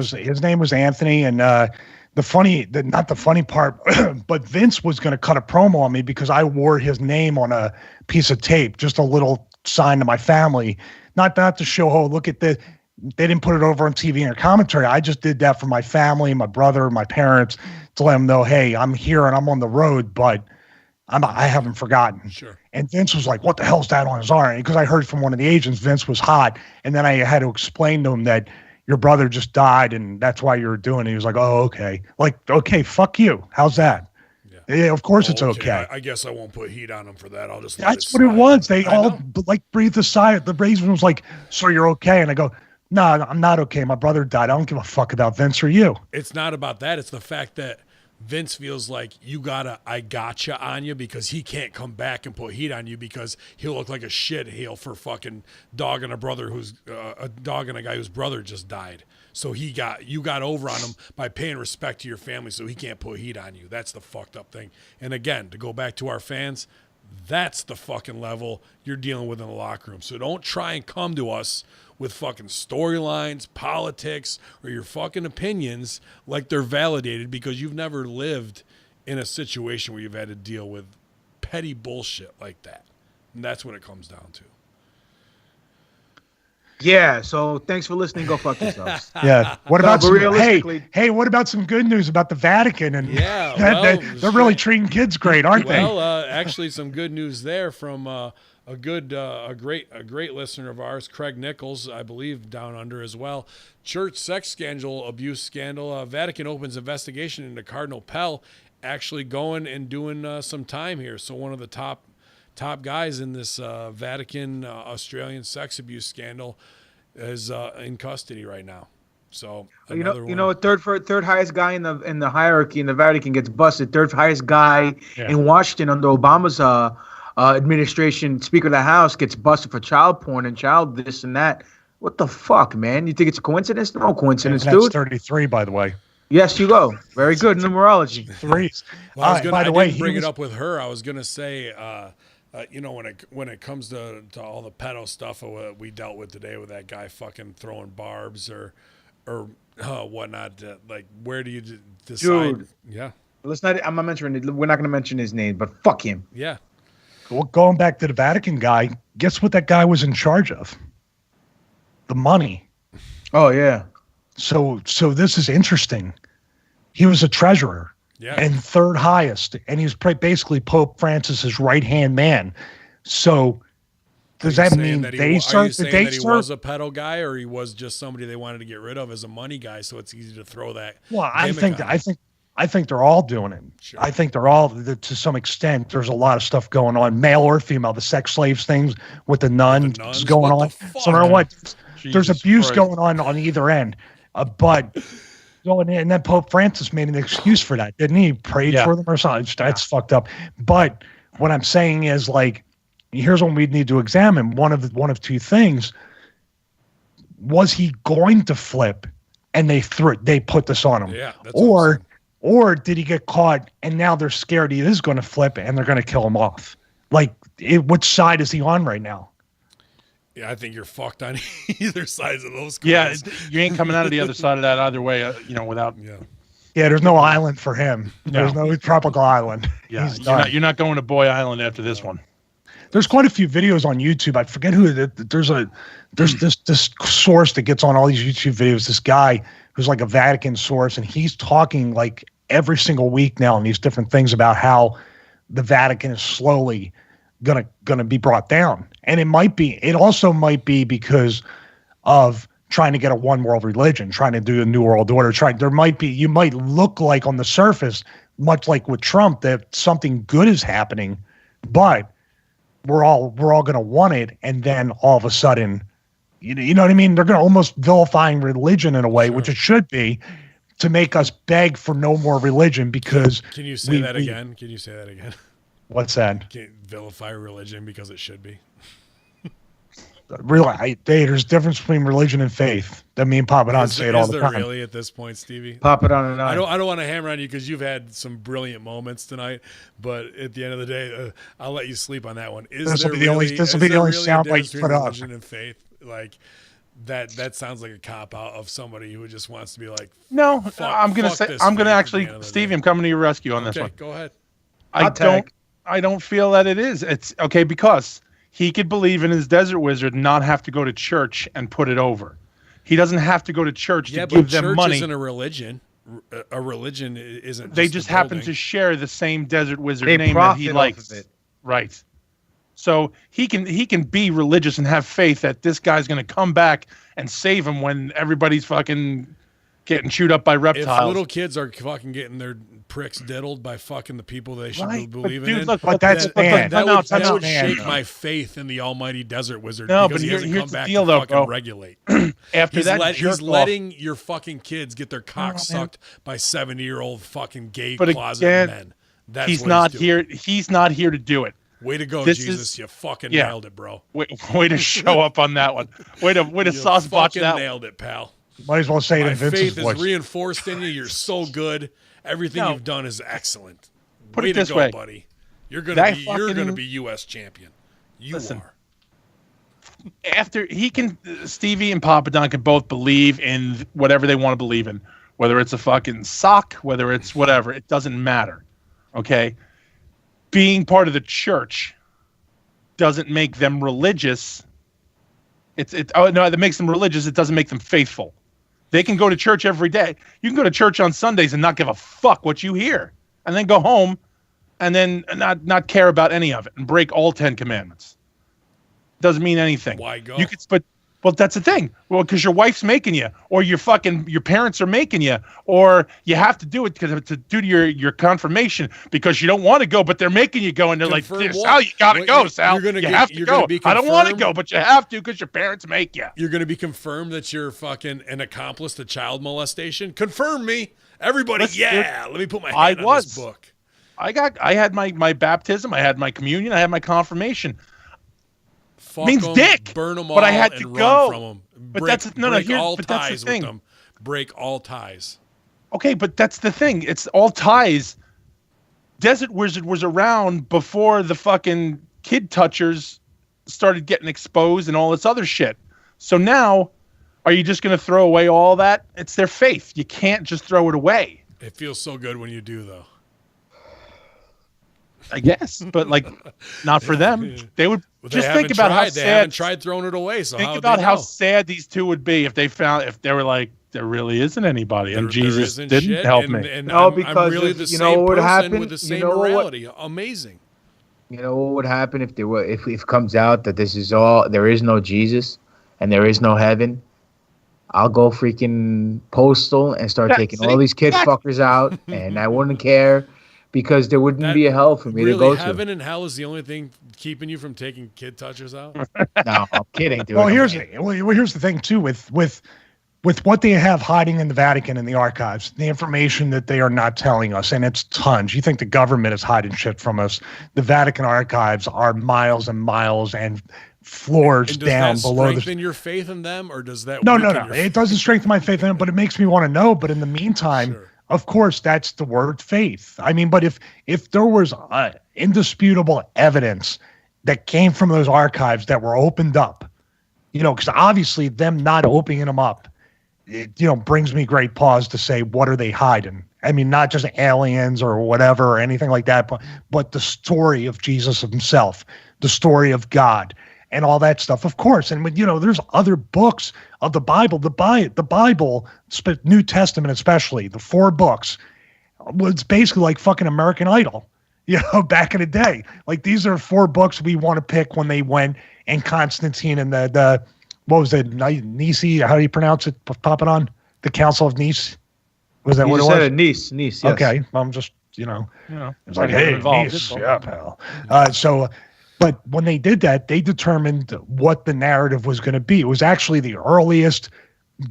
was Anthony, and not the funny part, but Vince was going to cut a promo on me because I wore his name on a piece of tape, just a little sign to my family, not to show, oh, look at this. They didn't put it over on TV or commentary. I just did that for my family, my brother, my parents, to let them know, hey, I'm here and I'm on the road, but I haven't forgotten. Sure. And Vince was like, what the hell's that on his arm? Because I heard from one of the agents, Vince was hot. And then I had to explain to him that your brother just died and that's why you were doing it. He was like, oh, okay. Like, okay, fuck you. How's that? Yeah, of course it's okay. I guess I won't put heat on him for that. I'll just That's what it was. They all like breathed a sigh. The Brazen was like, so you're okay? And I go, no, I'm not okay. My brother died. I don't give a fuck about Vince or you. It's not about that. It's the fact that Vince feels like I gotcha on you because he can't come back and put heat on you because he'll look like a shit heel for fucking dogging a brother who's a dogging a guy whose brother just died. So you got over on him by paying respect to your family, so he can't put heat on you. That's the fucked up thing. And again, to go back to our fans, that's the fucking level you're dealing with in the locker room. So don't try and come to us with fucking storylines, politics, or your fucking opinions like they're validated because you've never lived in a situation where you've had to deal with petty bullshit like that. And that's what it comes down to. Yeah, so thanks for listening. Go fuck yourselves. Yeah. What about hey, what about some good news about the Vatican? And they're really treating kids great, aren't they? Well, actually, some good news there from a great listener of ours, Craig Nichols, I believe, down under as well. Church sex scandal, abuse scandal. Vatican opens investigation into Cardinal Pell, actually going and doing some time here. So one of the top guys in this Vatican Australian sex abuse scandal is in custody right now. So third highest guy in the hierarchy in the Vatican gets busted. Third highest guy in Washington under Obama's administration, Speaker of the House, gets busted for child porn and child this and that. What the fuck, man? You think it's a coincidence? No coincidence, that's dude. 33, by the way. Yes, you go. Very good numerology. Threes. Well, I didn't bring it up with her. I was gonna say. When it comes to all the pedo stuff we dealt with today with that guy fucking throwing barbs or whatnot, like where do you decide? Dude, yeah. I'm not mentioning it. We're not going to mention his name, but fuck him. Yeah. Well, going back to the Vatican guy, guess what that guy was in charge of? The money. Oh yeah. So this is interesting. He was a treasurer. Yeah. And third highest, and he was basically Pope Francis's right-hand man. So does that mean they served? Are you saying that he was a pedo guy, or he was just somebody they wanted to get rid of as a money guy? So it's easy to throw that. Well, I think they're all doing it. Sure. I think they're all, to some extent. There's a lot of stuff going on, male or female. The sex slaves things with the nuns going on. So no matter what, there's abuse going on either end. But. And then Pope Francis made an excuse for that, didn't he? He prayed for them or something. That's fucked up. But what I'm saying is, like, here's what we need to examine. One of two things. Was he going to flip and they put this on him? Yeah. Or did he get caught and now they're scared he is going to flip and they're going to kill him off? Like, which side is he on right now? Yeah, I think you're fucked on either sides of those. Yeah, you ain't coming out of the other side of that either way. Without. Yeah. Yeah, there's no island for him. There's no tropical island. Yeah, you're not going to Boy Island after this one. There's quite a few videos on YouTube. I forget who. There's this source that gets on all these YouTube videos. This guy who's like a Vatican source, and he's talking like every single week now on these different things about how the Vatican is slowly gonna be brought down. And it also might be because of trying to get a one world religion, trying to do a new world order. You might look like on the surface, much like with Trump, that something good is happening, but we're all going to want it, and then all of a sudden, you know what I mean? They're going to almost vilifying religion in a way, which it should be, to make us beg for no more religion because. Can you say that again? Can you say that again? What's that? Can't vilify religion because it should be. Really, there's a difference between religion and faith. That me and Papa Don say it all the time. Is there really at this point, Stevie? Papa Don and I don't want to hammer on you because you've had some brilliant moments tonight. But at the end of the day, I'll let you sleep on that one. This will be the only soundbite you put up. Religion and faith, like that sounds like a cop out of somebody who just wants to be like. No, I'm gonna actually, Stevie, I'm coming to your rescue on this one. Go ahead. I don't feel that it is. It's okay because he could believe in his desert wizard and not have to go to church and put it over. He doesn't have to go to church to give them money. Church isn't a religion. A religion isn't. They just happen to share the same desert wizard name that he likes. Off of it. Right. So he can be religious and have faith that this guy's going to come back and save him when everybody's fucking getting chewed up by reptiles. If little kids are fucking getting their pricks diddled by fucking the people they should believe in, that would shake my faith in the almighty desert wizard. No, because but he hasn't here's come the back deal, to though, fucking bro. regulate. He's letting your fucking kids get their cocks sucked by 70-year-old fucking gay closet men. That's he's not here. He's not here to do it. Way to go, Jesus! You fucking nailed it, bro. Way to show up on that one. Way to sauce botch that. Nailed it, pal. Might as well say it in Vince's voice. My faith is reinforced in you. You're so good. Everything you've done is excellent. Put it this way, buddy. You're gonna be U.S. champion. You are. After Stevie and Papa Don can both believe in whatever they want to believe in, whether it's a fucking sock, whether it's whatever, it doesn't matter. Okay, being part of the church doesn't make them religious. That makes them religious. It doesn't make them faithful. They can go to church every day. You can go to church on Sundays and not give a fuck what you hear, and then go home, and then not care about any of it, and break all 10 commandments. Doesn't mean anything. Why go? Well, that's the thing. Well, because your wife's making you, or your parents are making you, or you have to do it due to your confirmation because you don't want to go, but they're making you go, and they're like, "Sal, you gotta go, Sal. You have to go. I don't want to go, but you have to because your parents make you." You're gonna be confirmed that you're fucking an accomplice to child molestation. Confirm me, everybody. Let me put my hand on this book. I had my baptism. I had my communion. I had my confirmation. Fuck means them, dick, burn them all, but I had to go. From them. But break all ties with them. Break all ties. Okay, but that's the thing. It's all ties. Desert Wizard was around before the fucking kid touchers started getting exposed and all this other shit. So now, are you just going to throw away all that? It's their faith. You can't just throw it away. It feels so good when you do, though. I guess, but like, not for them. They would just think about how sad. They haven't tried throwing it away. So think about how sad these two would be if they were like, there really isn't anybody, and Jesus didn't help me. And because I'm really the same what would happen with the same morality. Amazing. You know what would happen if it comes out that there is no Jesus and there is no heaven? I'll go freaking postal and start taking all these kid fuckers out, and I wouldn't care. Because there wouldn't be a hell for me to go to. Heaven and hell is the only thing keeping you from taking kid touchers out? No, I'm kidding, dude. Well, here's the thing too with what they have hiding in the Vatican and the archives, the information that they are not telling us, and it's tons. You think the government is hiding shit from us? The Vatican archives are miles and miles and floors down below. Does that strengthen your faith in them, or does that? No. It doesn't strengthen my faith in them, but it makes me want to know. But in the meantime. Sure. Of course, that's the word faith. I mean, but if there was indisputable evidence that came from those archives that were opened up, because obviously them not opening them up, it, brings me great pause to say, what are they hiding? I mean, not just aliens or whatever or anything like that, but the story of Jesus himself, the story of God, and all that stuff, of course. And when there's other books of the Bible, the Bible, New Testament especially, the 4 books, was basically like fucking American Idol, back in the day. Like these are 4 books we want to pick when they went and Constantine and the what was it, Nice? How do you pronounce it? Pop it on the Council of Nice. Was that what it was? Nice. Yes. Okay, I'm just it's like, hey, Nice, yeah, pal. So But when they did that, they determined what the narrative was going to be. It was actually the earliest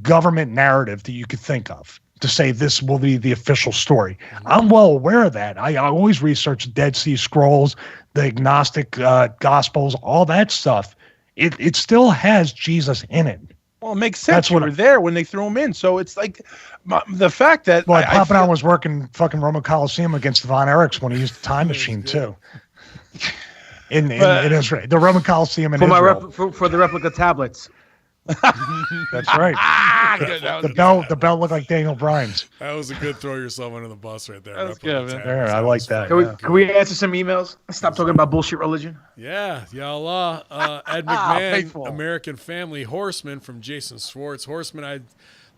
government narrative that you could think of to say this will be the official story. I'm well aware of that. I always research Dead Sea Scrolls, the agnostic Gospels, all that stuff. It still has Jesus in it. Well, it makes sense. That's what you were there when they threw him in. So it's like the fact that Papadon was working fucking Roman Coliseum against Von Erichs when he used the time machine too. In Israel, the Roman Coliseum in Israel. For the replica tablets. That's right. The belt looked like Daniel Bryan's. That was a good throw yourself under the bus right there. That's good, man. There, I like that. Can we answer some emails? Stop talking about bullshit religion. Yeah, Yallah. Ed McMahon, American Family, Horseman from Jason Schwartz. Horseman, I'd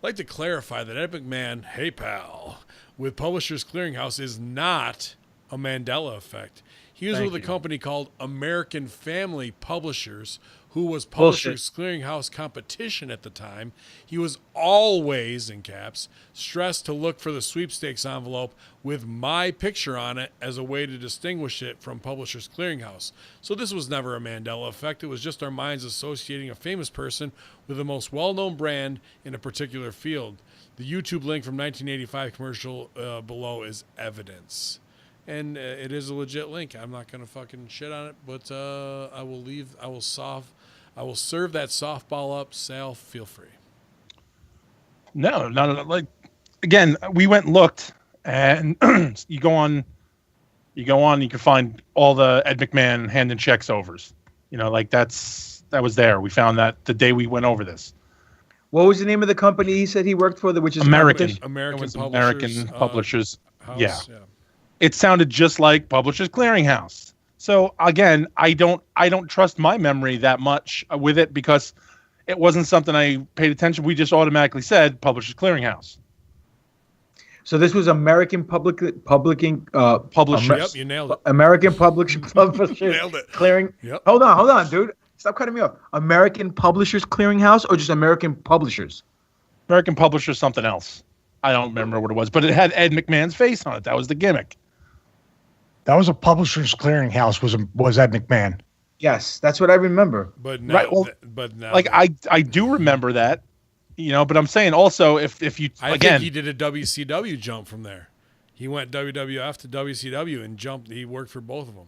like to clarify that Ed McMahon, hey pal, with Publishers Clearinghouse is not a Mandela effect. He was with a company called American Family Publishers, who was Publishers Clearinghouse competition at the time. He was always, in caps, stressed to look for the sweepstakes envelope with my picture on it as a way to distinguish it from Publishers Clearinghouse. So this was never a Mandela effect. It was just our minds associating a famous person with the most well-known brand in a particular field. The YouTube link from 1985 commercial below is evidence. And it is a legit link. I'm not going to fucking shit on it, but I will serve that softball up. Sal, feel free. No, like, again, we went and looked, and you go on, you can find all the Ed McMahon hand and checks overs. You know, like that was there. We found that the day we went over this. What was the name of the company he said he worked for? Which is American House, Publishers. Yeah. It sounded just like Publishers Clearinghouse. So again, I don't trust my memory that much with it because it wasn't something I paid attention. We just automatically said Publishers Clearinghouse. So this was American Publishers. Yep, you nailed it. American Publishers Nailed it. Clearing. Yep. Hold on, dude. Stop cutting me off. American Publishers Clearinghouse or just American Publishers? American Publishers something else. I don't remember what it was, but it had Ed McMahon's face on it. That was the gimmick. That was a Publishers Clearinghouse. Was Ed McMahon? Yes, that's what I remember. But now, right. Well, like I do remember that, you know. But I'm saying also if you I think he did a WCW jump from there. He went WWF to WCW and jumped. He worked for both of them.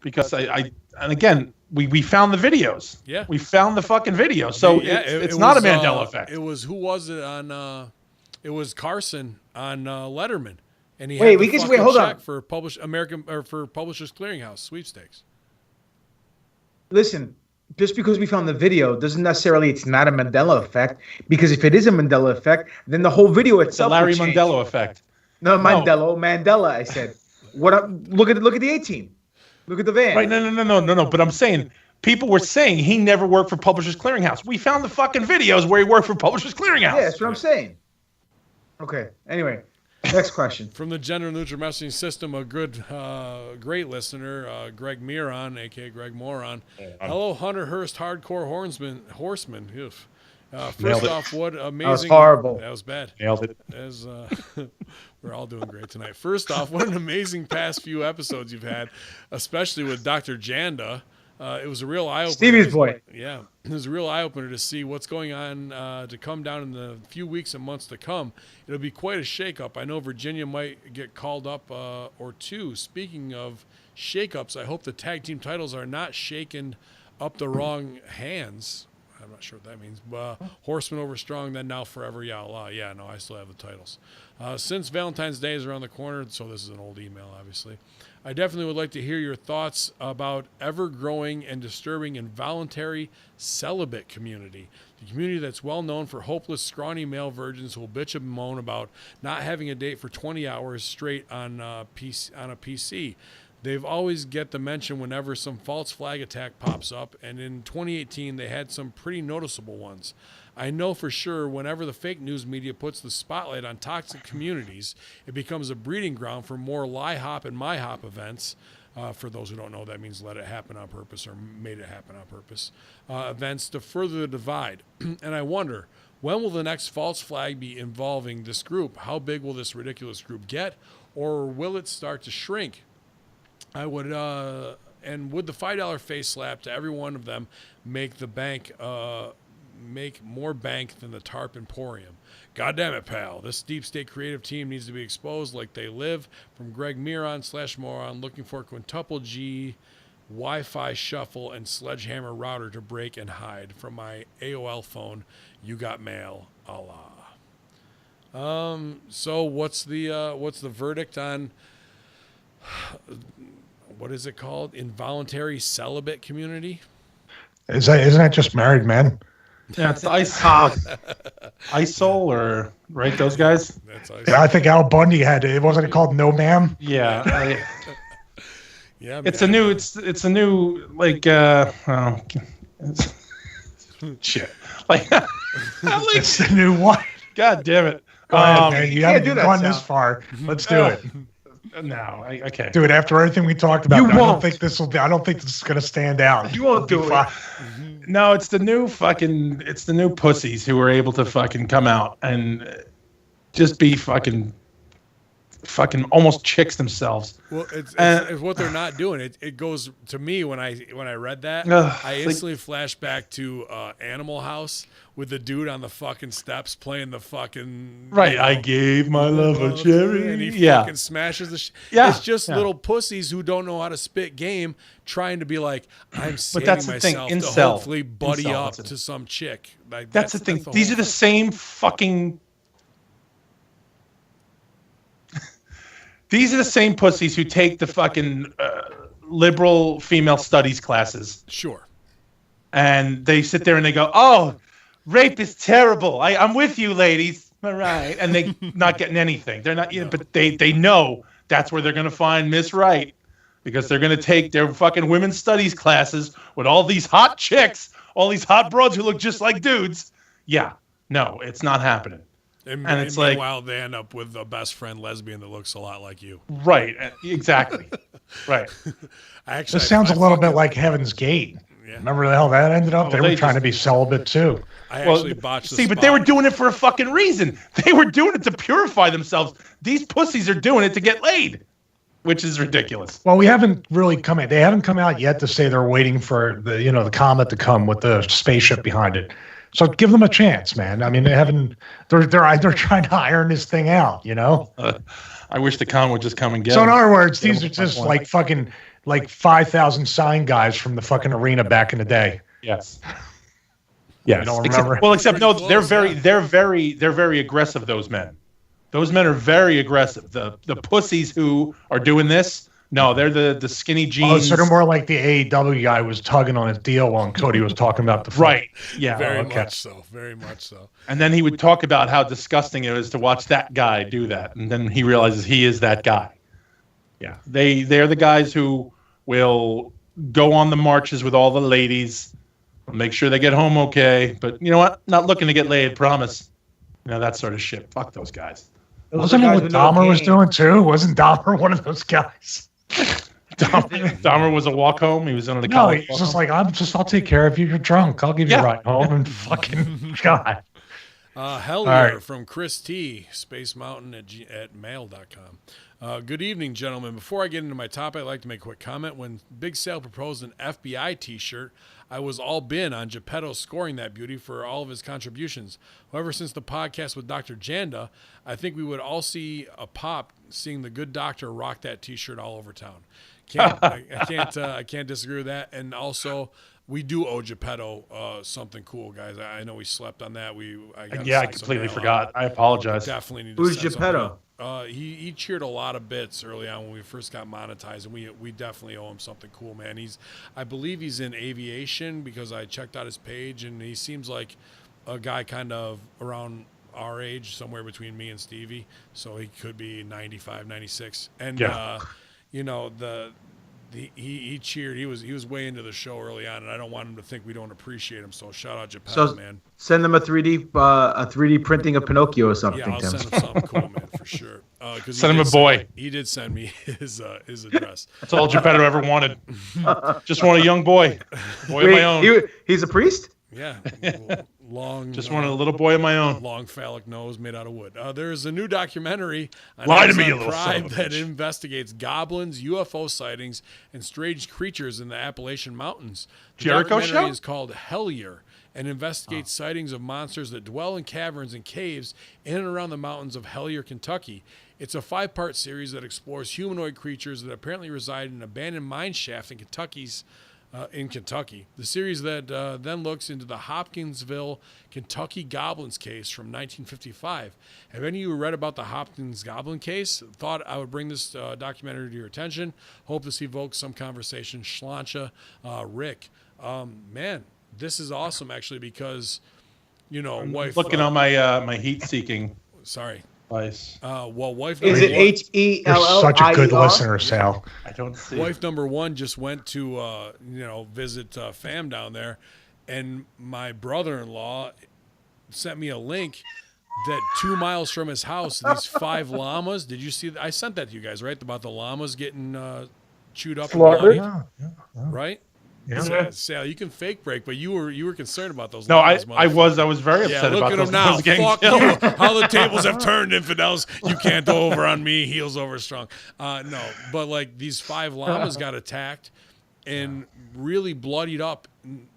Because and again we found the videos. Yeah, we found the fucking videos. So it's not a Mandela effect. It was who was it on? It was Carson on Letterman. And he wait, had hold on for Publishers Clearinghouse sweepstakes. Listen, just because we found the video doesn't necessarily it's not a Mandela effect. Because if it is a Mandela effect, then the whole video itself. The Larry Mandela effect. No, Mandela. I said. Look at the 18. Look at the van. Right? No. But I'm saying people were saying he never worked for Publishers Clearinghouse. We found the fucking videos where he worked for Publishers Clearinghouse. Yeah, that's what I'm saying. Okay. Anyway. Next question. From the Gender Neutral Messaging System, a good, great listener, Greg Miron, a.k.a. Greg Moron. Hello, Hunter Hurst, hardcore horseman. First off, what amazing... That was horrible. That was bad. Nailed it. We're all doing great tonight. First off, what an amazing past few episodes you've had, especially with Dr. Janda. It was a real eye-opener. Stevie's boy. Yeah, it was a real eye-opener to see what's going on to come down in the few weeks and months to come. It'll be quite a shake-up. I know Virginia might get called up or two. Speaking of shake-ups, I hope the tag team titles are not shaken up the wrong hands. I'm not sure what that means. Horsemen over Strong, then Now Forever, Yallah. Yeah, no, I still have the titles. Since Valentine's Day is around the corner, so this is an old email, obviously, I definitely would like to hear your thoughts about ever-growing and disturbing involuntary celibate community. The community that's well known for hopeless, scrawny male virgins who will bitch and moan about not having a date for 20 hours straight on a PC. They've always get the mention whenever some false flag attack pops up, and in 2018 they had some pretty noticeable ones. I know for sure whenever the fake news media puts the spotlight on toxic communities, it becomes a breeding ground for more lie hop and my hop events. For those who don't know, that means let it happen on purpose or made it happen on purpose. Events to further the divide. And I wonder, when will the next false flag be involving this group? How big will this ridiculous group get? Or will it start to shrink? I would and would the $5 face slap to every one of them make the bank make more bank than the TARP Emporium? God damn it, pal. This deep state creative team needs to be exposed like they live. From Greg Miron /Moron, looking for quintuple G Wi-Fi shuffle and sledgehammer router to break and hide. From my AOL phone, you got mail, Allah. So what's the verdict on what is it called? Involuntary celibate community? Isn't that just married men? Yeah, it's ISOL or right, those guys. That's Yeah, I think Al Bundy had it. Wasn't it called No Ma'am? Yeah. Yeah, it's a new like shit. Like It's the new one. God damn it. Go ahead, man. You haven't do that, gone Sal. this far. Let's do it. No, I can't. Dude, after everything we talked about, You I don't won't. think this is gonna stand out. You won't do it. No, it's the new pussies who are able to fucking come out and just be fucking almost chicks themselves. Well, it's what they're not doing. It goes to me when I read that. I instantly flashed back to Animal House with the dude on the fucking steps playing the fucking Right, I gave my love a cherry. and he Yeah. fucking smashes the. Yeah, It's just yeah. little pussies who don't know how to spit game, trying to be like, I'm saving that's the thing, myself to incel. hopefully buddy Incel, up that's it. to some chick. Like, That's the thing. whole These are the same fucking. These are the same pussies who take the fucking liberal female studies classes, Sure. and they sit there and they go, "Oh, rape is terrible. I'm with you, ladies. All right," and they not getting anything. They're not, but they know that's where they're gonna find Miss Right, because they're gonna take their fucking women's studies classes with all these hot chicks, all these hot broads who look just like dudes. Yeah, no, it's not happening. And it's like- meanwhile, they end up with a best friend lesbian that looks a lot like you. Right, exactly. Right. Actually, This sounds I a little fucking- bit like Heaven's Gate. Yeah. Remember how that ended up? Well, They they were trying just- to be celibate too. I Well, actually botched the see, but they spot. were doing it for a fucking reason. They were doing it to purify themselves. These pussies are doing it to get laid, which is ridiculous. Well, we haven't really come out. They haven't come out yet to say they're waiting for the comet to come with the spaceship behind it. So give them a chance, man. I mean, they haven't. They're trying to iron this thing out. I wish the con would just come and get So in them. other words, Get these them are just one. like fucking 5,000 sign guys from the fucking arena back in the day. Yes. Yes. don't Except, remember? well, except no, Pretty they're close, very, yeah. they're very aggressive. Those men are very aggressive. The pussies who are doing this, no, they're the skinny Oh, jeans. so they're more like the AEW guy was tugging on his deal while Cody was talking about the Right. Yeah. Very okay. much so. Very much so. And then he would talk about how disgusting it is to watch that guy do that. And then he realizes he is that guy. Yeah. They're the guys who will go on the marches with all the ladies, make sure they get home okay. But you know what? Not looking to get laid, promise. That sort of shit. Fuck those guys. Wasn't it what Dahmer was doing too? Wasn't Dahmer one of those guys? Dahmer was a walk home. He was on the No, college. he's just like, I'll take care of you. You're drunk. I'll give you Yeah. a ride home. And fucking God. Hell All yeah, right. from Chris T, Space Mountain at mail.com. Good evening, gentlemen. Before I get into my topic, I'd like to make a quick comment. When Big Sale proposed an FBI t-shirt, I was all bin on Geppetto scoring that beauty for all of his contributions. However, since the podcast with Dr. Janda, I think we would all see a pop seeing the good doctor rock that t-shirt all over town. I can't disagree with that. And also, we do owe Geppetto something cool, guys. I know we slept on that. I completely forgot. I apologize. Definitely need to Who's set something Geppetto? up. He cheered a lot of bits early on when we first got monetized, and we definitely owe him something cool, man. I believe he's in aviation because I checked out his page, and he seems like a guy kind of around our age, somewhere between me and Stevie. So he could be 95, 96. And Yeah. he cheered. He was way into the show early on, and I don't want him to think we don't appreciate him. So shout out Geppetto, man. Send them a 3D printing of Pinocchio or something. Yeah, I'll Tim. send him something cool, man, for sure. 'Cause he Send him did a boy. He did send me his address. That's all Geppetto ever wanted. Just want a young boy. Boy of my own. He's a priest? Yeah, long. Just wanted a little boy of my own. Long phallic nose made out of wood. There's a new documentary on Lie to me, Amazon you little son Prime of a that bitch. investigates goblins, UFO sightings, and strange creatures in the Appalachian Mountains. The Jericho documentary show? is called Hellier and investigates sightings of monsters that dwell in caverns and caves in and around the mountains of Hellier, Kentucky. It's a 5-part series that explores humanoid creatures that apparently reside in an abandoned mine shaft in Kentucky. The series that then looks into the Hopkinsville, Kentucky Goblins case from 1955. Have any of you read about the Hopkins Goblin case? Thought I would bring this documentary to your attention. Hope this evokes some conversation. Schlancha, Rick. Man, this is awesome actually because, I'm wife. looking on my my heat-seeking Sorry. device. Wife. Is it You're HELL? such a good listener, Sal. I don't see. Wife number one just went to visit fam down there, and my brother-in-law sent me a link that 2 miles from his house, these 5 llamas. Did you see that? I sent that to you guys, right? About the llamas getting chewed up and bloodied, Yeah. right? Yeah. Sal, you can fake break, but you were concerned about those. No, llamas, I was very upset look about at those him now. llamas getting Fuck killed. you. How the tables have turned, infidels. You can't go over on me. Heels over strong. No, but like these 5 llamas got attacked and really bloodied up.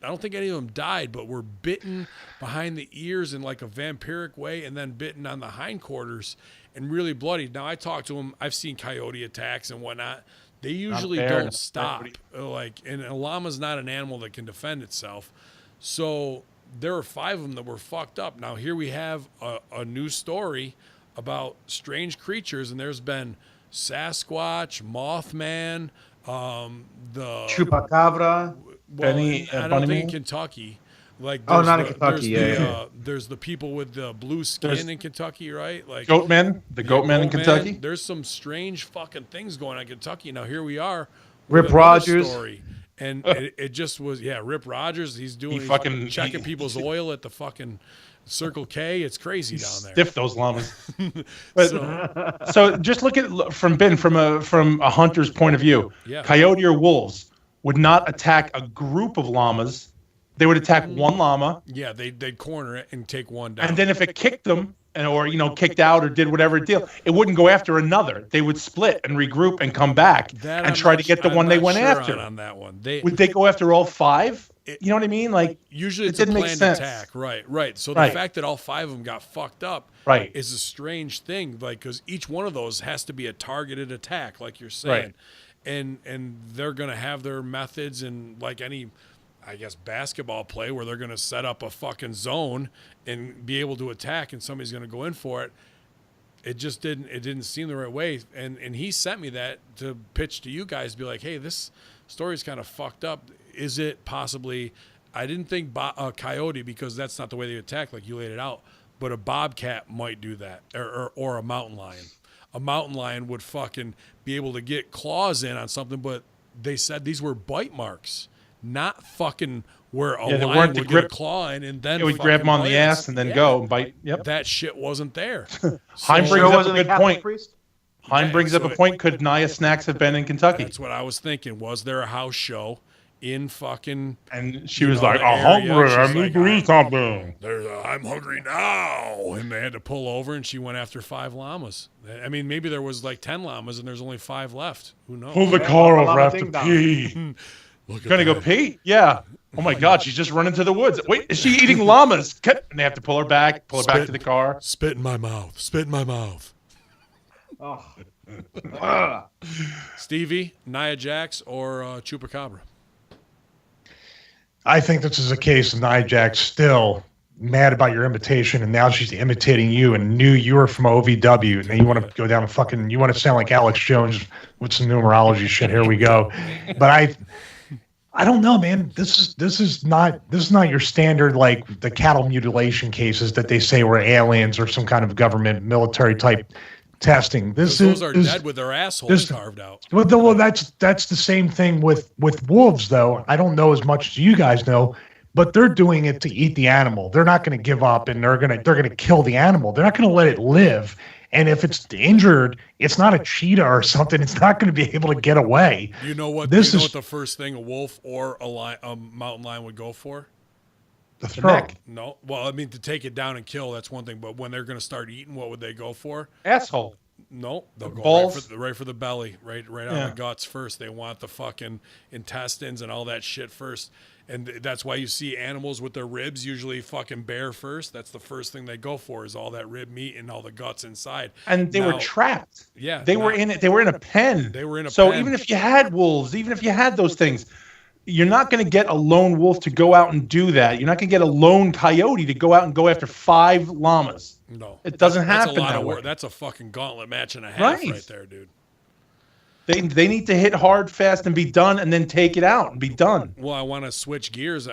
I don't think any of them died, but were bitten behind the ears in like a vampiric way and then bitten on the hindquarters and really bloodied. Now, I talked to them. I've seen coyote attacks and whatnot. They usually don't stop. And a llama's not an animal that can defend itself. So there were 5 of them that were fucked up. Now here we have a new story about strange creatures, and there's been Sasquatch, Mothman, the Chupacabra. Benny, I don't Bunny think in Man? Kentucky. Like Oh, there's not in Kentucky, there's the people with the blue skin in Kentucky, right? Like Goatmen, the Goatmen in Kentucky. There's some strange fucking things going on in Kentucky. Now here we are. Rip with another Rogers. story. And it just was, Rip Rogers. He's checking people's oil at the fucking Circle K. It's crazy down there. Stiff those llamas. But, so just look at from a hunter's point of view. Yeah. Coyote or wolves would not attack a group of llamas. They would attack one llama. Yeah, they'd corner it and take one down. And then if it kicked them or kicked out or did whatever it did, it wouldn't go after another. They would split and regroup and come back and try to get the one they went after. On that one, would they go after all 5? You know what I mean? Like usually it's it a didn't make planned sense. attack, right. So the fact that all 5 of them got fucked up, is a strange thing. Like because each one of those has to be a targeted attack, like you're saying, and they're gonna have their methods and like any. I guess basketball play where they're going to set up a fucking zone and be able to attack and somebody's going to go in for it. It just didn't seem the right way. And he sent me that to pitch to you guys, be like, hey, this story's kind of fucked up. Is it possibly, I didn't think a coyote because that's not the way they attack like you laid it out, but a bobcat might do that or a mountain lion. A mountain lion would fucking be able to get claws in on something, but they said these were bite marks. Not fucking where a lion would get a claw in and then it would grab him on the ass and then go and bite. Yep. That shit wasn't there. Hein brings up a good point. Hein brings up a point. Could Naya Snacks have been in Kentucky? That's what I was thinking. Was there a house show in fucking... And she was like, I'm hungry. I'm eating something. I'm hungry now. And they had to pull over and she went after 5 llamas. I mean, maybe there was like 10 llamas and there's only 5 left. Who knows? Pull the car over, I have to pee. Gonna go pee? Yeah. Oh my God, she's just running to the woods. Wait, is she eating llamas? And they have to pull her back to the car. Spit in my mouth. Spit in my mouth. Oh. Stevie, Nia Jax, or Chupacabra? I think this is a case of Nia Jax still mad about your imitation, and now she's imitating you and knew you were from OVW. And you want to go down you want to sound like Alex Jones with some numerology shit. Here we go. But I don't know, man. This is not your standard like the cattle mutilation cases that they say were aliens or some kind of government military type testing. Those are dead with their assholes carved out. Well, that's the same thing with wolves, though. I don't know as much as you guys know, but they're doing it to eat the animal. They're not going to give up, and they're gonna kill the animal. They're not going to let it live. And if it's injured, it's not a cheetah or something. It's not going to be able to get away. You know what? What the first thing a wolf or a mountain lion would go for? The The throat. neck. No. Well, I mean, to take it down and kill, that's one thing. But when they're going to start eating, what would they go for? Asshole. No, they'll go Balls? right for the belly, right on Yeah. the guts first. They want the fucking intestines and all that shit first. And that's why you see animals with their ribs usually fucking bare first. That's the first thing they go for is all that rib meat and all the guts inside. And they were Now- trapped. Yeah, They were in it. They were in a pen. They were in a so pen. even if you had wolves, even if you had those things, you're not going to get a lone wolf to go out and do that. You're not going to get a lone coyote to go out and go after 5 llamas. No, It doesn't that's happen a lot that of way. work. That's a fucking gauntlet match and a half Right. right there, dude. They need to hit hard, fast, and be done, and then take it out and be done. Well, I want to switch gears.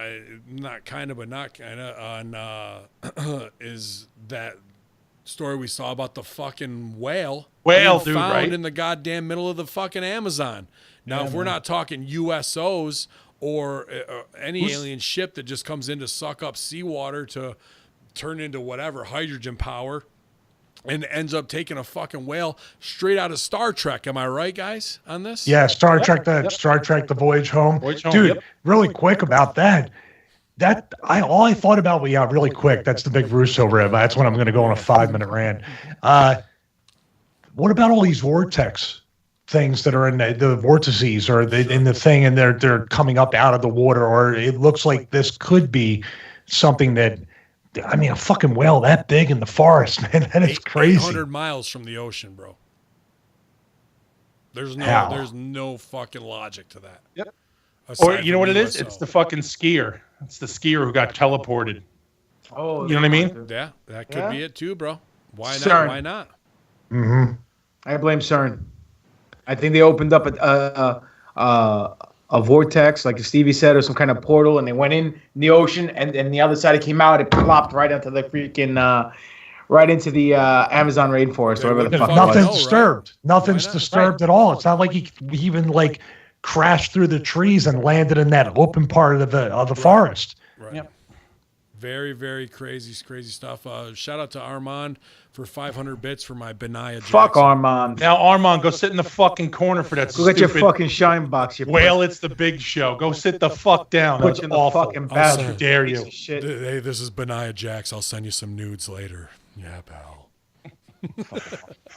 Not kind of, but not kind of. On is that story we saw about the fucking whale? Whale, being dude, found right? in the goddamn middle of the fucking Amazon. Now, if we're not talking USOs or any alien ship that just comes in to suck up seawater to turn into whatever hydrogen power. And ends up taking a fucking whale straight out of Star Trek. Am I right, guys, on this? Yeah, Star Trek, the Voyage Home. Voyage Home, Dude, yep. really quick about that. All I thought about, really quick, that's the big Russo rib. That's when I'm going to go on a 5-minute rant. What about all these vortex things that are in the vortices or in the thing, and they're coming up out of the water, or it looks like this could be something that, I mean, a fucking whale that big in the forest, man, that is crazy. 800 miles from the ocean, bro. There's How? no fucking logic to that. Yep. Aside Or you know from what it is? USO. It's the fucking skier. It's the skier who got teleported. Oh, You know what I mean? Yeah, that could Yeah. be it too, bro. Why not? CERN. Why not? Mm-hmm. I blame CERN. I think they opened up a vortex, like Stevie said, or some kind of portal, and they went in the ocean, and the other side it came out, it plopped right into the freaking, right into the Amazon rainforest, They or whatever the wouldn't fuck have it Nothing's was. know, right? disturbed. Nothing's Why not? disturbed at all. It's not like he even like crashed through the trees and landed in that open part of the forest. Right. Yep. Very, very crazy stuff. Shout out to Armand for 500 bits for my Benaya Fuck Jackson. Armand. Now, Armand, go sit in the fucking corner for that Go get your stupid fucking shine box. You whale. It's the big show. Go sit the fuck down. put That's you in the awful. fucking I'll battle. send- Dare piece you? of shit. Hey, this is Benaya Jax. I'll send you some nudes later. Yeah, pal.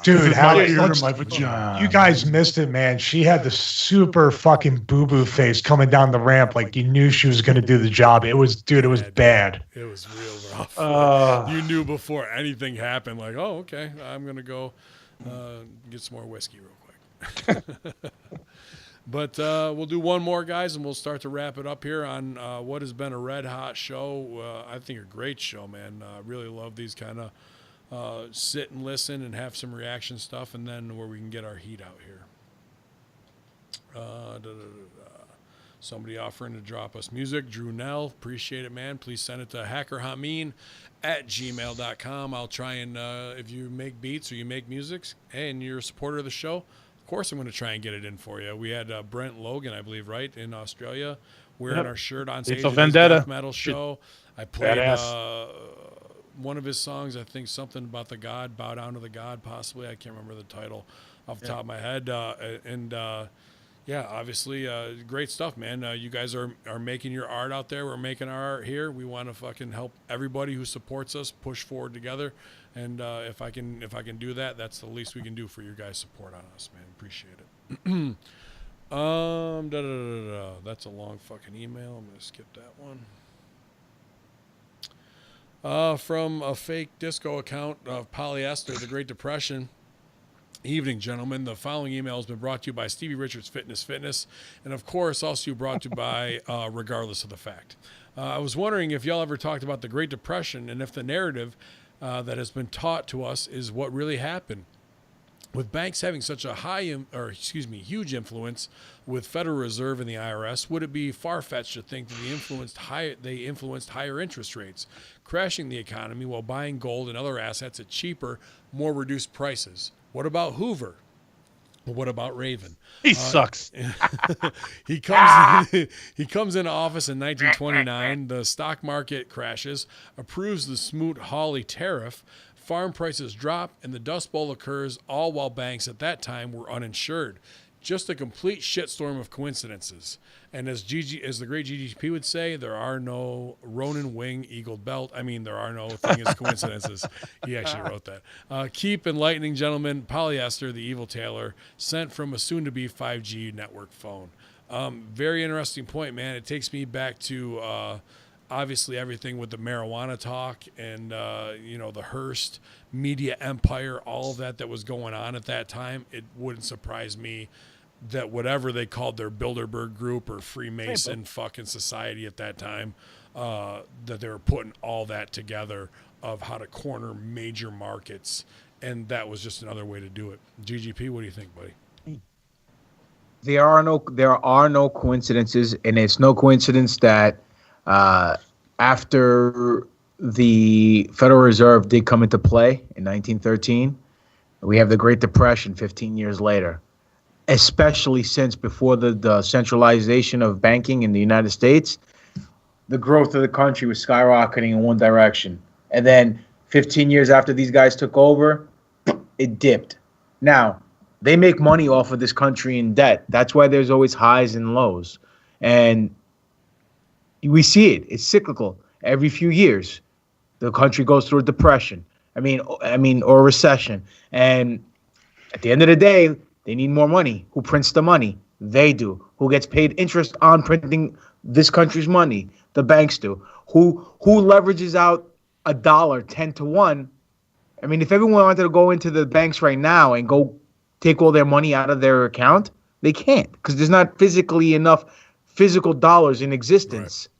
Dude, how my ear, let's- my vagina. you guys missed it, man. She had the super fucking boo-boo face coming down the ramp like you knew she was going to do the job. It was bad. It was real rough. Uh, You knew before anything happened, like, oh, okay, I'm going to go get some more whiskey real quick. But we'll do one more, guys, and we'll start to wrap it up here on what has been a red-hot show. I think a great show, man. Really love these kind of sit and listen and have some reaction stuff, and then where we can get our heat out here. Somebody offering to drop us music. Drew Nell, appreciate it, man. Please send it to hackerhameen@gmail.com. I'll try and, if you make beats or you make music, hey, and you're a supporter of the show, of course I'm going to try and get it in for you. We had Brent Logan, I believe, right, in Australia, wearing Yep. our shirt on stage It's a at his Vendetta. death metal show. I played Badass. one of his songs, I think something about the God, Bow Down to the God, possibly. I can't remember the title off the top of my head. Yeah, obviously, great stuff, man. You guys are making your art out there. We're making our art here. We want to fucking help everybody who supports us push forward together. And if I can do that, that's the least we can do for your guys' support on us, man. Appreciate it. That's a long fucking email. I'm gonna skip that one. From a fake disco account of Polyester, the Great Depression. Evening, gentlemen. The following email has been brought to you by Stevie Richards Fitness, and of course, also brought to you by Regardless of the Fact. I was wondering if y'all ever talked about the Great Depression and if the narrative that has been taught to us is what really happened. With banks having such a huge influence with Federal Reserve and the IRS, would it be far-fetched to think that they influenced higher interest rates, crashing the economy while buying gold and other assets at cheaper, more reduced prices? What about Hoover? What about Raven? He sucks. He comes into office in 1929. The stock market crashes, approves the Smoot-Hawley tariff, farm prices drop, and the Dust Bowl occurs, all while banks at that time were uninsured. just a complete shitstorm of coincidences. And as the great GGP would say, there are no Ronin Wing Eagle Belt. I mean, there are no thing as coincidences. He actually wrote that. Keep enlightening, gentlemen. Polyester, the evil tailor, sent from a soon-to-be 5G network phone. Very interesting point, man. It takes me back to obviously everything with the marijuana talk and, the Hearst media empire, all of that was going on at that time. It wouldn't surprise me that whatever they called their Bilderberg group or Freemason fucking society at that time, that they were putting all that together of how to corner major markets. And that was just another way to do it. GGP, what do you think, buddy? There are no coincidences, and it's no coincidence that after the Federal Reserve did come into play in 1913, we have the Great Depression 15 years later, especially since before the centralization of banking in the United States, the growth of the country was skyrocketing in one direction. And then 15 years after these guys took over, it dipped. Now, they make money off of this country in debt. That's why there's always highs and lows. And we see it. It's cyclical. Every few years, the country goes through a depression. Or a recession. And at the end of the day, they need more money. Who prints the money? They do. Who gets paid interest on printing this country's money? The banks do. Who leverages out a dollar 10 to 1? I mean, if everyone wanted to go into the banks right now and go take all their money out of their account, they can't because there's not physically enough physical dollars in existence. Right.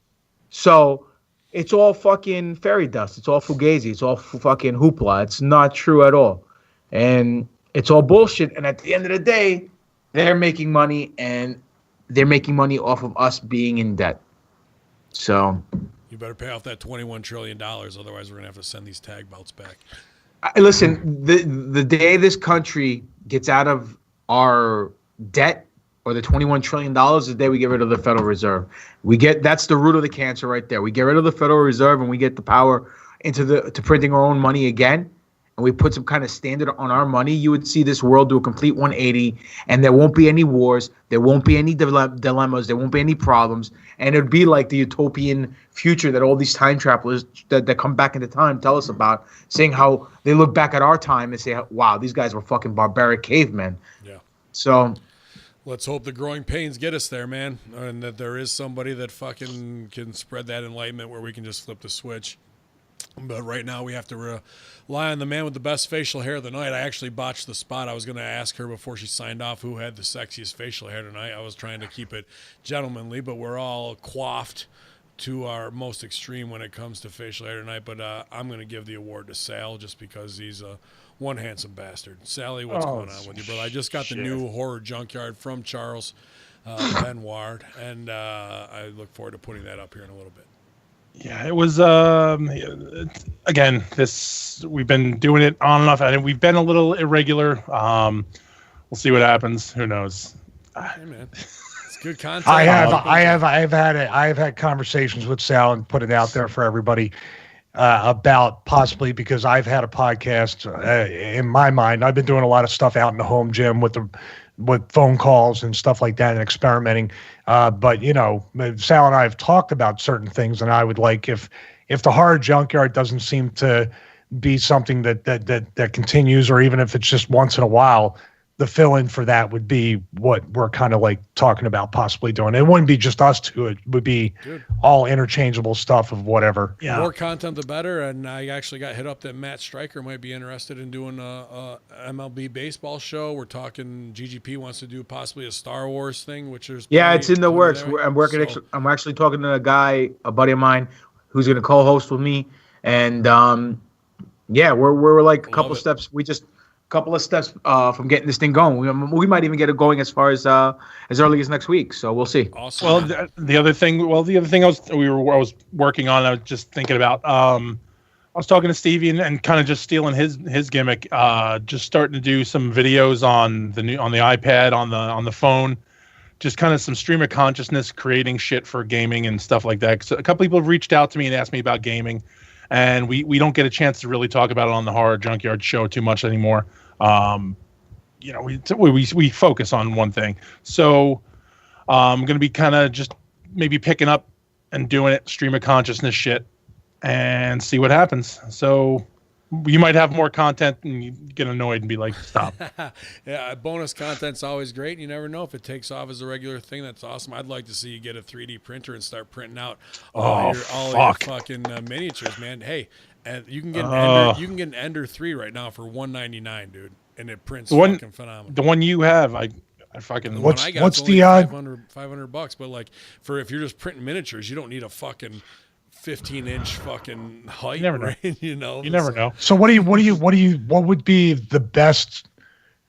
So it's all fucking fairy dust. It's all fugazi. It's all fucking hoopla. It's not true at all. And it's all bullshit. And at the end of the day, they're making money, and they're making money off of us being in debt. So you better pay off that $21 trillion. Otherwise, we're going to have to send these tag belts back. Listen, the day this country gets out of our debt, or the $21 trillion, is the day we get rid of the Federal Reserve. That's the root of the cancer right there. We get rid of the Federal Reserve and we get the power to printing our own money again, and we put some kind of standard on our money. You would see this world do a complete 180, and there won't be any wars, there won't be any dilemmas, there won't be any problems, and it'd be like the utopian future that all these time travelers that come back into time tell us about, saying how they look back at our time and say, wow, these guys were fucking barbaric cavemen. Yeah. So let's hope the growing pains get us there, man, and that there is somebody that fucking can spread that enlightenment where we can just flip the switch. But right now we have to rely on the man with the best facial hair of the night. I actually botched the spot. I was going to ask her before she signed off who had the sexiest facial hair tonight. I was trying to keep it gentlemanly, but we're all coiffed to our most extreme when it comes to facial hair tonight. But I'm going to give the award to Sal just because he's one handsome bastard. Sally, what's going on with you, brother? I just got the new Horror Junkyard from Charles Benoit, and I look forward to putting that up here in a little bit. Yeah, it was, again, we've been doing it on and off, and we've been a little irregular. We'll see what happens. Who knows? Hey, man. It's good content. I've had conversations with Sal and put it out there for everybody about possibly, because I've had a podcast in my mind. I've been doing a lot of stuff out in the home gym with phone calls and stuff like that and experimenting. But Sal and I have talked about certain things, and I would like, if the Horror Junkyard doesn't seem to be something that continues, or even if it's just once in a while, the fill-in for that would be what we're kind of like talking about possibly doing. It wouldn't be just us two. It would be all interchangeable stuff of whatever. Yeah. More content, the better. And I actually got hit up that Matt Stryker might be interested in doing a MLB baseball show. We're talking GGP wants to do possibly a Star Wars thing, which is it's in the works. I'm actually talking to a buddy of mine, who's going to co-host with me. And we're like a couple steps. Couple of steps from getting this thing going. We might even get it going as far as early as next week. So we'll see. Awesome. Well, the other thing I was working on, I was just thinking about. I was talking to Stevie and kind of just stealing his gimmick. Just starting to do some videos on the iPad, on the phone. Just kind of some stream of consciousness, creating shit for gaming and stuff like that. So a couple people have reached out to me and asked me about gaming, and we don't get a chance to really talk about it on the Horror Junkyard show too much anymore. we focus on one thing. So I'm going to be kind of just maybe picking up and doing it, stream of consciousness shit, and see what happens. So you might have more content and you get annoyed and be like, stop. Yeah, bonus content's always great. You never know if it takes off as a regular thing. That's awesome. I'd like to see you get a 3D printer and start printing out all your fucking miniatures, man. Hey, and you can get an Ender 3 right now for $199, dude, and it prints fucking phenomenal. The one you have, I fucking what's the $500? But like if you're just printing miniatures, you don't need a fucking 15-inch fucking height. You never know. Right? You never know. So what would be the best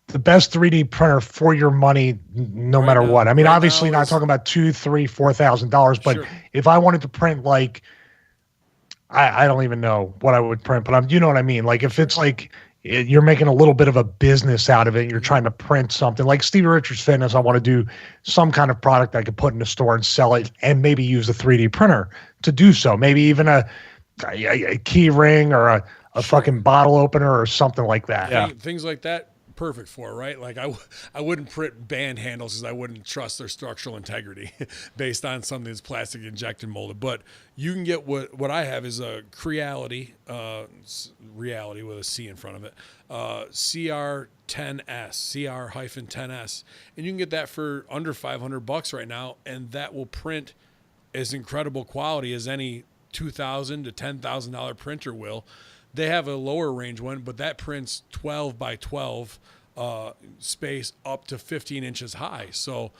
3D printer for your money, no matter what? I mean, obviously not talking about $2,000, $3,000, $4,000, but if I wanted to print like, I don't even know what I would print, but you know what I mean? Like if it's like you're making a little bit of a business out of it, and you're trying to print something like Stevie Richards Fitness. I want to do some kind of product I could put in a store and sell it, and maybe use a 3D printer to do so. Maybe even a key ring or a fucking bottle opener or something like that. Yeah, things like that. Perfect for, right? Like I wouldn't print band handles because I wouldn't trust their structural integrity based on something that's plastic injected molded. But you can get what I have is a Creality, reality with a C in front of it, CR10S, CR-10S, and you can get that for under $500 right now, and that will print as incredible quality as any $2,000 to $10,000 printer will. They have a lower range one, but that prints 12 by 12 space up to 15 inches high. So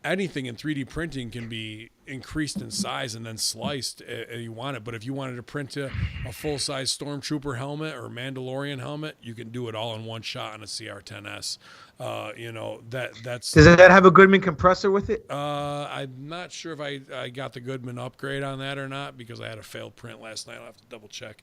anything in 3D printing can be increased in size and then sliced if you want it. But if you wanted to print a full-size Stormtrooper helmet or Mandalorian helmet, you can do it all in one shot on a CR10S. That's. Does that have a Goodman compressor with it? I'm not sure if I got the Goodman upgrade on that or not because I had a failed print last night. I'll have to double check.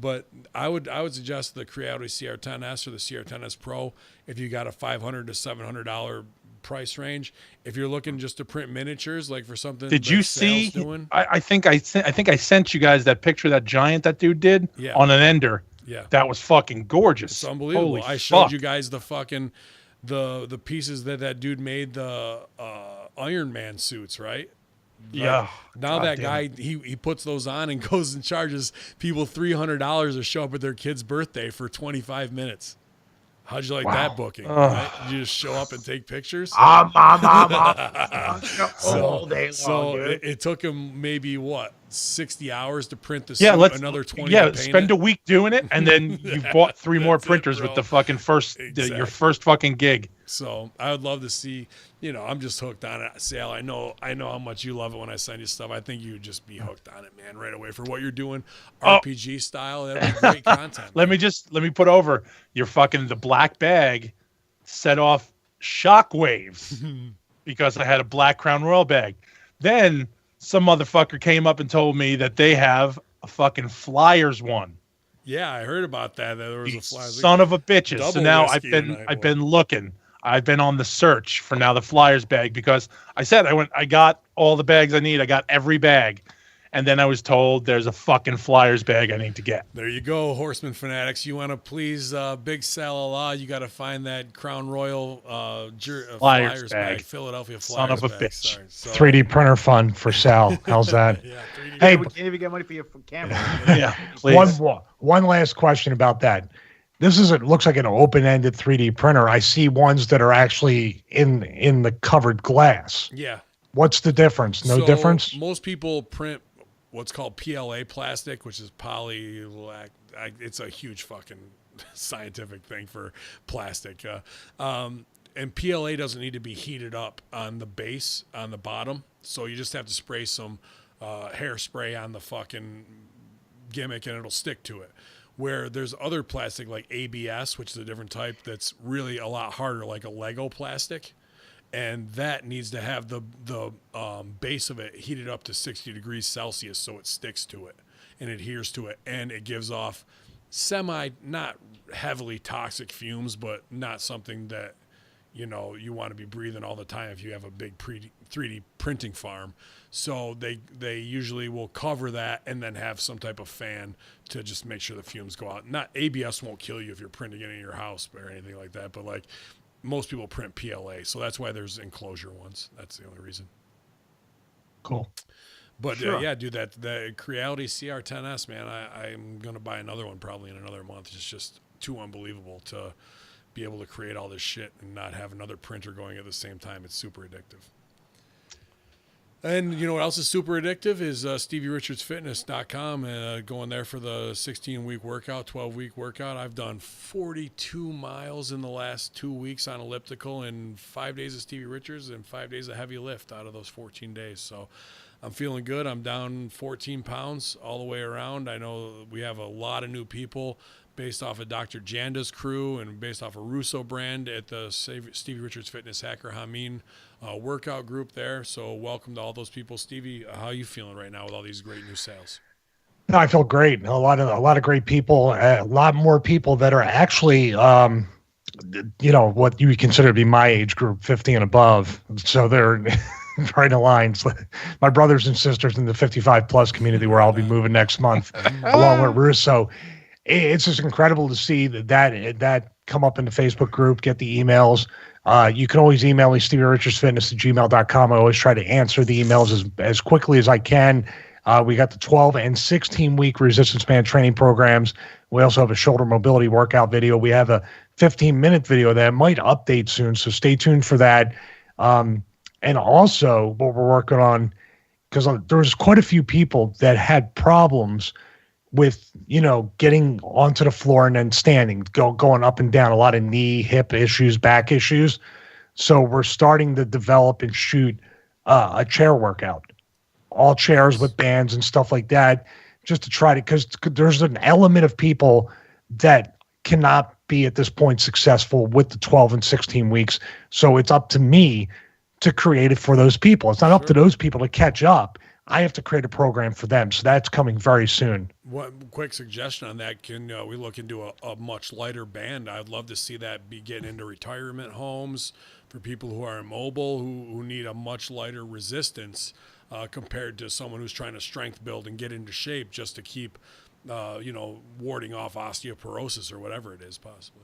But I would suggest the Creality CR10S or the CR10S Pro if you got a $500 to $700 price range. If you're looking just to print miniatures, like for something. Did you see? I think I sent you guys that picture of that giant that dude did on an Ender. Yeah, that was fucking gorgeous. It's unbelievable. Holy I showed fuck. you guys the fucking the pieces that dude made, the Iron Man suits, right? Yeah. Now that guy, he puts those on and goes and charges people $300 to show up at their kid's birthday for 25 minutes. How'd you like that booking? Right? You just show up and take pictures? All day long, so dude. it took him maybe 60 hours to print the suit, another 20 to paint spend it. a week doing it, and then you bought 3 more printers with the fucking your first fucking gig. So I would love to see, I'm just hooked on it. Sal, I know how much you love it when I send you stuff. I think you would just be hooked on it, man, right away for what you're doing, RPG style. That'd be great content. Let me put over your fucking the black bag set off shockwaves because I had a black Crown Royal bag. Then some motherfucker came up and told me that they have a fucking Flyers one. Yeah, I heard about that. There was a Flyers. Son of a bitches. So now I've been looking. I've been on the search for now the Flyers bag because I got all the bags I need. I got every bag. And then I was told there's a fucking Flyers bag I need to get. There you go, Horseman fanatics. You want to please Big Sal Allah, you got to find that Crown Royal Flyers bag. Philadelphia Flyers Son of a bag. bitch. Sorry. 3D printer fund for Sal. How's that? Yeah, 3D. Hey, we can't even get money for your camera. Yeah, please. One last question about that. It looks like an open-ended 3D printer. I see ones that are actually in the covered glass. Yeah. What's the difference? No difference? Most people print what's called PLA plastic, which is it's a huge fucking scientific thing for plastic. And PLA doesn't need to be heated up on the base, on the bottom. So you just have to spray some hairspray on the fucking gimmick and it'll stick to it. Where there's other plastic like ABS, which is a different type that's really a lot harder, like a Lego plastic. And that needs to have the base of it heated up to 60 degrees Celsius so it sticks to it and adheres to it. And it gives off not heavily toxic fumes, but not something that, you want to be breathing all the time if you have a big 3D printing farm. So they usually will cover that and then have some type of fan to just make sure the fumes go out. Not ABS won't kill you if you're printing it in your house or anything like that, but like most people print PLA, so that's why there's enclosure ones. That's the only reason. Cool. But yeah, dude, that Creality CR10S, man, I'm gonna buy another one probably in another month. It's just too unbelievable to be able to create all this shit and not have another printer going at the same time. It's super addictive. And you know what else is super addictive is StevieRichardsFitness.com. Going there for the 16-week workout, 12-week workout. I've done 42 miles in the last 2 weeks on elliptical and 5 days of Stevie Richards and 5 days of heavy lift out of those 14 days. So I'm feeling good. I'm down 14 pounds all the way around. I know we have a lot of new people based off of Dr. Janda's crew and based off of Russo brand at the Stevie Richards Fitness Hacker Hameen workout group there. So welcome to all those people. Stevie, how are you feeling right now with all these great new sales? No, I feel great. A lot of great people, a lot more people that are actually, what you would consider to be my age group, 50 and above. So they're right in line. My brothers and sisters in the 55 plus community where I'll be moving next month along with Russo. It's just incredible to see that come up in the Facebook group, get the emails. You can always email me, StevieRichardsFitness@gmail.com. I always try to answer the emails as quickly as I can. We got the 12 and 16-week resistance band training programs. We also have a shoulder mobility workout video. We have a 15-minute video that might update soon, so stay tuned for that. And also what we're working on, because there was quite a few people that had problems with, getting onto the floor and then standing, going up and down, a lot of knee, hip issues, back issues. So we're starting to develop and shoot a chair workout, all chairs with bands and stuff like that, just to try to, because there's an element of people that cannot be at this point successful with the 12 and 16 weeks. So it's up to me to create it for those people. It's not up to those people to catch up. I have to create a program for them. So that's coming very soon. One quick suggestion on that, can we look into a much lighter band? I'd love to see that be getting into retirement homes for people who are immobile, who need a much lighter resistance compared to someone who's trying to strength build and get into shape just to keep, warding off osteoporosis or whatever it is possibly.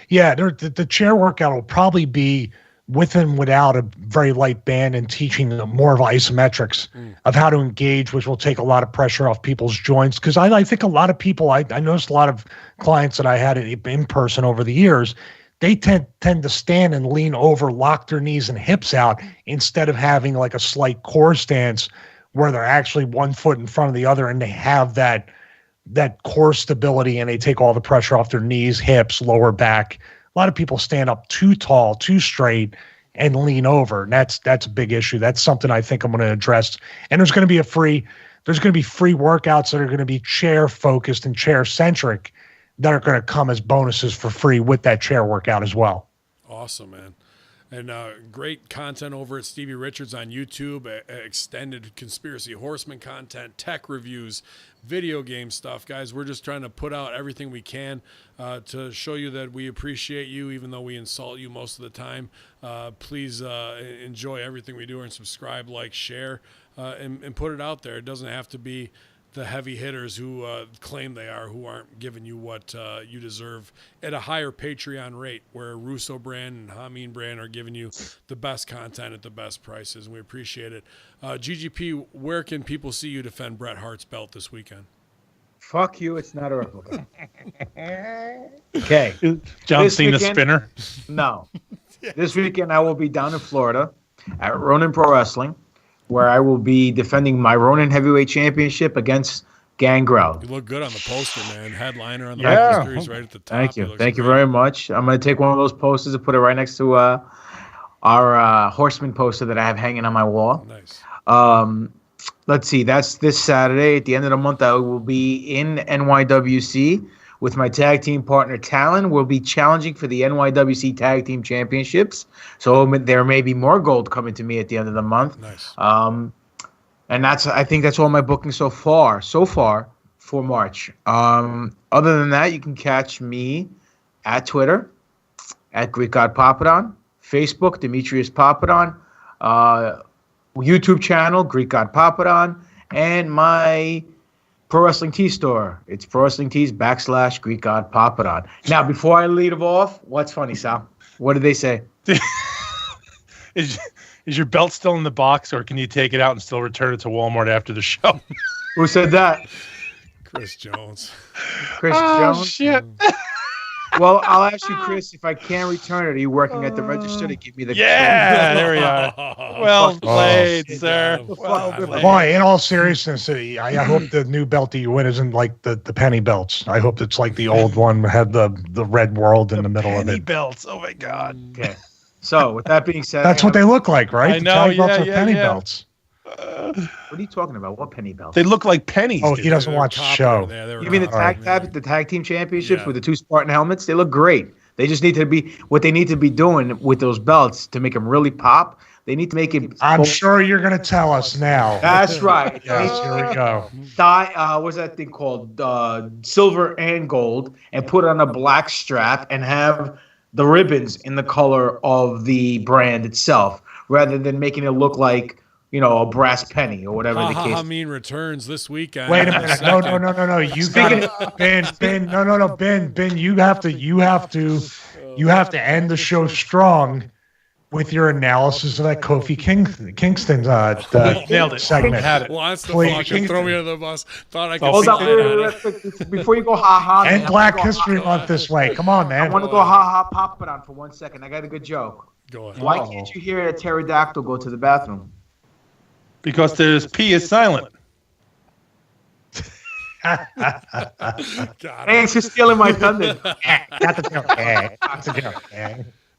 Yeah, the chair workout will probably be with and without a very light band and teaching them more of isometrics of how to engage, which will take a lot of pressure off people's joints. Because I think a lot of people, I noticed a lot of clients that I had in person over the years, they tend to stand and lean over, lock their knees and hips out instead of having like a slight core stance where they're actually 1 foot in front of the other and they have that core stability and they take all the pressure off their knees, hips, lower back. A lot of people stand up too tall, too straight, and lean over. And that's a big issue. That's something I think I'm going to address. And there's going to be free workouts that are going to be chair focused and chair centric that are going to come as bonuses for free with that chair workout as well. Awesome, man. And great content over at Stevie Richards on YouTube, extended conspiracy horseman content, tech reviews, video game stuff. Guys, we're just trying to put out everything we can to show you that we appreciate you, even though we insult you most of the time. Please enjoy everything we do and subscribe, like, share, and put it out there. It doesn't have to be the heavy hitters who claim they are, who aren't giving you what you deserve at a higher Patreon rate, where Russo brand and Hameen brand are giving you the best content at the best prices, and we appreciate it. GGP, where can people see you defend Bret Hart's belt this weekend? Fuck you, it's not a replica. Okay. John Cena spinner? No. This weekend I will be down in Florida at Ronin Pro Wrestling, where I will be defending my Ronin Heavyweight Championship against Gangrel. You look good on the poster, man. Headliner on the poster. He's right at the top. Thank you. Thank you very much. I'm going to take one of those posters and put it right next to our Horsemen poster that I have hanging on my wall. Nice. Let's see. That's this Saturday. At the end of the month, I will be in NYWC with my tag team partner, Talon. We'll be challenging for the NYWC Tag Team Championships. So there may be more gold coming to me at the end of the month. Nice. And I think that's all my booking so far for March. Other than that, you can catch me at Twitter, at Greek God Papadon, Facebook, Demetrius Papadon, YouTube channel, Greek God Papadon, and my Pro Wrestling Tees store. It's Pro Wrestling Tees / Greek God Papadon. Now, before I lead off, what's funny, Sal? What did they say? Is your belt still in the box, or can you take it out and still return it to Walmart after the show? Who said that? Chris Jones. Chris Jones? Shit. Well, I'll ask you, Chris, if I can return it, are you working at the register to give me the Yeah, there we are. Well played, Oh, sir. God. Well God. played. Boy, in all seriousness, I hope the new belt that you win isn't like the penny belts. I hope it's like the old one that had the red world in the middle of Penny it. belts. Oh my God. Okay. So, with that being said, That's what they look like, right? I The know, penny belts yeah, are yeah, penny yeah. belts. What are you talking about? What penny belt? They look like pennies. Oh, dude. he doesn't watch the Copper show. there, they were You mean the copper. the tag team championships Yeah. with the two Spartan helmets? They look great. They just need to be what they need to be doing with those belts to make them really pop. They need to make it. I'm sure you're going to tell us now. That's right. Yes, here we go. What's that thing called? Silver and gold, and put on a black strap and have the ribbons in the color of the brand itself, rather than making it look like a brass penny or whatever the case. Hameen returns this weekend. Wait a minute. No. You got Ben. No. Ben. You have to end the show strong with your analysis of that Kofi Kingston Nailed it. segment. Had it. Wants to Please. fucking throw me under the bus. Thought I could Hold see on, that. wait, before you go ha ha. And Black History Month this way. Come on, I man. want to go ha ha pop it on for 1 second. I got a good joke. Go ahead. Why can't you hear a pterodactyl go to the bathroom? Because there's P is silent. God. Thanks for stealing my thunder. Got the joke. Got the joke.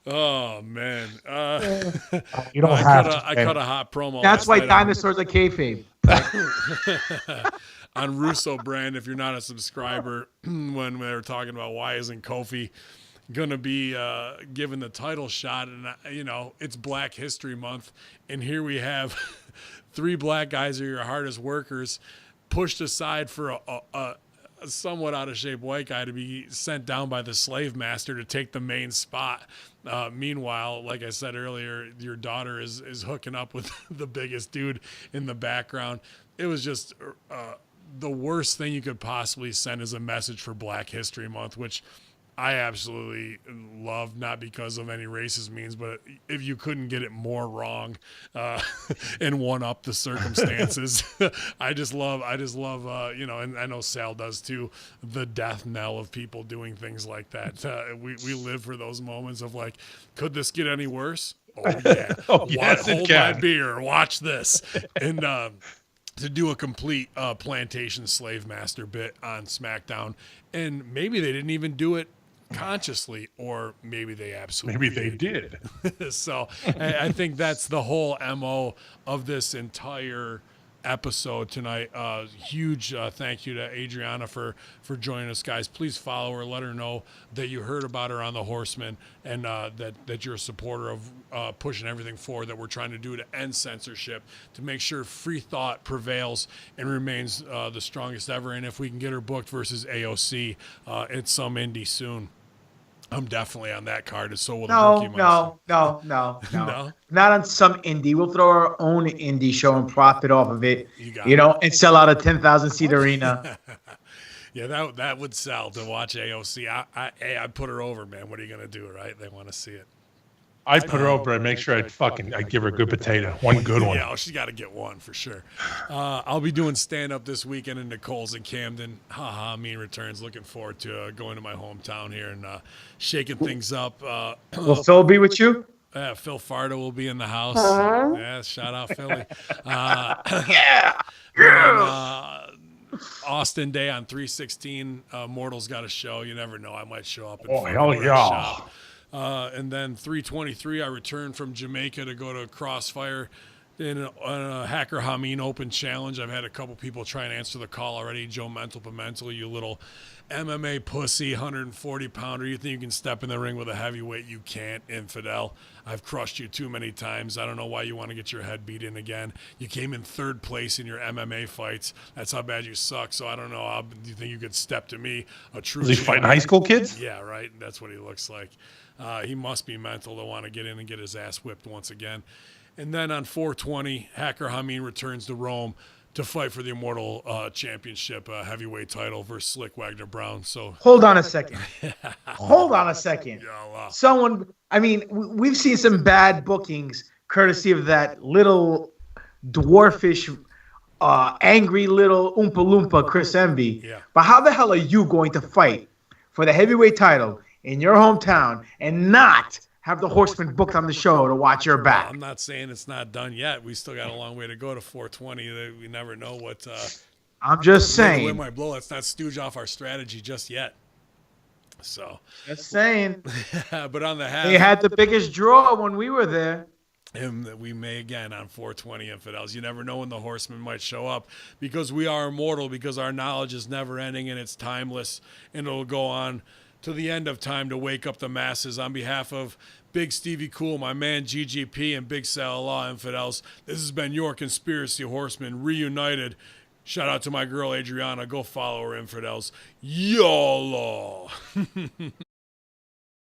Oh man. You don't have to. I cut a hot promo. That's last why night dinosaurs are kayfabe. on Russo brand. If you're not a subscriber, when they were talking about why isn't Kofi gonna be given the title shot, and it's Black History Month, and here we have three black guys who are your hardest workers pushed aside for a somewhat out of shape white guy to be sent down by the slave master to take the main spot. Meanwhile, like I said earlier, your daughter is hooking up with the biggest dude in the background. It was just the worst thing you could possibly send as a message for Black History Month, which I absolutely love, not because of any racist means, but if you couldn't get it more wrong and one up the circumstances, I just love, and I know Sal does too, the death knell of people doing things like that. We live for those moments of like, could this get any worse? Oh yeah. Oh, yes, it Hold can. my beer. Watch this. And to do a complete plantation slave master bit on SmackDown, and maybe they didn't even do it consciously, or maybe they absolutely did. So I think that's the whole MO of this entire episode tonight. Huge thank you to Adriana for joining us, guys. Please follow her, let her know that you heard about her on the Horsemen, and that you're a supporter of pushing everything forward that we're trying to do to end censorship, to make sure free thought prevails and remains the strongest ever. And if we can get her booked versus AOC at some indie soon, I'm definitely on that card. And so will the Bookie Monster. No. No? Not on some indie. We'll throw our own indie show and profit off of it, You got it. and sell out a 10,000 seat arena. Yeah, that would sell to watch AOC. I'd put her over, man. What are you gonna do, right? They want to see it. I'd put her over and make sure I'd give her a good potato. One good one. Yeah, she's got to get one for sure. I'll be doing stand-up this weekend in Nicole's in Camden. Mean returns. Looking forward to going to my hometown here and shaking things up. Will Phil be with you? Phil Fardo will be in the house. Yeah, shout out Philly. Austin Day on 316. Mortal's got a show. You never know. I might show up. And hell yeah. Shop. And then 323, I returned from Jamaica to go to Crossfire in a Hacker Hameen Open Challenge. I've had a couple people try and answer the call already. Joe Mental Pimental, you little MMA pussy, 140-pounder. You think you can step in the ring with a heavyweight? You can't, infidel. I've crushed you too many times. I don't know why you want to get your head beat in again. You came in third place in your MMA fights. That's how bad you suck. So I don't know how do you think you could step to me, a true Was he fighting high school kids? Yeah, right. That's what he looks like. He must be mental to want to get in and get his ass whipped once again. And then on 420, Hacker Hameen returns to Rome to fight for the Immortal Championship heavyweight title versus Slick Wagner Brown. So hold on a second. Hold on a second. Yeah, Someone, I mean, we've seen some bad bookings courtesy of that little dwarfish, angry little Oompa Loompa, Chris Envy. Yeah. But how the hell are you going to fight for the heavyweight title in your hometown and not have the Horsemen booked on the show to watch your back? I'm not saying it's not done yet. We still got a long way to go to 420. We never know what. I'm just saying. Win my blow. Let's not stooge off our strategy just yet. So. Just saying. But on the half. They had the biggest draw when we were there. And we may again on 420 Infidels. You never know when the Horsemen might show up because we are immortal, because our knowledge is never ending and it's timeless, and it'll go on to the end of time to wake up the masses. On behalf of Big Stevie Cool, my man GGP, and Big Sal Law Infidels, this has been your Conspiracy Horsemen reunited. Shout out to my girl Adriana. Go follow her, Infidels. YOLO.